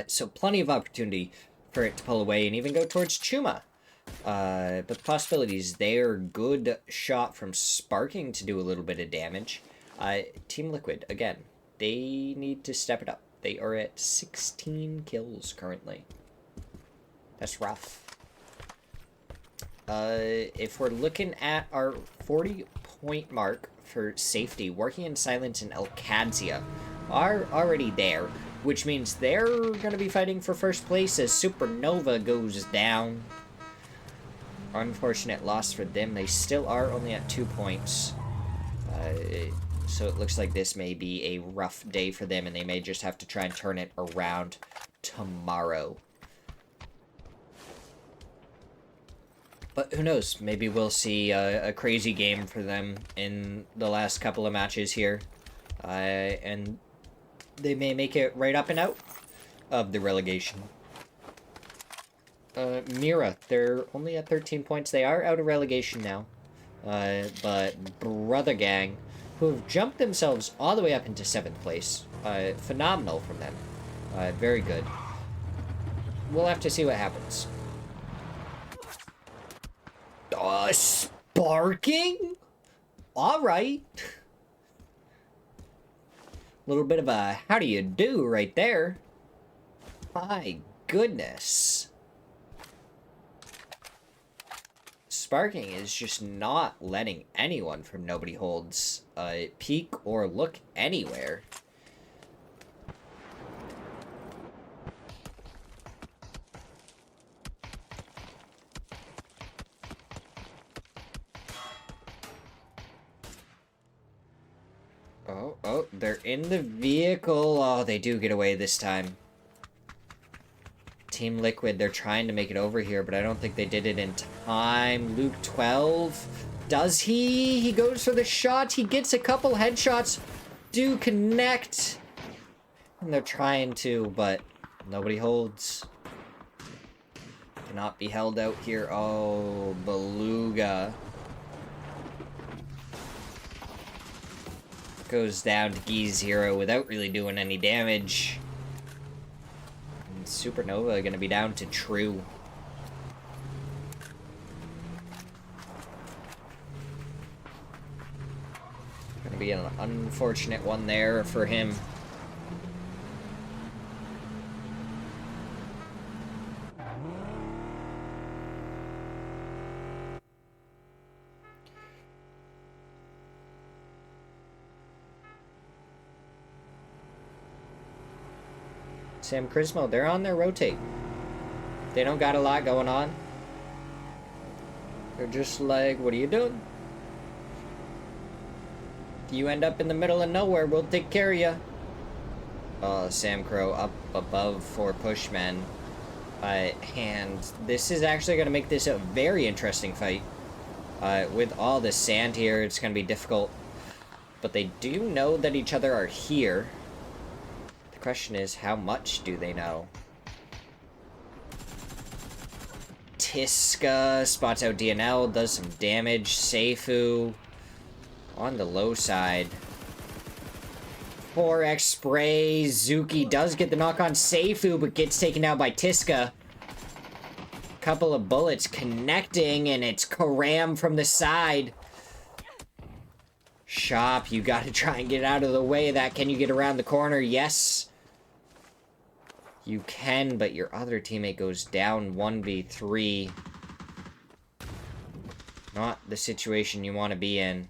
So plenty of opportunity for it to pull away and even go towards Chuma. But the possibilities there, good shot from Sparking to do a little bit of damage. Team Liquid, again, they need to step it up. They are at 16 kills currently. That's rough. If we're looking at our 40-point mark for safety, Working in Silence and Alcadzia are already there, which means they're going to be fighting for first place as Supernova goes down. Unfortunate loss for them. They still are only at 2 points. So it looks like this may be a rough day for them, and they may just have to try and turn it around tomorrow. But who knows? Maybe we'll see a crazy game for them in the last couple of matches here. And they may make it right up and out of the relegation. Mira, they're only at 13 points. They are out of relegation now. But Brother Gang, who have jumped themselves all the way up into 7th place. Phenomenal from them. Very good. We'll have to see what happens. Sparking? Alright. Little bit of a how do you do right there. My goodness. Sparking is just not letting anyone from Nobody Holds peek or look anywhere. Oh, they're in the vehicle. Oh, they do get away this time. Team Liquid, they're trying to make it over here, but I don't think they did it in time. Luke 12. Does he? He goes for the shot. He gets a couple headshots. Do connect. And they're trying to, but Nobody Holds. Cannot be held out here. Oh, Beluga. Goes down to G0 without really doing any damage. And Supernova gonna be down to True. Gonna be an unfortunate one there for him. Sam Crismo, they're on their rotate. They don't got a lot going on. They're just like, what are you doing? If you end up in the middle of nowhere, we'll take care of you. Sam Crow up above for Pushman. And this is actually going to make this a very interesting fight. With all the sand here, it's going to be difficult. But they do know that each other are here. The question is, how much do they know? Tiska spots out DNL, does some damage. Seifu on the low side. 4x spray. Zuki does get the knock on Seifu, but gets taken out by Tiska. Couple of bullets connecting, and it's Karam from the side. Shop, you gotta try and get out of the way of that. Can you get around the corner? Yes. You can, but your other teammate goes down 1v3. Not the situation you want to be in.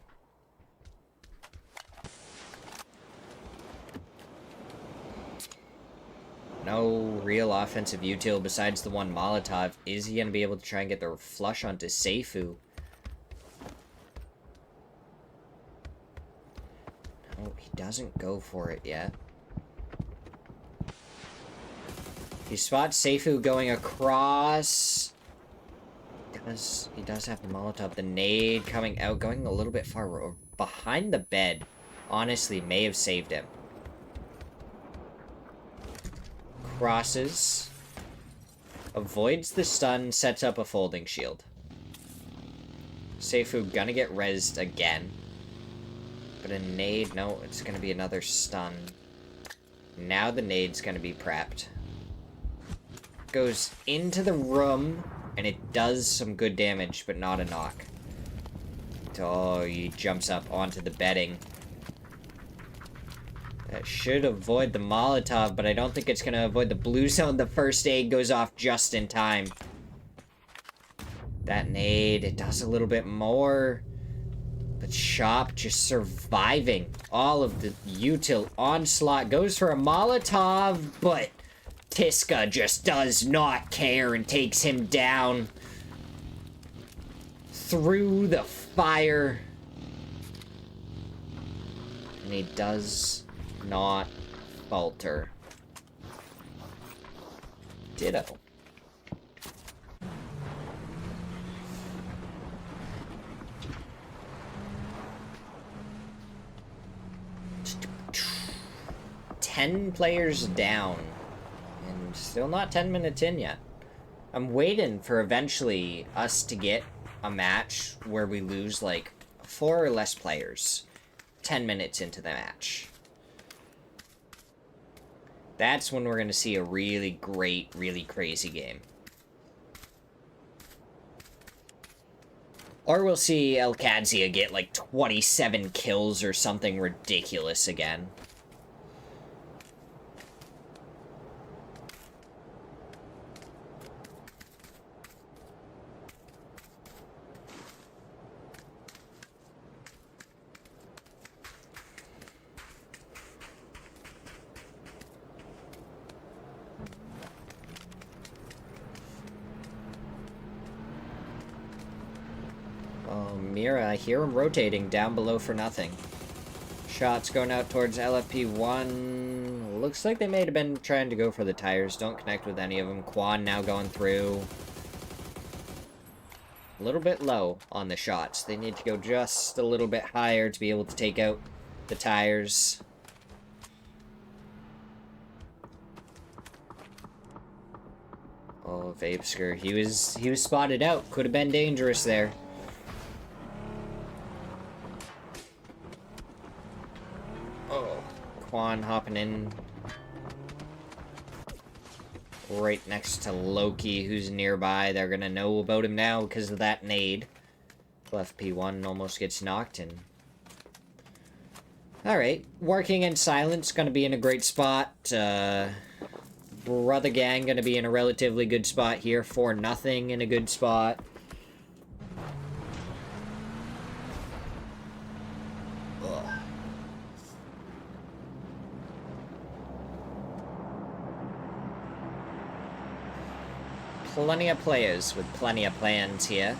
No real offensive util besides the one Molotov. Is he going to be able to try and get the flush onto Seifu? No, he doesn't go for it yet. He spots Seifu going across. He does have the Molotov. The nade coming out, going a little bit far behind the bed. Honestly, may have saved him. Crosses. Avoids the stun, sets up a folding shield. Seifu gonna get rezzed again. But a nade, no, it's gonna be another stun. Now the nade's gonna be prepped. Goes into the room, and it does some good damage, but not a knock. Oh, he jumps up onto the bedding. That should avoid the Molotov, but I don't think it's going to avoid the blue zone. The first aid goes off just in time. That nade, it does a little bit more. But Shop just surviving all of the util onslaught. Goes for a Molotov, but Tiska just does not care and takes him down through the fire. And he does not falter. Ditto. Ten players down. And still not 10 minutes in yet. I'm waiting for eventually us to get a match where we lose like 4 or less players 10 minutes into the match. That's when we're going to see a really great, really crazy game. Or we'll see El Kadzia get like 27 kills or something ridiculous again. Mira, I hear him rotating down below for nothing. Shots going out towards LFP1. Looks like they may have been trying to go for the tires. Don't connect with any of them. Quan now going through. A little bit low on the shots. They need to go just a little bit higher to be able to take out the tires. Oh, Vapsker. He was spotted out. Could have been dangerous there. Quan hopping in right next to Loki, who's nearby. They're gonna know about him now because of that nade. Left P1 almost gets knocked in. Alright, working in silence, gonna be in a great spot. Brother Gang gonna be in a relatively good spot here. 4-0 in a good spot. plenty of players with plenty of plans here.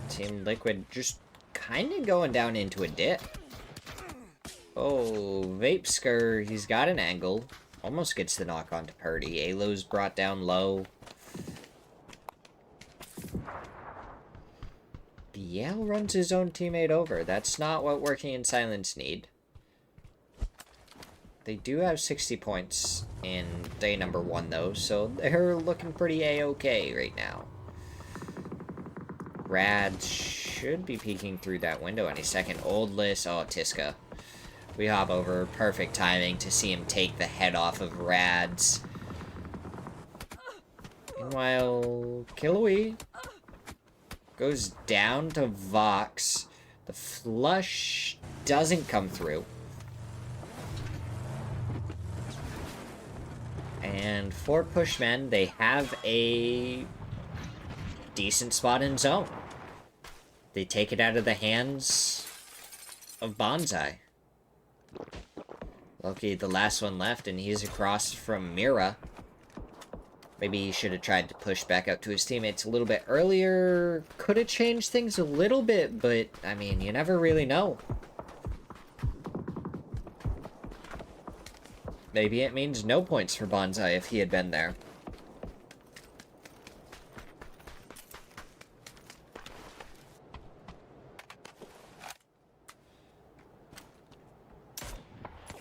Team Liquid just kind of going down into a dip. Oh, Vapesker, he's got an angle. Almost gets the knock onto Purdy. Alo's brought down low. Biel runs his own teammate over. That's not what working in silence need. They do have 60 points in day number 1, though, so they're looking pretty A-okay right now. Rad should be peeking through that window any second. Oldless, oh, Tiska. We hop over. Perfect timing to see him take the head off of Rad's. Meanwhile, Killowee goes down to Vox. The flush doesn't come through. And for Pushmen, they have a decent spot in zone. They take it out of the hands of Bonsai. Loki, the last one left, and he's across from Mira. Maybe he should have tried to push back out to his teammates a little bit earlier. Could have changed things a little bit, but, I mean, you never really know. Maybe it means no points for Bonsai if he had been there.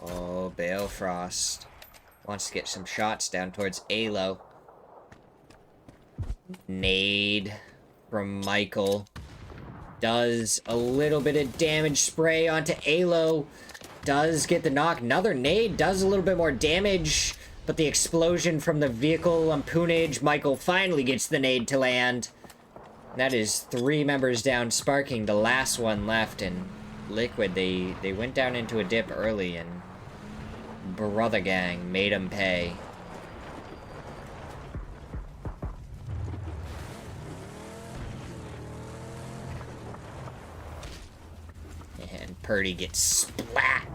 Oh, Balefrost wants to get some shots down towards Alo. Nade from Michael does a little bit of damage spray onto Alo. Does get the knock. Another nade does a little bit more damage, but the explosion from the vehicle on Poonage. Michael finally gets the nade to land. That is 3 members down, Sparking the last one left, and Liquid, they went down into a dip early, and Brother Gang made them pay. And Purdy gets splat.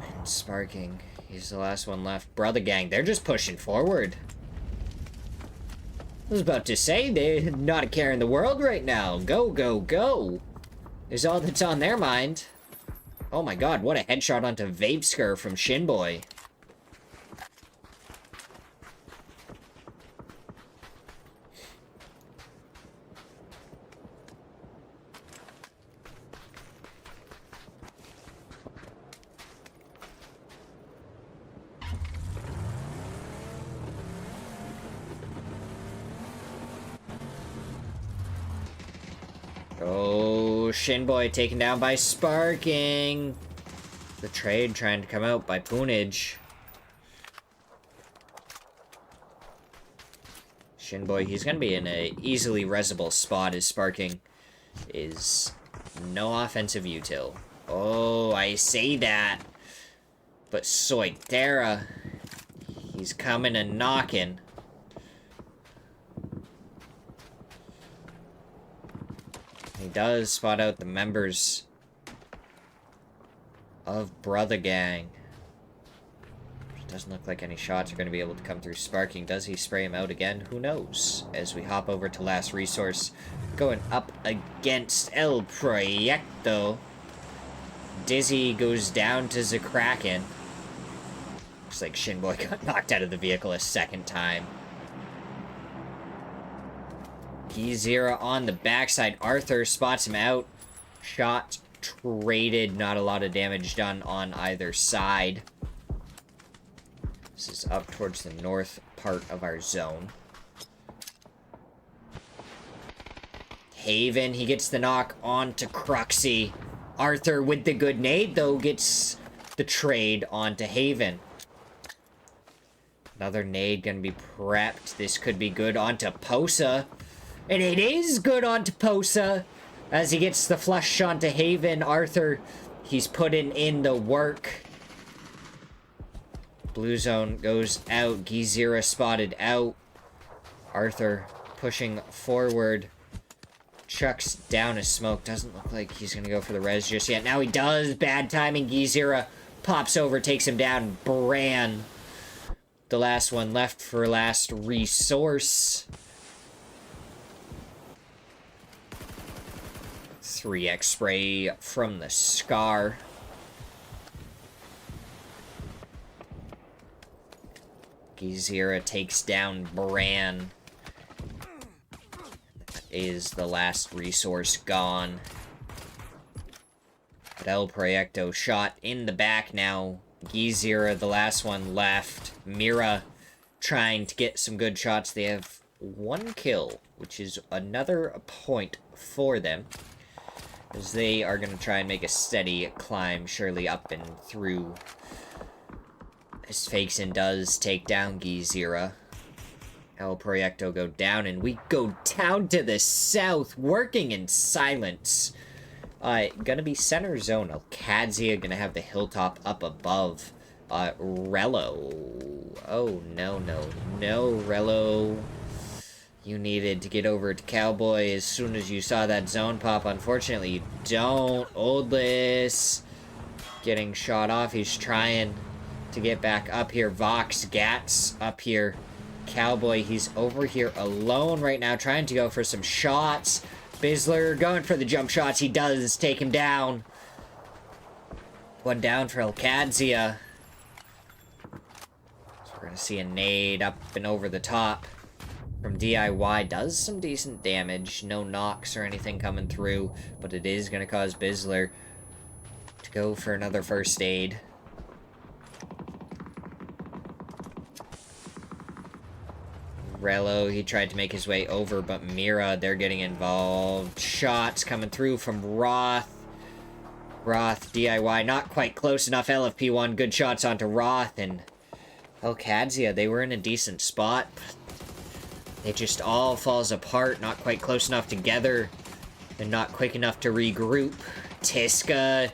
And Sparking, he's the last one left. Brother Gang, they're just pushing forward. I was about to say, they're not a care in the world right now. Go, go, go. Is all that's on their mind. Oh my god, what a headshot onto Vapesker from Shinboy. Oh, Shinboy taken down by Sparking. The trade trying to come out by Poonage. Shinboy, he's gonna be in a easily resable spot as Sparking is no offensive util. Oh, I say that. But Soitera, he's coming and knocking. He does spot out the members of Brother Gang. Doesn't look like any shots are going to be able to come through Sparking. Does he spray him out again? Who knows? As we hop over to Last Resource, going up against El Proyecto. Dizzy goes down to Zakraken. Looks like Shinboy got knocked out of the vehicle a second time. Gizera on the backside. Arthur spots him out. Shot traded. Not a lot of damage done on either side. This is up towards the north part of our zone. Haven, he gets the knock onto Cruxy. Arthur with the good nade, though, gets the trade onto Haven. Another nade gonna be prepped. This could be good onto Posa. And it is good onto Posa. As he gets the flush onto Haven. Arthur, he's putting in the work. Blue zone goes out. Gizira spotted out. Arthur pushing forward. Chucks down his smoke. Doesn't look like he's going to go for the res just yet. Now he does. Bad timing. Gizira pops over, takes him down. Bran, the last one left for last resource. 3x spray from the Scar. Gizira takes down Bran. That is the last resource gone. But El Proyecto shot in the back now. Gizira, the last one left. Mira trying to get some good shots. They have 1 kill, which is another point for them, as they are going to try and make a steady climb, surely up and through. As Fakeson does take down Gizira. El Proyecto go down, and we go down to the south, working in silence. Gonna be center zone. Alcadzia gonna have the hilltop up above. Rello. Oh, no, Rello. You needed to get over to Cowboy as soon as you saw that zone pop. Unfortunately, you don't. Oldless getting shot off. He's trying to get back up here. Vox, Gats up here. Cowboy, he's over here alone right now, trying to go for some shots. Bizzler going for the jump shots. He does take him down. 1 down for Alcadzia. So we're going to see a nade up and over the top from DIY. Does some decent damage. No knocks or anything coming through, but it is going to cause Bizzler to go for another first aid. Rello, he tried to make his way over, but Mira, they're getting involved. Shots coming through from Roth. Roth, DIY, not quite close enough. LFP1, good shots onto Roth, and Alcadzia, they were in a decent spot. It just all falls apart, not quite close enough together, and not quick enough to regroup. Tiska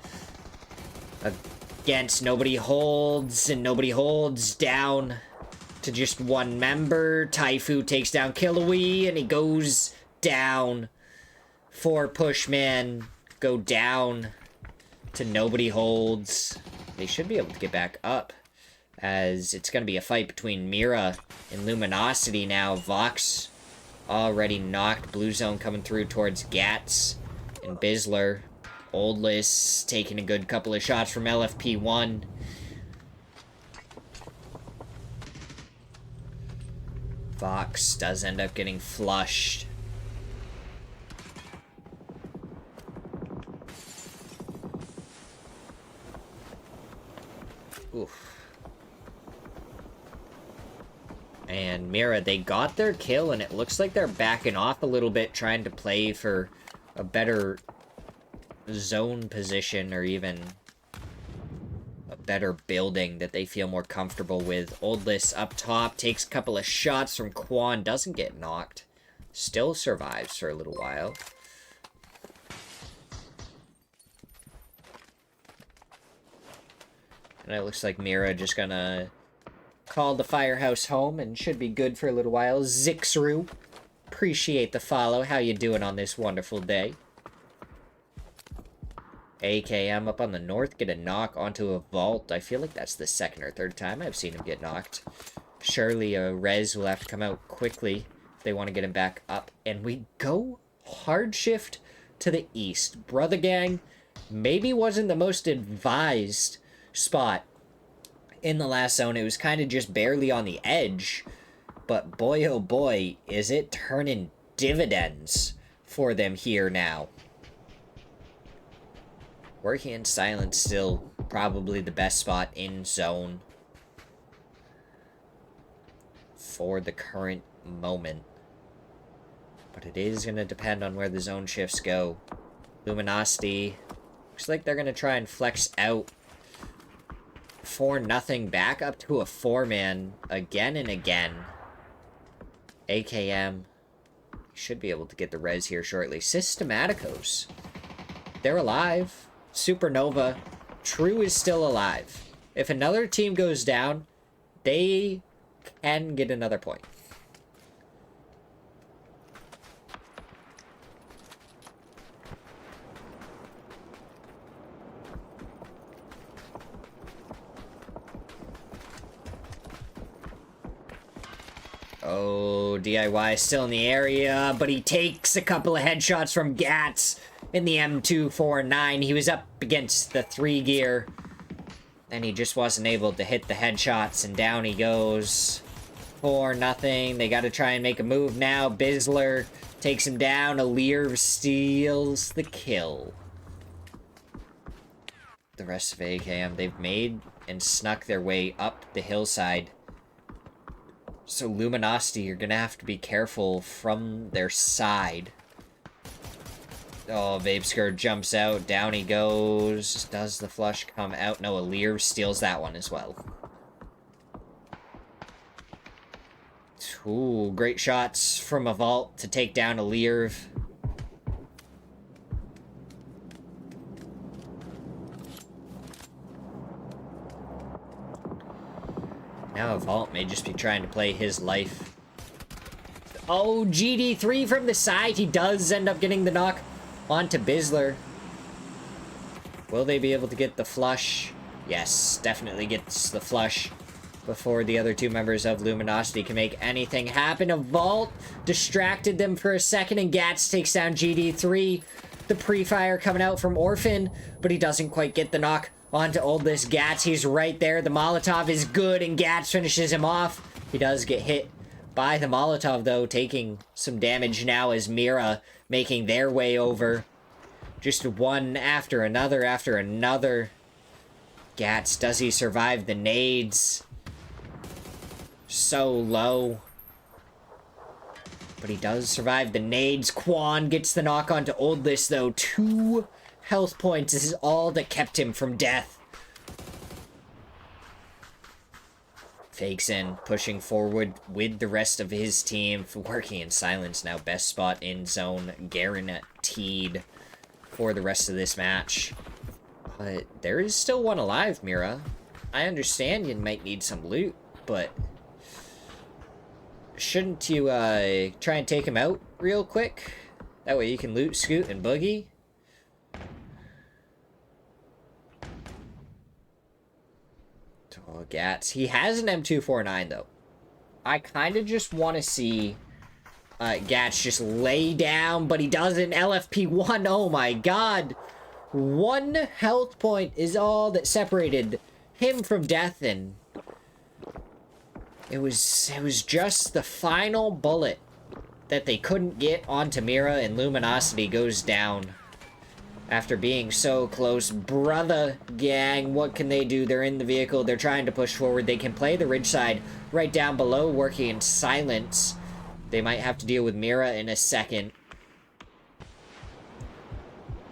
against nobody holds, and nobody holds down to just 1 member. Taifu takes down Killowee, and he goes down. 4 pushmen go down to nobody holds. They should be able to get back up, as it's going to be a fight between Mira and Luminosity now. Vox already knocked. Blue zone coming through towards Gats and Bizzler. Oldless taking a good couple of shots from LFP1. Vox does end up getting flushed. Oof. And Mira, they got their kill, and it looks like they're backing off a little bit, trying to play for a better zone position, or even a better building that they feel more comfortable with. Oldless up top, takes a couple of shots from Quan, doesn't get knocked. Still survives for a little while. And it looks like Mira just gonna call the firehouse home and should be good for a little while. Zixru, appreciate the follow. How you doing on this wonderful day? AKM up on the north, get a knock onto a vault. I feel like that's the 2nd or 3rd time I've seen him get knocked. Surely a res will have to come out quickly if they want to get him back up. And we go hard shift to the east. Brother Gang maybe wasn't the most advised spot in the last zone. It was kind of just barely on the edge. But boy, oh boy, is it turning dividends for them here now. Working in silence still probably the best spot in zone for the current moment. But it is going to depend on where the zone shifts go. Luminosity, looks like they're going to try and flex out 4-0 back up to a 4-man again and again. AKM should be able to get the res here shortly. Systematicos, they're alive. Supernova, True is still alive. If another team goes down, they can get another point. Oh, DIY is still in the area, but he takes a couple of headshots from Gats in the M249. He was up against the 3 gear, and he just wasn't able to hit the headshots, and down he goes. 4-0. They got to try and make a move now. Bizzler takes him down. Alir steals the kill. The rest of AKM, they've made and snuck their way up the hillside. So Luminosity, you're gonna have to be careful from their side. Oh, Vapeskirt jumps out. Down he goes. Does the flush come out? No, Alir steals that one as well. Ooh, great shots from a vault to take down Alir. Now a vault may just be trying to play his life. Oh, GD3 from the side. He does end up getting the knock onto Bizzler. Will they be able to get the flush? Yes, definitely gets the flush before the other 2 members of Luminosity can make anything happen. A vault distracted them for a second, and Gats takes down GD3. The pre-fire coming out from Orphan, but he doesn't quite get the knock onto oldest Gats. He's right there. The Molotov is good, and Gats finishes him off. He does get hit by the Molotov, though, taking some damage now as Mira making their way over. Just one after another after another. Gats, does he survive the nades? So low. But he does survive the nades. Quan gets the knock onto Oldlist, though. 2 health points. This is all that kept him from death. Fakes in, pushing forward with the rest of his team. Working in silence now. Best spot in zone. Guaranteed for the rest of this match. But there is still one alive, Mira. I understand you might need some loot, but shouldn't you try and take him out real quick? That way you can loot, Scoot, and Boogie. Oh, Gats. He has an M249, though. I kind of just want to see Gats just lay down, but he doesn't. LFP1, oh my god. 1 health point is all that separated him from death, and it was just the final bullet that they couldn't get onto Mira, and Luminosity goes down after being so close. Brother gang, what can they do? They're in the vehicle. They're trying to push forward. They can play the ridge side right down below, working in silence. They might have to deal with Mira in a second.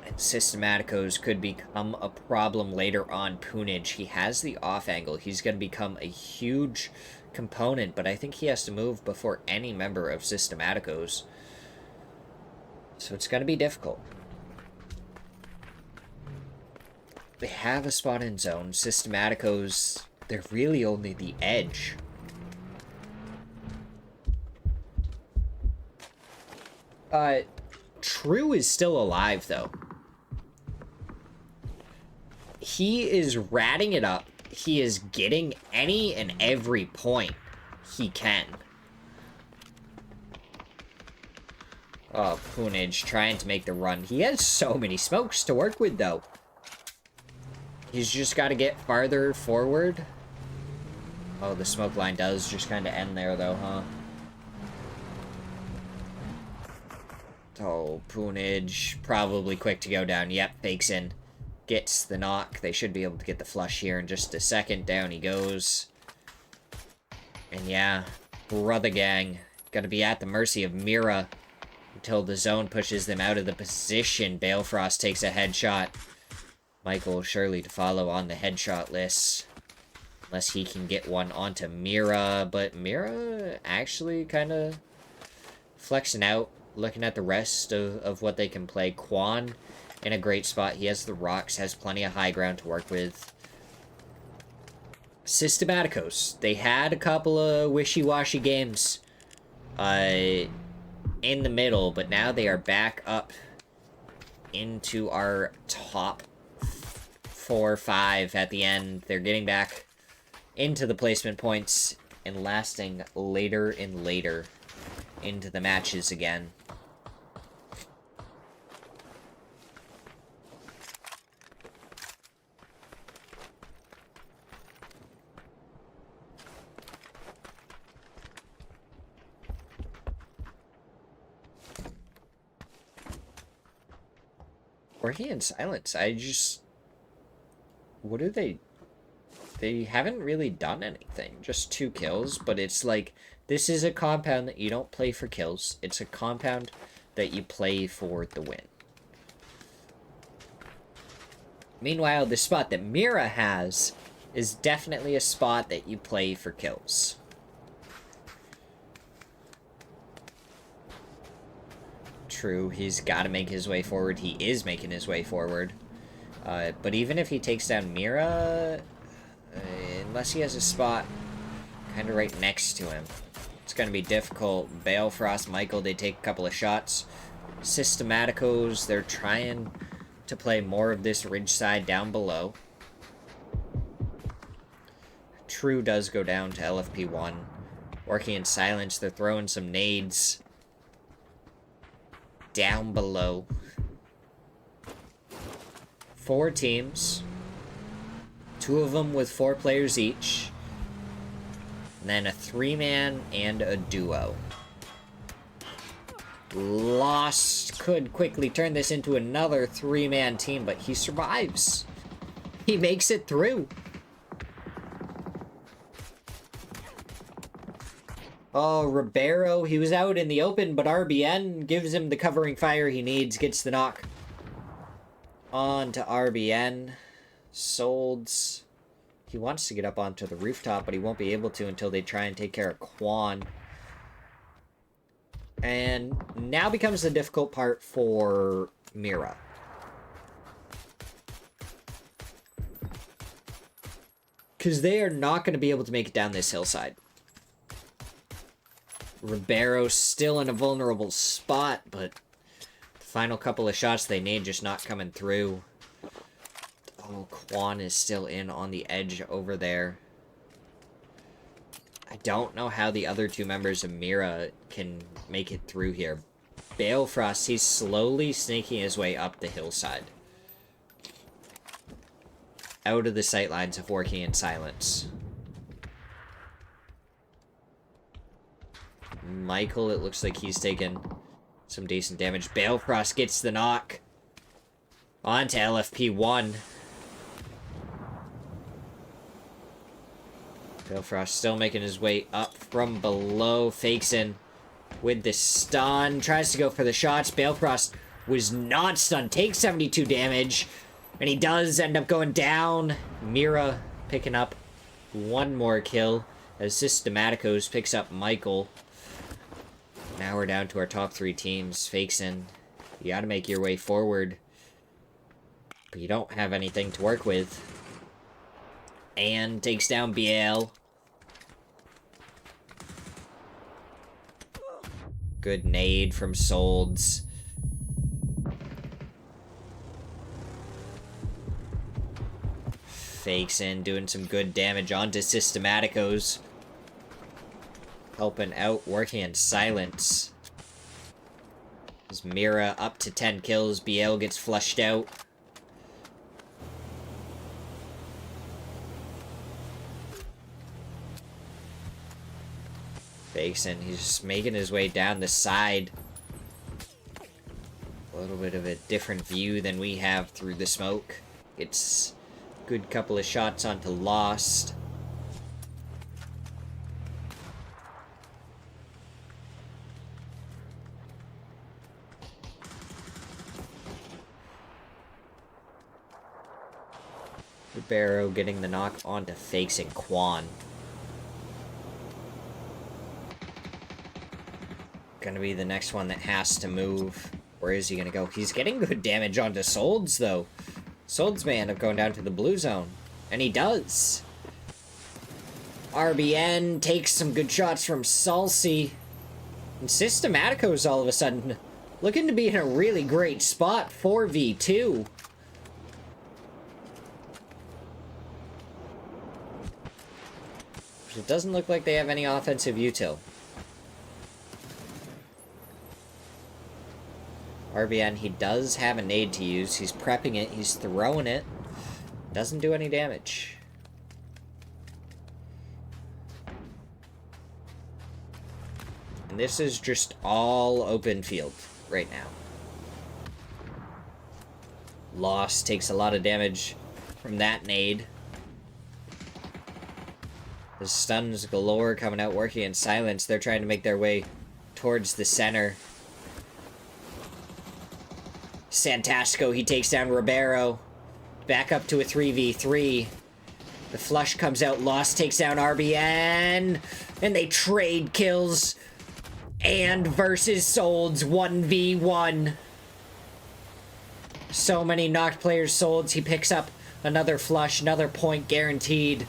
And Systematicos could become a problem later on. Punage, he has the off angle. He's going to become a huge component, but I think he has to move before any member of Systematicos. So it's going to be difficult. They have a spot in zone. Systematicos, they're really only the edge. True is still alive, though. He is ratting it up. He is getting any and every point he can. Oh, Punage trying to make the run. He has so many smokes to work with, though. He's just got to get farther forward. Oh, the smoke line does just kind of end there, though, huh? Oh, Punage, probably quick to go down. Yep, fakes in. Gets the knock. They should be able to get the flush here in just a second. Down he goes. And yeah, brother gang, gotta be at the mercy of Mira until the zone pushes them out of the position. Balefrost takes a headshot. Michael surely to follow on the headshot list. Unless he can get one onto Mira. But Mira actually kind of flexing out. Looking at the rest of what they can play. Quan in a great spot. He has the rocks. Has plenty of high ground to work with. Systematicos. They had a couple of wishy-washy games in the middle, but now they are back up into our top 4 or 5 at the end. They're getting back into the placement points and lasting later and later into the matches again. Working in silence, what do they haven't really done anything, just 2 kills, but it's like, this is a compound that you don't play for kills, it's a compound that you play for the win. Meanwhile, the spot that Mira has is definitely a spot that you play for kills. True, he's got to make his way forward. He is making his way forward. But even if he takes down Mira, unless he has a spot kind of right next to him, it's going to be difficult. Balefrost, Michael, they take a couple of shots. Systematicos, they're trying to play more of this ridge side down below. True does go down to LFP1. Working in silence, they're throwing some nades down below. 4 teams. 2 of them with 4 players each. And then a 3-man and a duo. Lost could quickly turn this into another 3-man team, but he survives. He makes it through. Oh, Ribeiro, he was out in the open, but RBN gives him the covering fire he needs, gets the knock on to RBN. Solds, he wants to get up onto the rooftop, but he won't be able to until they try and take care of Quan. And now becomes the difficult part for Mira. Because they are not going to be able to make it down this hillside. Ribeiro still in a vulnerable spot, but the final couple of shots they need just not coming through. Oh, Quan is still in on the edge over there. I don't know how the other 2 members of Mira can make it through here. Balefrost, he's slowly sneaking his way up the hillside. Out of the sightlines of Working in Silence. Michael, it looks like he's taken some decent damage. Balefrost gets the knock onto LFP1. Balefrost still making his way up from below. Fakes in with the stun. Tries to go for the shots. Balefrost was not stunned. Takes 72 damage. And he does end up going down. Mira picking up 1 more kill as Systematicos picks up Michael. Now we're down to our top 3 teams. Fakes in. You gotta make your way forward. But you don't have anything to work with. And takes down BL. Good nade from Solds. Fakes in, doing some good damage onto Systematicos. Helping out, Working in Silence. As Mira up to 10 kills, BL gets flushed out. Fakes in, he's just making his way down the side. A little bit of a different view than we have through the smoke. It's a good couple of shots onto Lost. Ribeiro getting the knock onto Fakes and Quan. Gonna be the next one that has to move. Where is he gonna go? He's getting good damage onto Solds, though. Solds may end up going down to the blue zone. And he does. RBN takes some good shots from Salsi. And Systematico's all of a sudden looking to be in a really great spot, 4v2. It doesn't look like they have any offensive util. RBN, he does have a nade to use. He's prepping it. He's throwing it. Doesn't do any damage. And this is just all open field right now. Lost takes a lot of damage from that nade. The stuns galore coming out, working in silence. They're trying to make their way towards the center. Santasco, he takes down Ribeiro. Back up to a 3v3. The flush comes out. Lost takes down RBN. And they trade kills. And versus Solds 1v1. So many knocked players. Solds, he picks up another flush. Another point guaranteed.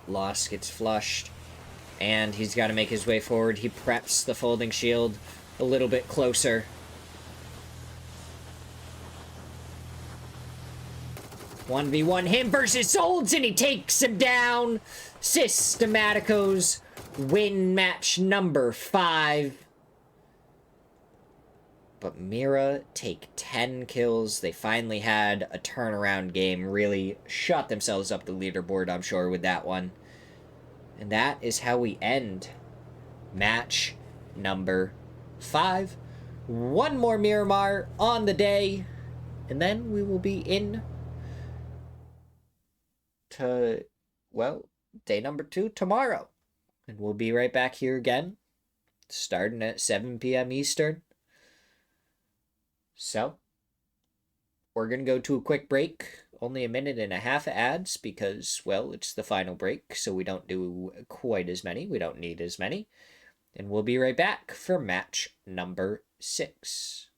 Lost gets flushed. And he's got to make his way forward. He preps the folding shield a little bit closer. One v one him versus Solds, and he takes him down. Systematicos win match number 5. But Mira take 10 kills. They finally had a turnaround game. Really shot themselves up the leaderboard, I'm sure, with that one. And that is how we end match number 5. One more Miramar on the day, and then we will be in to, well, day number 2 tomorrow. And we'll be right back here again, starting at 7 p.m. Eastern. So, we're going to go to a quick break. Only a minute and a half of ads because, well, it's the final break, so we don't do quite as many. We don't need as many. And we'll be right back for match number 6.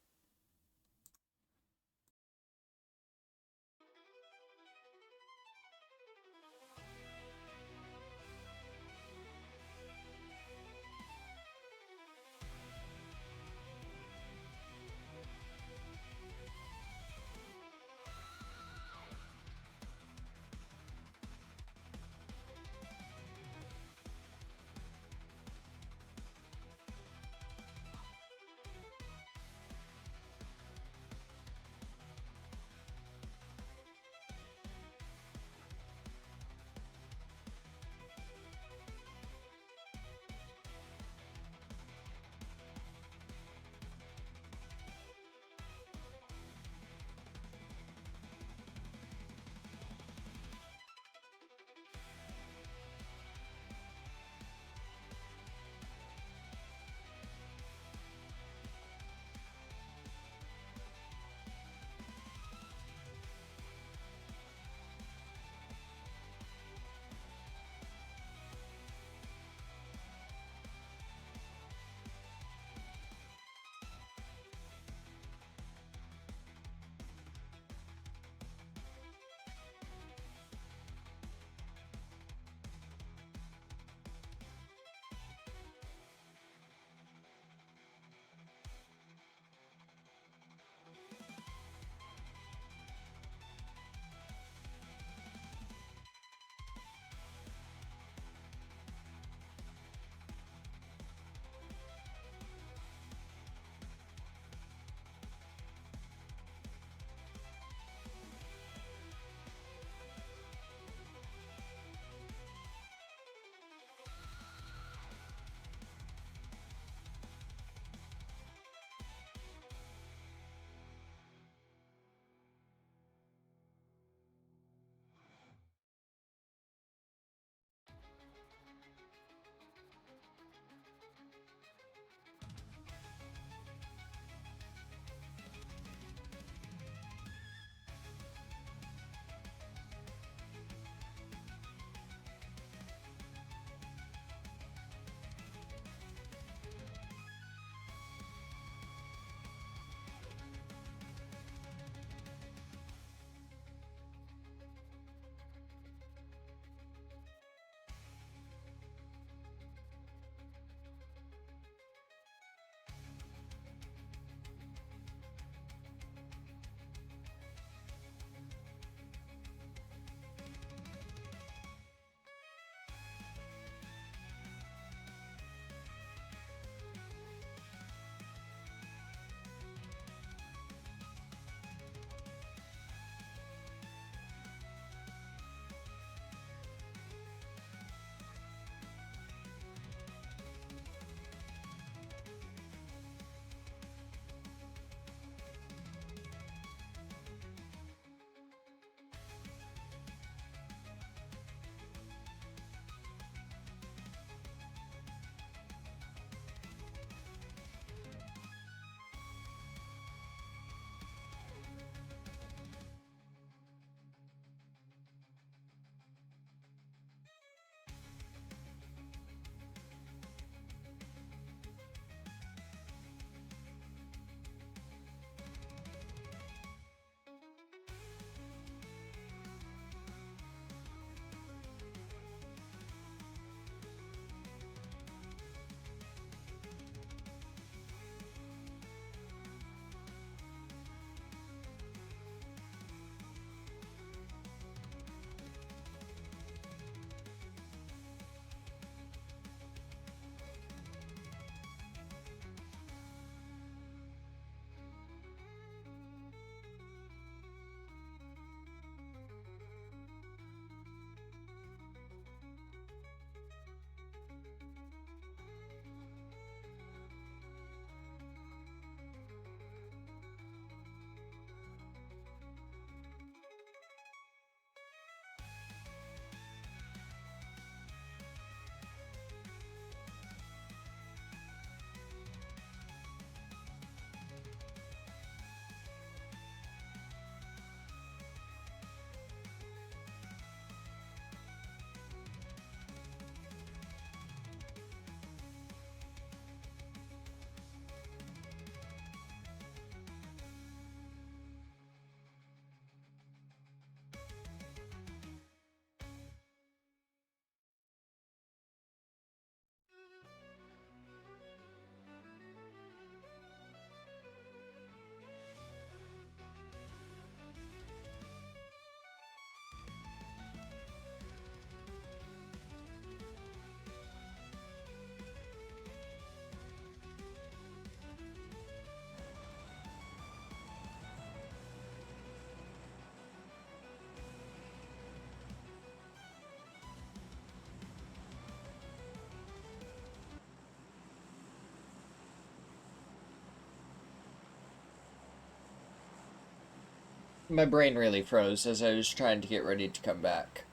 My brain really froze as I was trying to get ready to come back.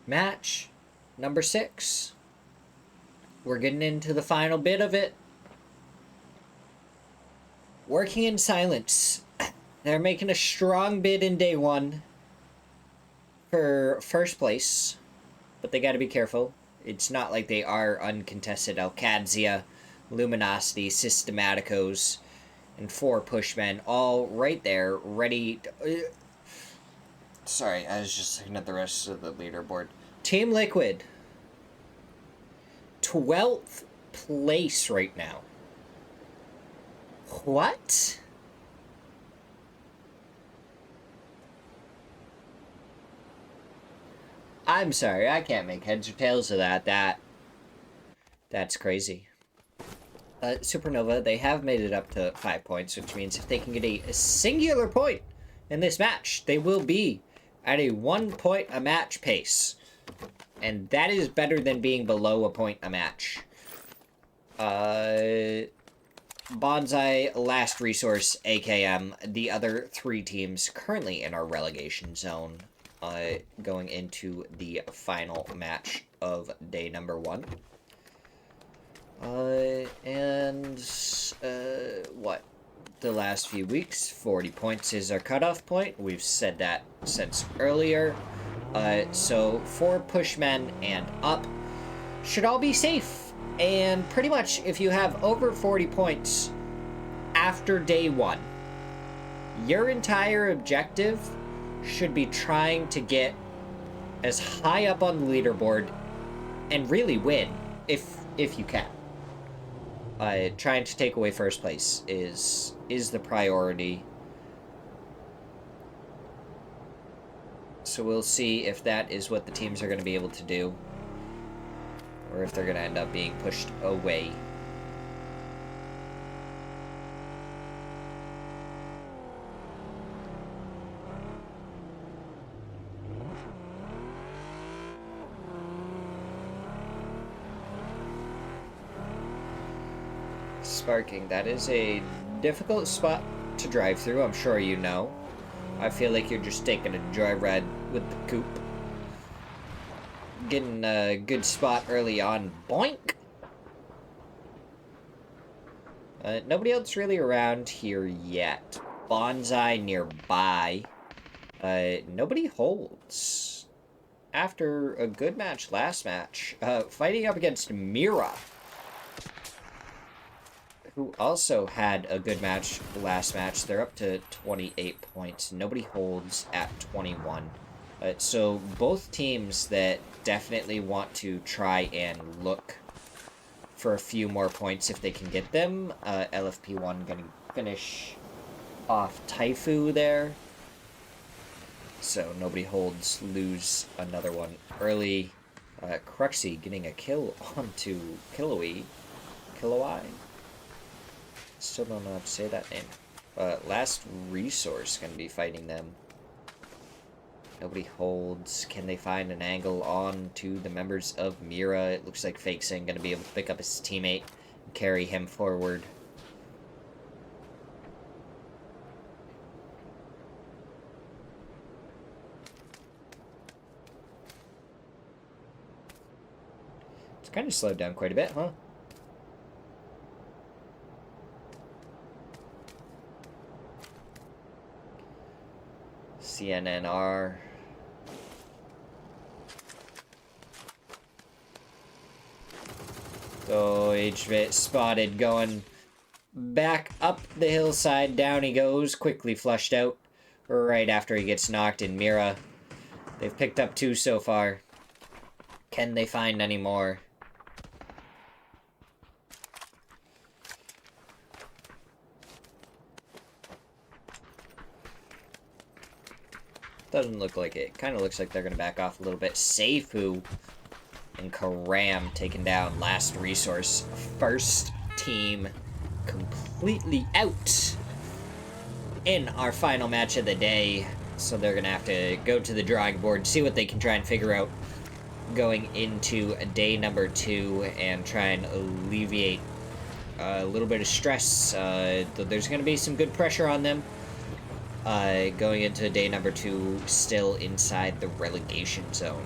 Match number 6. We're getting into the final bit of it. Working in silence. They're making a strong bid in day 1 for first place, but they gotta be careful. It's not like they are uncontested. Alcadzia, Luminosity, Systematicos, and 4 Pushmen, all right there, ready to... Sorry, I was just looking at the rest of the leaderboard. Team Liquid, 12th place right now. What? I'm sorry, I can't make heads or tails of that. That's crazy. Supernova, they have made it up to 5 points, which means if they can get a singular point in this match, they will be at a 1 point a match pace. And that is better than being below a point a match. Bonsai, Last Resource, AKM, the other 3 teams currently in our relegation zone, going into the final match of day number 1. What? The last few weeks, 40 points is our cutoff point. We've said that since earlier. So 4 pushmen and up should all be safe. And pretty much, if you have over 40 points after day 1, your entire objective should be trying to get as high up on the leaderboard and really win, if you can. Trying to take away first place is the priority. So we'll see if that is what the teams are going to be able to do, or if they're going to end up being pushed away. Sparking, that is a difficult spot to drive through, I'm sure you know. I feel like you're just taking a joyride with the coupe. Getting a good spot early on. Boink! Nobody else really around here yet. Bonsai nearby. Nobody holds. After a good match last match, fighting up against Mira, who also had a good match last match. They're up to 28 points. Nobody holds at 21. So both teams that definitely want to try and look for a few more points if they can get them. LFP1 going to finish off Taifu there. So nobody holds, lose another one early. Cruxy getting a kill onto Kilowai. Still don't know how to say that name. Last Resource gonna be fighting them. Nobody holds. Can they find an angle on to the members of Mira? It looks like Fake Sing gonna be able to pick up his teammate and carry him forward. It's kind of slowed down quite a bit, huh? CNNR. So HVIT spotted going back up the hillside. Down he goes, quickly flushed out right after he gets knocked in Mira. They've picked up 2 so far. Can they find any more? Doesn't look like it. Kind of looks like they're going to back off a little bit. Seifu and Karam taking down Last Resource. First team completely out in our final match of the day. So they're going to have to go to the drawing board, see what they can try and figure out going into day number 2 and try and alleviate a little bit of stress. There's going to be some good pressure on them. going into day number 2, still inside the relegation zone.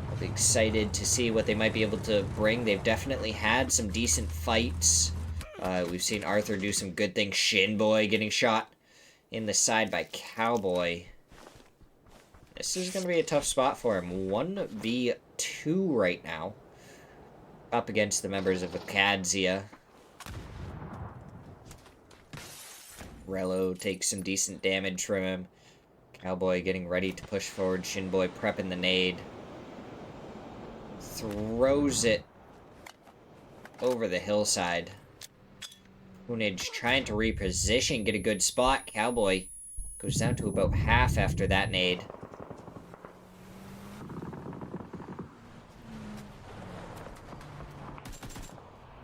I'll be excited to see what they might be able to bring. They've definitely had some decent fights. We've seen Arthur do some good things. Shinboy getting shot in the side by Cowboy. This is going to be a tough spot for him. 1v2 right now. Up against the members of Akadzia. Rello takes some decent damage from him. Cowboy getting ready to push forward. Shinboy prepping the nade. Throws it over the hillside. Punij trying to reposition, get a good spot. Cowboy goes down to about half after that nade.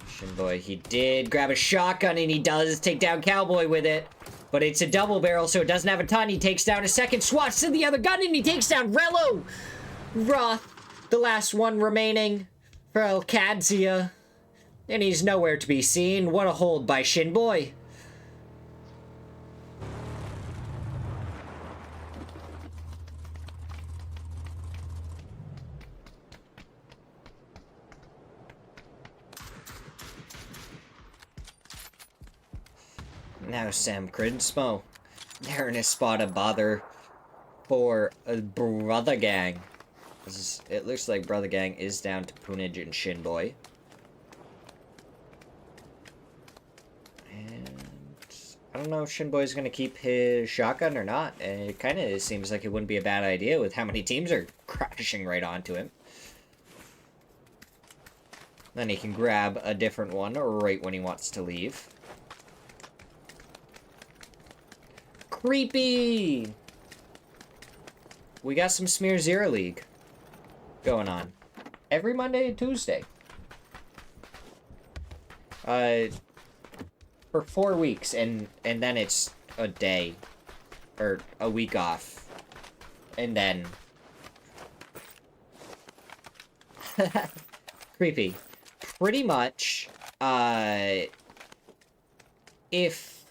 Shinboy, he did grab a shotgun, and he does take down Cowboy with it. But it's a double barrel, so it doesn't have a ton. He takes down a second, swats to the other gun, and he takes down Rello! Roth, the last one remaining for Akadzia. And he's nowhere to be seen. What a hold by Shinboy. Now Sam Crinsmo. They're in a spot of bother for a Brother Gang. It looks like Brother Gang is down to Punij and Shinboy. And I don't know if Shinboy's going to keep his shotgun or not. And it kind of seems like it wouldn't be a bad idea with how many teams are crashing right onto him. Then he can grab a different one right when he wants to leave. Creepy! We got some Smirzera League going on. Every Monday and Tuesday. For 4 weeks, and then it's a day. Or a week off. And then... Creepy. Pretty much, if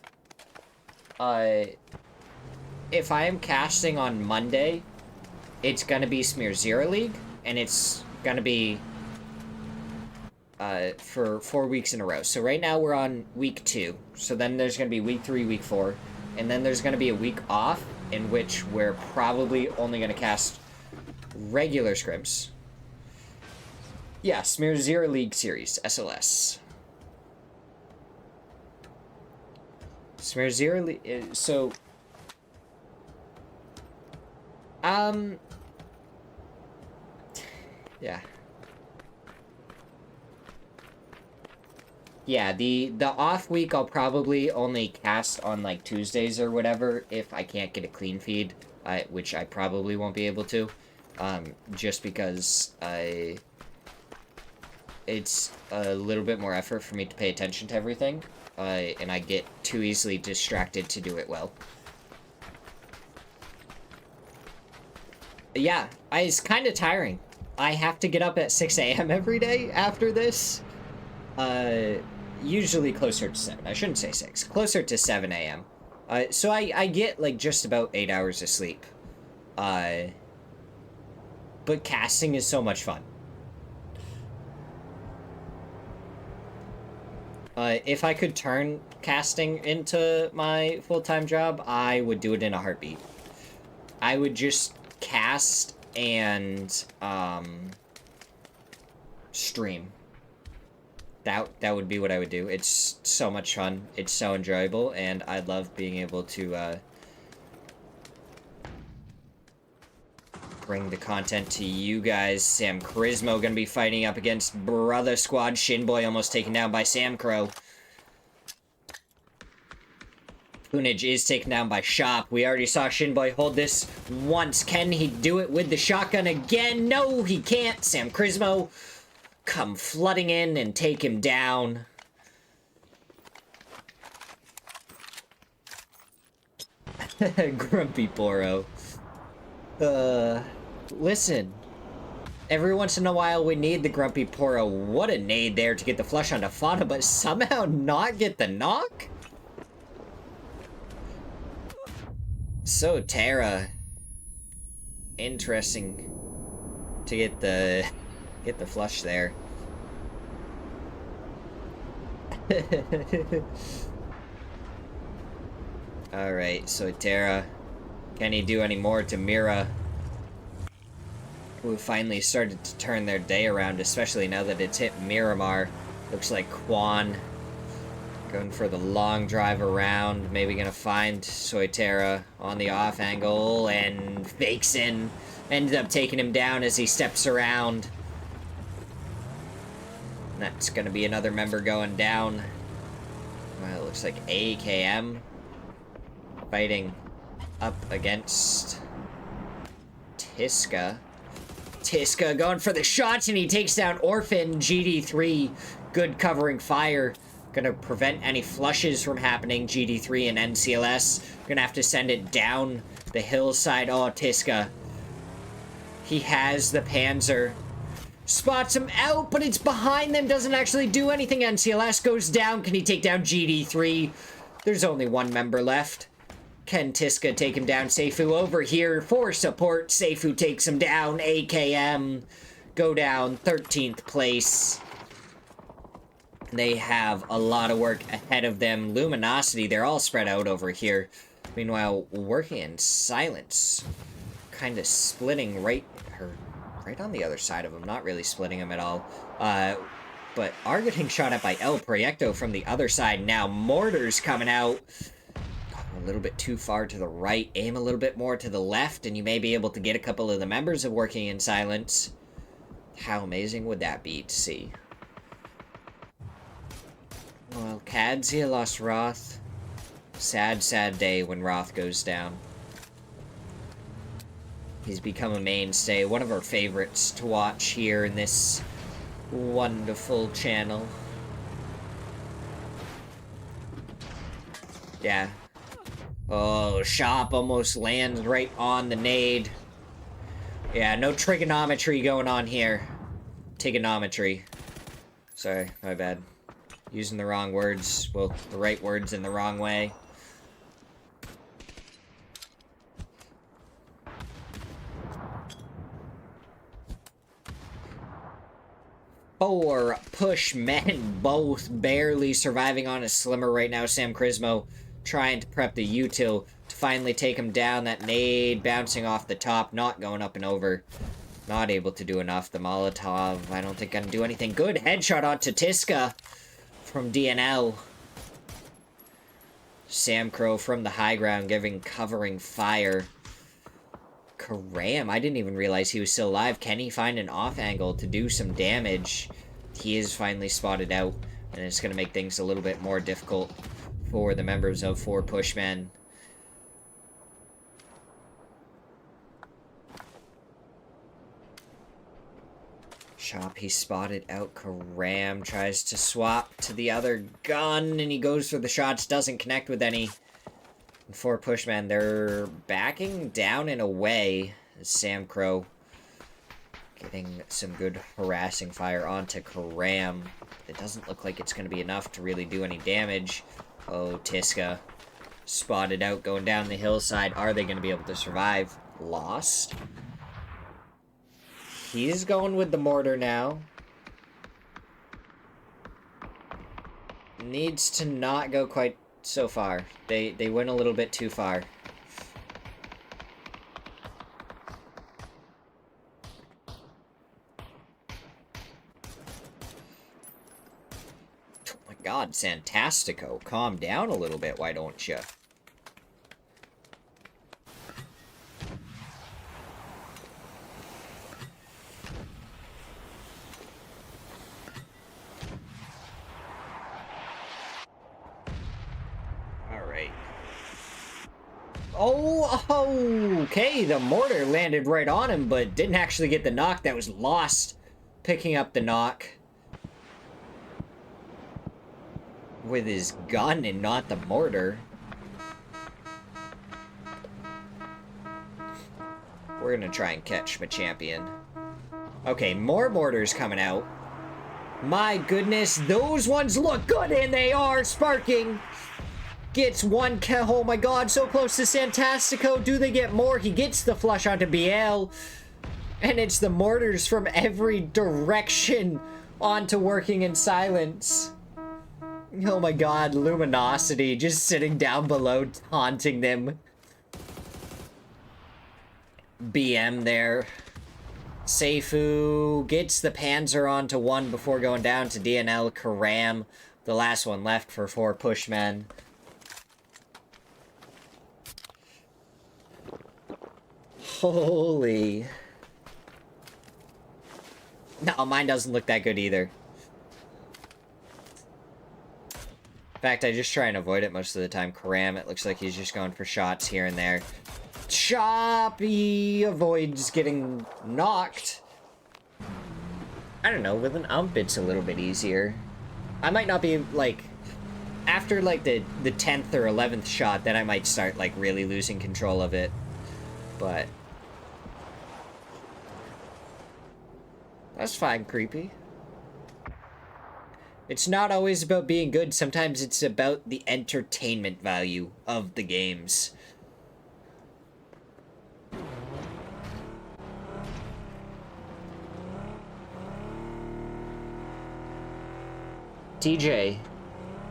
I am casting on Monday, it's gonna be Smirzera League, and it's gonna be for 4 weeks in a row. So right now we're on week 2. So then there's gonna be week 3, week 4, and then there's gonna be a week off in which we're probably only gonna cast regular scrims. Yeah, Smirzera League Series, SLS. Smirzera League, so... Yeah. Yeah, the off week I'll probably only cast on, like, Tuesdays or whatever if I can't get a clean feed, which I probably won't be able to, just because it's a little bit more effort for me to pay attention to everything, and I get too easily distracted to do it well. Yeah, it's kind of tiring. I have to get up at 6 a.m. every day after this. Usually closer to 7. I shouldn't say 6. Closer to 7 a.m. So I get, like, just about 8 hours of sleep. But casting is so much fun. If I could turn casting into my full-time job, I would do it in a heartbeat. I would just cast and stream. That would be what I would do. It's so much fun. It's so enjoyable, and I love being able to bring the content to you guys. Sam Crinsmo gonna be fighting up against Brother Squad. Shinboy almost taken down by Sam Crow. Punij is taken down by Shop. We already saw Shinboy hold this once. Can he do it with the shotgun again? No, he can't. Sam Crinsmo come flooding in and take him down. Grumpy Poro. Listen. Every once in a while we need the Grumpy Poro. What a nade there to get the flush onto Fauna, but somehow not get the knock? So, Tara. Interesting to get the flush there. Alright, so Tara. Can he do any more to Mira? Who finally started to turn their day around, especially now that it's hit Miramar. Looks like Quan going for the long drive around, maybe gonna find Soitera on the off angle, and fakes in. Ended up taking him down as he steps around. That's gonna be another member going down. Well, it looks like AKM fighting up against Tiska. Tiska going for the shots, and he takes down Orphan. GD3, good covering fire. Gonna prevent any flushes from happening. GD3 and NCLS gonna have to send it down the hillside. Oh, Tiska. He has the Panzer. Spots him out, but it's behind them. Doesn't actually do anything. NCLS goes down. Can he take down GD3? There's only one member left. Can Tiska take him down? Seifu over here for support. Seifu takes him down. AKM go down 13th place. They have a lot of work ahead of them. Luminosity, they're all spread out over here. Meanwhile, working in silence. Kind of splitting right on the other side of him. Not really splitting him at all. But are getting shot at by El Proyecto from the other side now. Mortars coming out. A little bit too far to the right. Aim a little bit more to the left, and you may be able to get a couple of the members of Working in Silence. How amazing would that be to see? Well, Kadzia lost Roth. Sad, sad day when Roth goes down. He's become a mainstay, one of our favorites to watch here in this wonderful channel. Yeah. Oh, Shop almost lands right on the nade. Yeah, no trigonometry going on here. Trigonometry. Sorry, my bad. Using the wrong words. Well, the right words in the wrong way. Four push men, both barely surviving on a slimmer right now. Sam Crismo trying to prep the util to finally take him down. That nade bouncing off the top, not going up and over. Not able to do enough. The Molotov, I don't think gonna do anything good. Headshot onto Tiska from DNL. Sam Crow from the high ground covering fire. Karam, I didn't even realize he was still alive. Can he find an off angle to do some damage? He is finally spotted out, and it's going to make things a little bit more difficult for the members of 4 Pushmen. Shop, he spotted out. Karam tries to swap to the other gun, and he goes for the shots, doesn't connect with any. 4 Pushmen, they're backing down and away. Sam Crow getting some good harassing fire onto Karam. It doesn't look like it's going to be enough to really do any damage. Oh, Tiska spotted out going down the hillside. Are they going to be able to survive? Lost. He's going with the mortar now. Needs to not go quite so far. They went a little bit too far. Oh my god, Santastico, calm down a little bit, why don't you? Oh, okay, the mortar landed right on him, but didn't actually get the knock. That was Lost picking up the knock with his gun and not the mortar. We're gonna try and catch my champion. Okay, more mortars coming out. My goodness, those ones look good, and they are sparking. Gets one kill. Oh my god, so close to Santastico. Do they get more? He gets the flush onto BL. And it's the mortars from every direction onto working in silence. Oh my god, Luminosity just sitting down below, taunting them. BM there. Seifu gets the Panzer onto one before going down to DNL. Karam, the last one left for 4 pushmen. Holy. No, mine doesn't look that good either. In fact, I just try and avoid it most of the time. Karam, it looks like he's just going for shots here and there. Choppy avoids getting knocked. I don't know, with an ump it's a little bit easier. I might not be, like, after, like, the 10th or 11th shot, then I might start, like, really losing control of it. But that's fine, Creepy. It's not always about being good. Sometimes it's about the entertainment value of the games. TJ,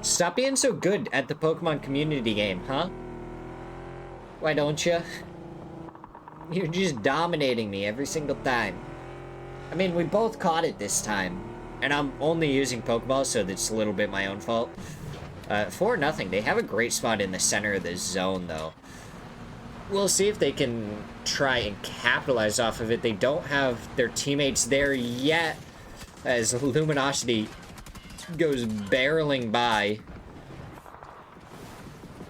stop being so good at the Pokemon community game, huh? Why don't you? You're just dominating me every single time. I mean, we both caught it this time. And I'm only using Pokeballs, so that's a little bit my own fault. 4-0. They have a great spot in the center of the zone, though. We'll see if they can try and capitalize off of it. They don't have their teammates there yet, as Luminosity goes barreling by.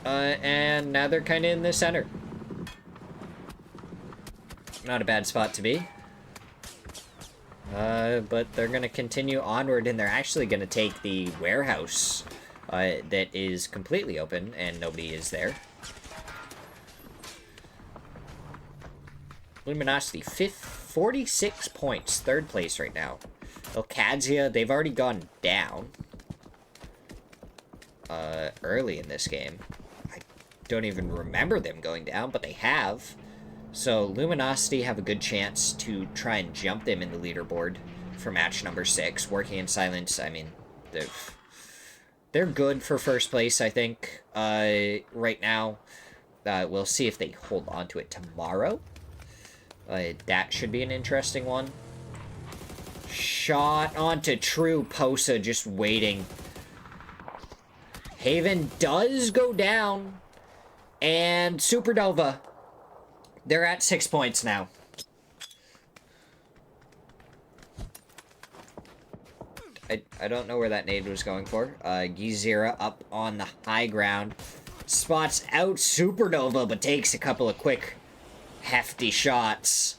And now they're kind of in the center. Not a bad spot to be. But they're going to continue onward, and they're actually going to take the warehouse that is completely open, and nobody is there. Luminosity, 46 points, 3rd place right now. Ilkadzia, they've already gone down early in this game. I don't even remember them going down, but they have. So Luminosity have a good chance to try and jump them in the leaderboard for match number 6. Working in silence, I mean, they're good for 1st place, I think, right now. We'll see if they hold on to it tomorrow. That should be an interesting one. Shot onto True. Posa just waiting. Haven does go down. And Supernova. They're at 6 points now. I don't know where that nade was going for. Gizera up on the high ground. Spots out Supernova, but takes a couple of quick, hefty shots.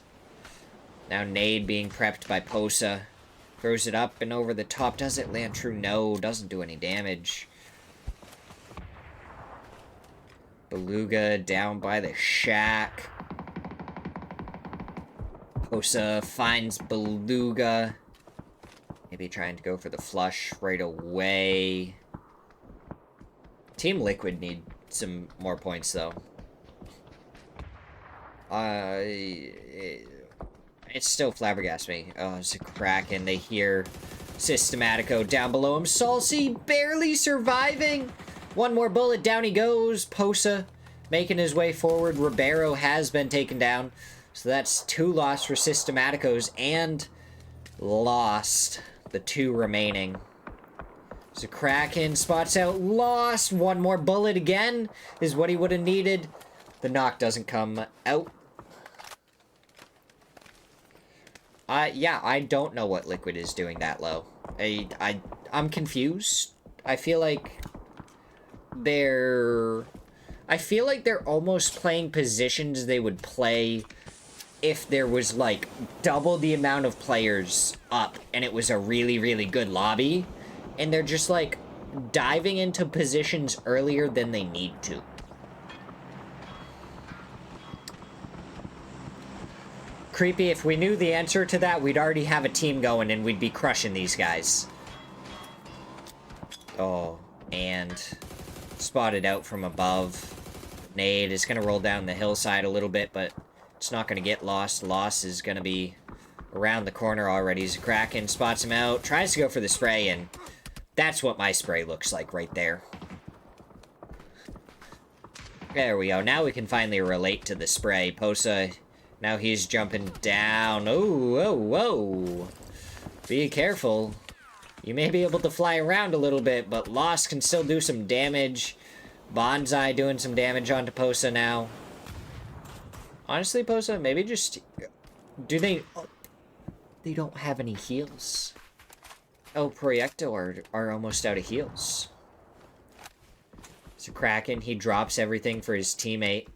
Now nade being prepped by Posa. Throws it up and over the top. Does it land true? No, doesn't do any damage. Beluga down by the shack. Posa finds Beluga. Maybe trying to go for the flush right away. Team Liquid need some more points, though. It's still flabbergasting me. Oh, it's a Kraken. They hear Systematico down below him. Salsi barely surviving. One more bullet, down he goes. Posa making his way forward. Ribeiro has been taken down. So that's 2 lost for Systematicos and lost the 2 remaining. So Kraken spots out lost. One more bullet again is what he would have needed. The knock doesn't come out. Yeah, I don't know what Liquid is doing that low. I'm confused. I feel like they're almost playing positions they would play if there was, like, double the amount of players up and it was a really, really good lobby. And they're just, like, diving into positions earlier than they need to. Creepy, if we knew the answer to that, we'd already have a team going and we'd be crushing these guys. Oh, and spotted out from above. Nade is going to roll down the hillside a little bit, but it's not going to get lost. Loss is going to be around the corner already. Kraken spots him out, tries to go for the spray, and that's what my spray looks like right there. There we go. Now we can finally relate to the spray. Posa, now he's jumping down. Oh, whoa, whoa. Be careful. You may be able to fly around a little bit, but Lost can still do some damage. Bonsai doing some damage onto Posa now. Honestly, Posa, maybe just... Do they... Oh, they don't have any heals. El Proyecto are almost out of heals. So Kraken, he drops everything for his teammate.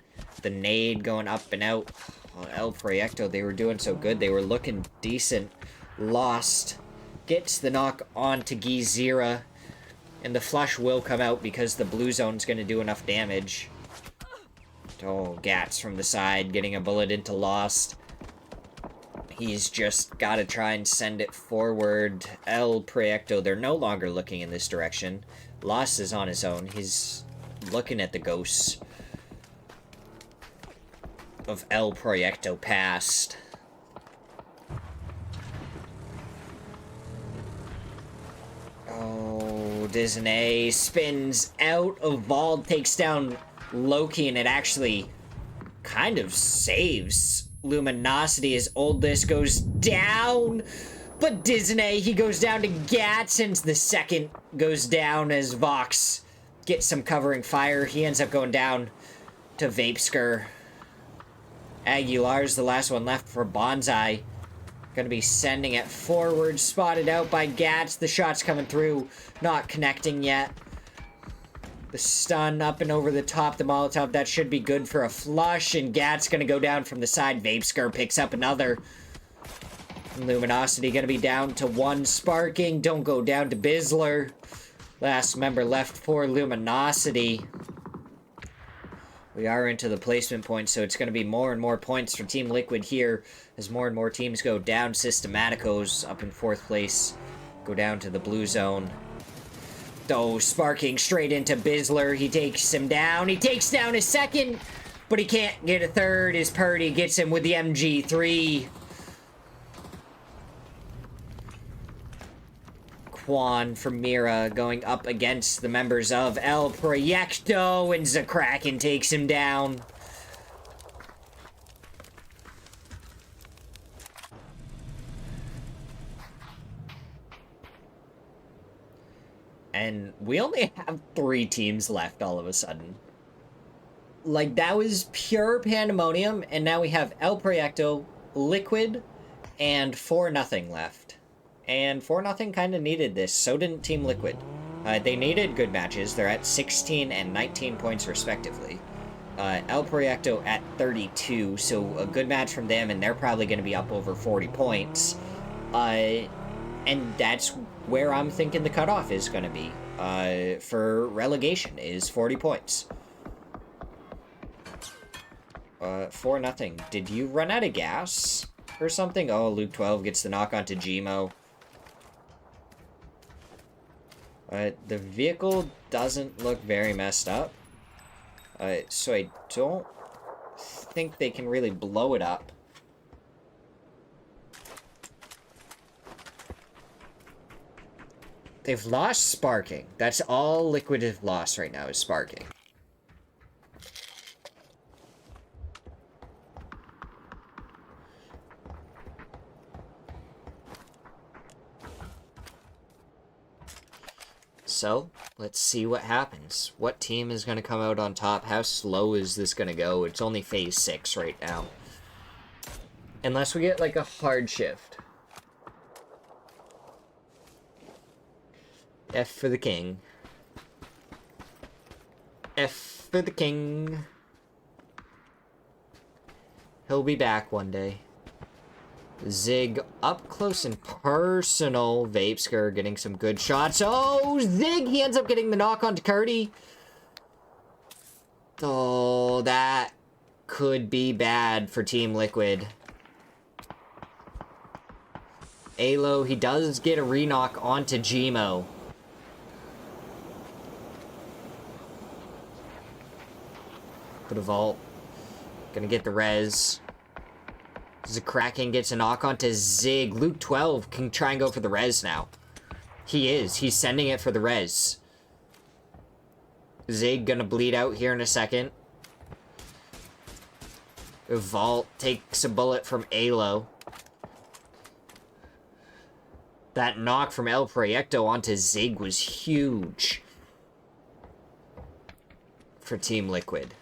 The nade going up and out. Oh, El Proyecto, they were doing so good. They were looking decent. Lost. Gets the knock onto Gizira. And the flush will come out because the blue zone's going to do enough damage. Oh, Gats from the side, getting a bullet into Lost. He's just got to try and send it forward. El Proyecto, they're no longer looking in this direction. Lost is on his own. He's looking at the ghosts of El Proyecto past. Oh, Disney spins out of VOD, takes down Loki, and it actually kind of saves Luminosity as Oldest goes down. But Disney, he goes down to Gats, and the second goes down as Vox gets some covering fire. He ends up going down to Vapeskar. Aguilar's the last one left for Bonsai. Gonna be sending it forward, spotted out by Gats. The shot's coming through, not connecting yet. The stun up and over the top, the Molotov, that should be good for a flush, and Gats gonna go down from the side. Vapeskar picks up another. Luminosity gonna be down to one. Sparking, don't go down to Bizzler. Last member left for Luminosity. We are into the placement points, so it's going to be more and more points for Team Liquid here as more and more teams go down. Systematicos up in 4th place, go down to the blue zone. Oh, Sparking straight into Bizzler. He takes him down. He takes down his second, but he can't get a third. His Purdy gets him with the MG3. Quan from Mira going up against the members of El Proyecto, and Zakraken takes him down. And we only have 3 teams left all of a sudden. Like, that was pure pandemonium, and now we have El Proyecto, Liquid, and 4-0 left. And 4-0 kind of needed this. So didn't Team Liquid. They needed good matches. They're at 16 and 19 points respectively. El Proyecto at 32, so a good match from them, and they're probably going to be up over 40 points. And that's where I'm thinking the cutoff is going to be for relegation, is 40 points. 4-0. Did you run out of gas or something? Oh, Luke 12 gets the knock onto Gmo. The vehicle doesn't look very messed up. So I don't think they can really blow it up. They've lost Sparking. That's all Liquid have lost right now is Sparking. So, let's see what happens. What team is going to come out on top? How slow is this going to go? It's only phase 6 right now. Unless we get, like, a hard shift. F for the king. F for the king. He'll be back one day. Zig up close and personal. Vapeskar getting some good shots. Oh, Zig! He ends up getting the knock onto Curdy. Oh, that could be bad for Team Liquid. Alo, he does get a re-knock onto Gmo. Put a vault. Gonna get the res. Kraken gets a knock onto Zig. Luke 12 can try and go for the res now. He is. He's sending it for the res. Zig gonna bleed out here in a second. Vault takes a bullet from Alo. That knock from El Proyecto onto Zig was huge for Team Liquid.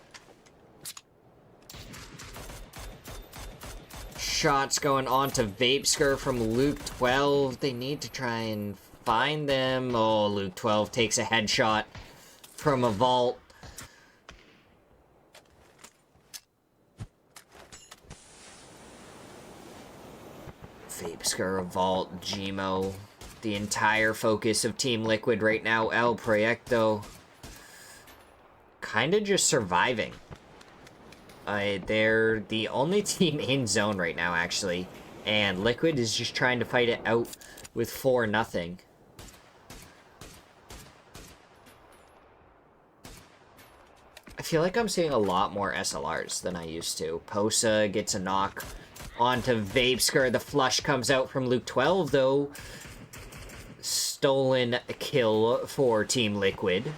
Shots going on to Vapeskir from Luke 12. They need to try and find them. Oh, Luke 12 takes a headshot from a vault. Vapeskir, a vault, Gmo. The entire focus of Team Liquid right now. El Proyecto kind of just surviving. They're the only team in zone right now, actually. And Liquid is just trying to fight it out with 4-0. I feel like I'm seeing a lot more SLRs than I used to. Posa gets a knock onto Vapeskir. The flush comes out from Luke 12, though. Stolen kill for Team Liquid.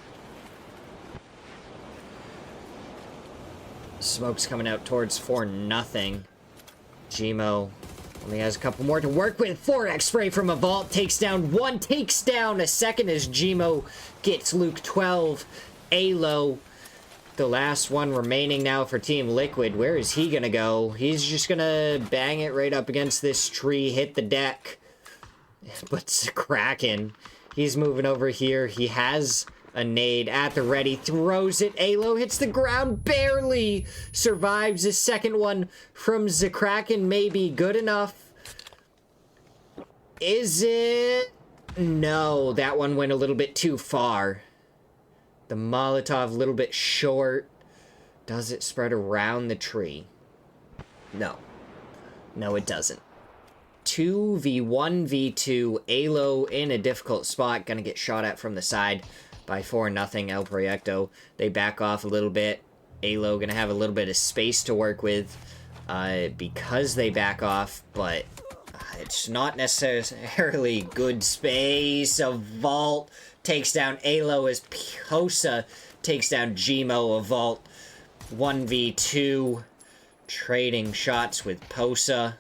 Smoke's coming out towards 4-0. Gmo only has a couple more to work with. 4x spray from a vault. Takes down one. Takes down a second as Gmo gets Luke 12. Alo, the last one remaining now for Team Liquid. Where is he gonna go? He's just gonna bang it right up against this tree. Hit the deck. But Kraken, he's moving over here. He has a nade at the ready, throws it. Alo hits the ground, barely survives. The second one from Kraken may be good enough. Is it? No, that one went a little bit too far. The Molotov a little bit short. Does it spread around the tree? No. No, it doesn't. 2v1v2. Alo in a difficult spot. Gonna get shot at from the side by 4-0 El Proyecto. They back off a little bit. Alo gonna have a little bit of space to work with because they back off, but it's not necessarily good space. A vault takes down Alo as Posa takes down Gmo. A vault 1v2. Trading shots with Posa.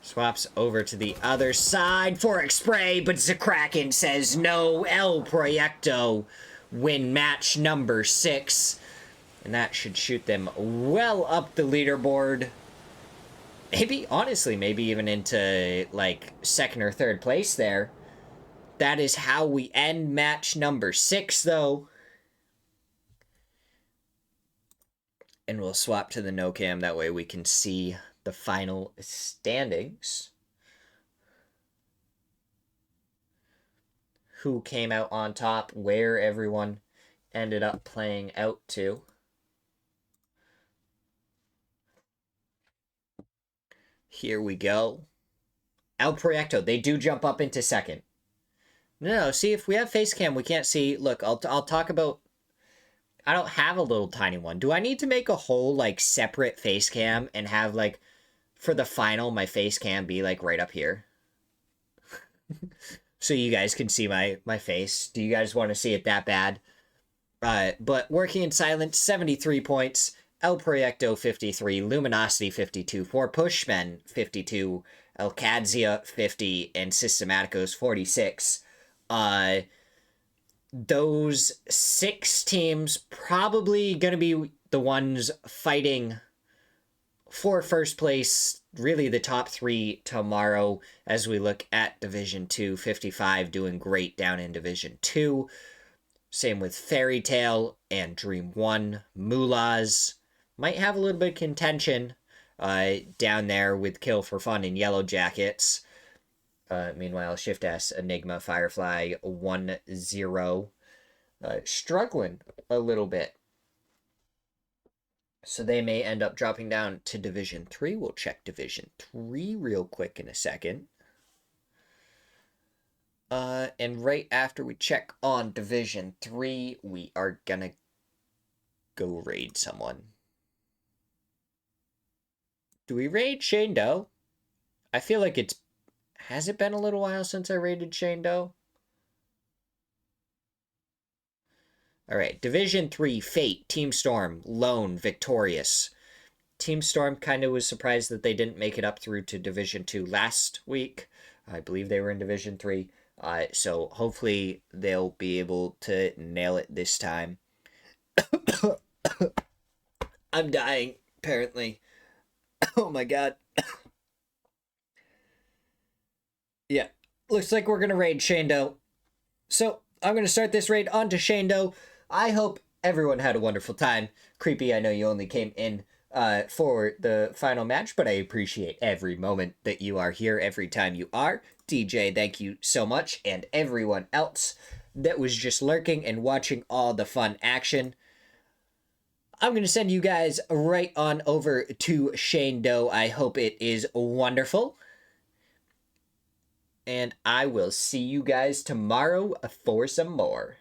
Swaps over to the other side. 4x spray, but Kraken says no. El Proyecto win match number 6. And that should shoot them well up the leaderboard. Maybe, honestly, maybe even into, like, 2nd or 3rd place there. That is how we end match number 6, though. And we'll swap to the no cam. That way we can see the final standings. Who came out on top, where everyone ended up playing out to. Here we go. El Proyecto, they do jump up into 2nd. No, see, if we have face cam, we can't see. Look, I'll talk about... I don't have a little tiny one. Do I need to make a whole, like, separate face cam and have, like... For the final, my face cam be, like, right up here. So you guys can see my face. Do you guys want to see it that bad? But Working in Silence, 73 points. El Proyecto, 53. Luminosity, 52. 4 Pushmen, 52. El Cadzia, 50. And Systematicos, 46. Those 6 teams probably going to be the ones fighting for first place, really the top 3 tomorrow as we look at Division 2. 55 doing great down in Division 2. Same with Fairy Tale and Dream 1. Mullahs might have a little bit of contention down there with Kill for Fun and Yellow Jackets. Meanwhile, Shift S, Enigma, Firefly, 1-0. Struggling a little bit. So they may end up dropping down to Division 3. We'll check Division 3 real quick in a second. And right after we check on Division 3, we are gonna go raid someone. Do we raid Shane Doe? I feel like it's... Has it been a little while since I raided Shane Doe? Alright, Division 3, Fate, Team Storm, Lone, Victorious. Team Storm kind of was surprised that they didn't make it up through to Division 2 last week. I believe they were in Division 3. So hopefully they'll be able to nail it this time. I'm dying, apparently. Oh my god. Yeah, looks like we're gonna raid Shane Doe. So I'm gonna start this raid onto Shane Doe. I hope everyone had a wonderful time. Creepy, I know you only came in for the final match, but I appreciate every moment that you are here, every time you are. DJ, thank you so much, and everyone else that was just lurking and watching all the fun action. I'm going to send you guys right on over to Shane Doe. I hope it is wonderful. And I will see you guys tomorrow for some more.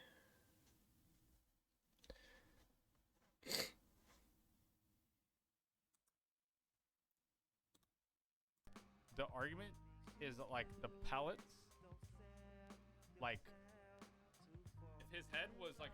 The argument is that, like, the pellets, like, if his head was like